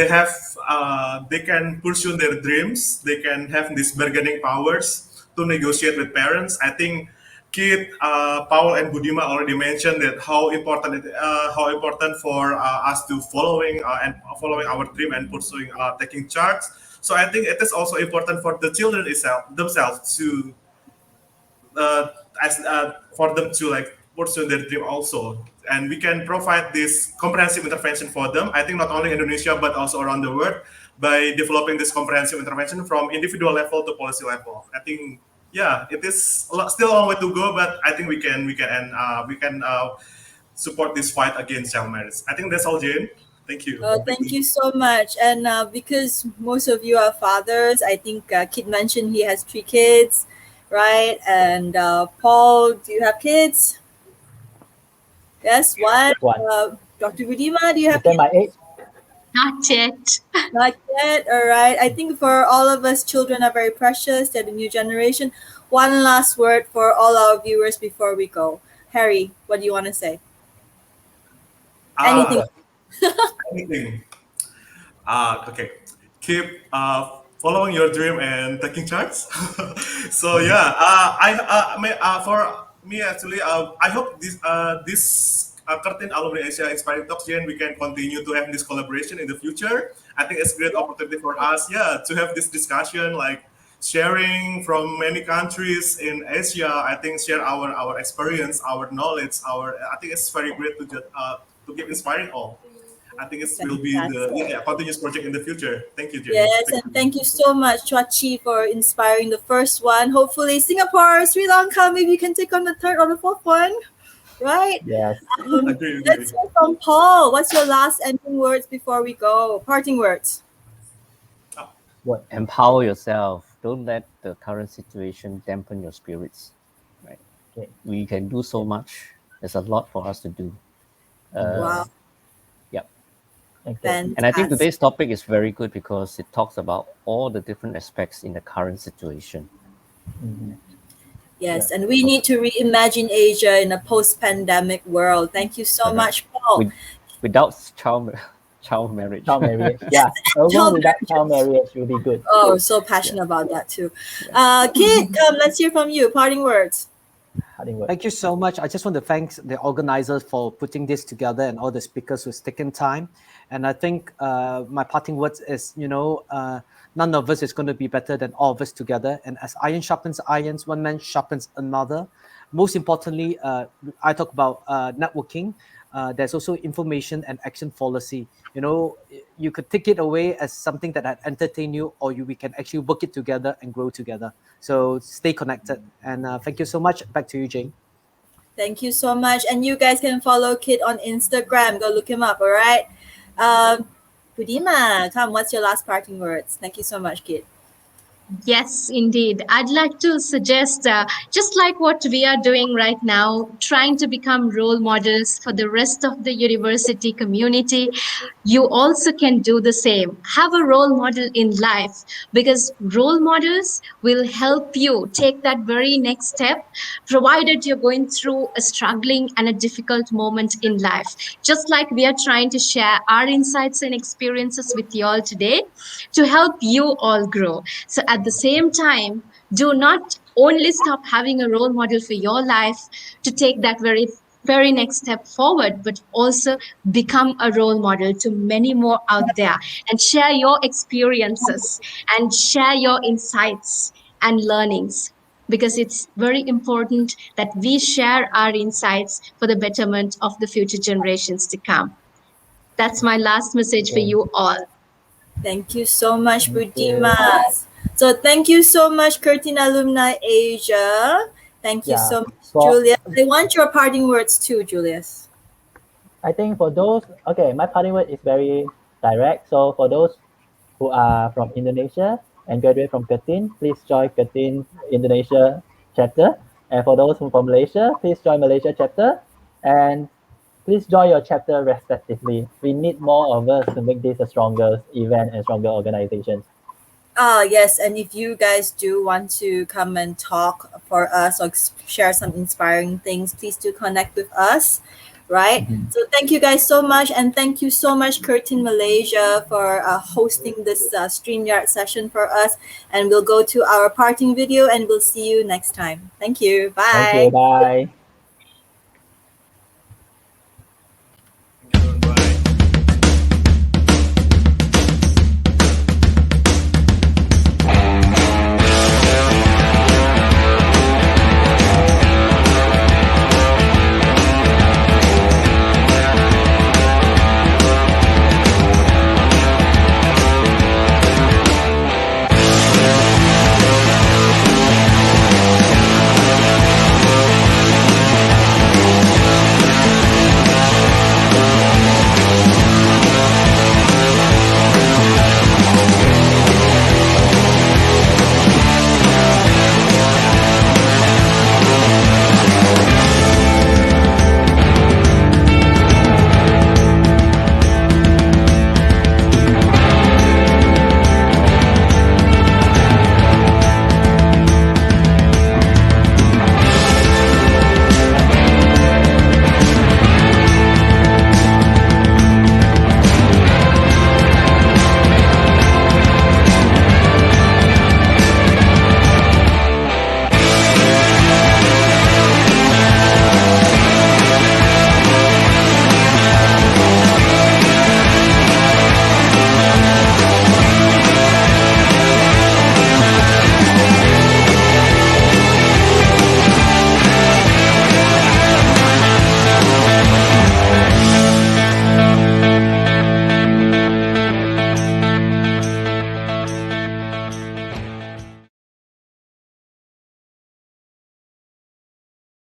they can pursue their dreams. They can have these bargaining powers to negotiate with parents. I think Kit, Paul, and Budima already mentioned that how important for us to following our dream and pursuing taking charge. So I think it is also important for the children themselves to for them to pursue their dream also, and we can provide this comprehensive intervention for them. I think not only Indonesia but also around the world by developing this comprehensive intervention from individual level to policy level. I think it is still a long way to go, but I think we can support this fight against child marriage. I think that's all, Jane. Thank you.
Thank you so much. And because most of you are fathers, I think Kit mentioned he has 3 kids, right? And Paul, do you have kids? Yes, one. Dr. Budima, do you have kids?
My age?
Not yet.
Not yet. All right. I think for all of us, children are very precious. They're the new generation. One last word for all our viewers before we go. Harry, what do you want to say? Anything.
Anything. Okay. Keep following your dream and taking charge. So for me actually, I hope this Curtin Alumni Asia Inspiring Talks, Jane, we can continue to have this collaboration in the future. I think it's a great opportunity for us, to have this discussion, sharing from many countries in Asia. I think share our experience, our knowledge, I think it's very great to keep inspiring all. I think it will be the continuous project in the future. Thank you, Jane.
Yes, thank you so much, Chwachi, for inspiring the first one. Hopefully, Singapore, Sri Lanka, maybe you can take on the third or the fourth one, right?
Yes.
Agree.
Let's hear from Paul. What's your last ending words before we go? Parting words.
Empower yourself. Don't let the current situation dampen your spirits. Right?
Okay.
We can do so much. There's a lot for us to do.
Wow.
Yep.
Fantastic.
And I think today's topic is very good because it talks about all the different aspects in the current situation.
Mm-hmm.
Yes, and we need to reimagine Asia in a post-pandemic world. Thank you so much, Paul.
Without child marriage.
Child marriage. Yeah. Without child marriage will be good.
Oh, so passionate about that too. Kit, come, let's hear from you. Parting words.
parting words.
Thank you so much. I just want to thank the organizers for putting this together and all the speakers who's taken time. And I think my parting words is, none of us is going to be better than all of us together. And as iron sharpens irons, one man sharpens another. Most importantly, I talk about networking. There's also information and action policy. You could take it away as something that had entertained you, or we can actually work it together and grow together. So stay connected. And thank you so much. Back to you, Jane.
Thank you so much. And you guys can follow Kit on Instagram. Go look him up, all right? Budima, come, what's your last parting words? Thank you so much, Kit.
Yes, indeed. I'd like to suggest, just like what we are doing right now, trying to become role models for the rest of the university community, you also can do the same. Have a role model in life, because role models will help you take that very next step, provided you're going through a struggling and a difficult moment in life. Just like we are trying to share our insights and experiences with you all today to help you all grow. So at the same time, do not only stop having a role model for your life to take that very next step forward, but also become a role model to many more out there and share your experiences and share your insights and learnings, because it's very important that we share our insights for the betterment of the future generations to come. That's my last message for you all.
Thank you so much, Budima. So thank you so much, Curtin Alumni Asia. Thank you so much, Julius. I want your parting words too, Julius.
I think for those, my parting word is very direct. So for those who are from Indonesia and graduate from Curtin, please join Curtin Indonesia chapter. And for those who are from Malaysia, please join Malaysia chapter. And please join your chapter respectively. We need more of us to make this a stronger event and stronger organization.
Yes, and if you guys do want to come and talk for us or share some inspiring things, please do connect with us, right? So thank you guys so much, and thank you so much, Curtin Malaysia, for hosting this StreamYard session for us. And we'll go to our parting video, and we'll see you next time. Thank you. Bye.
Thank you. Bye.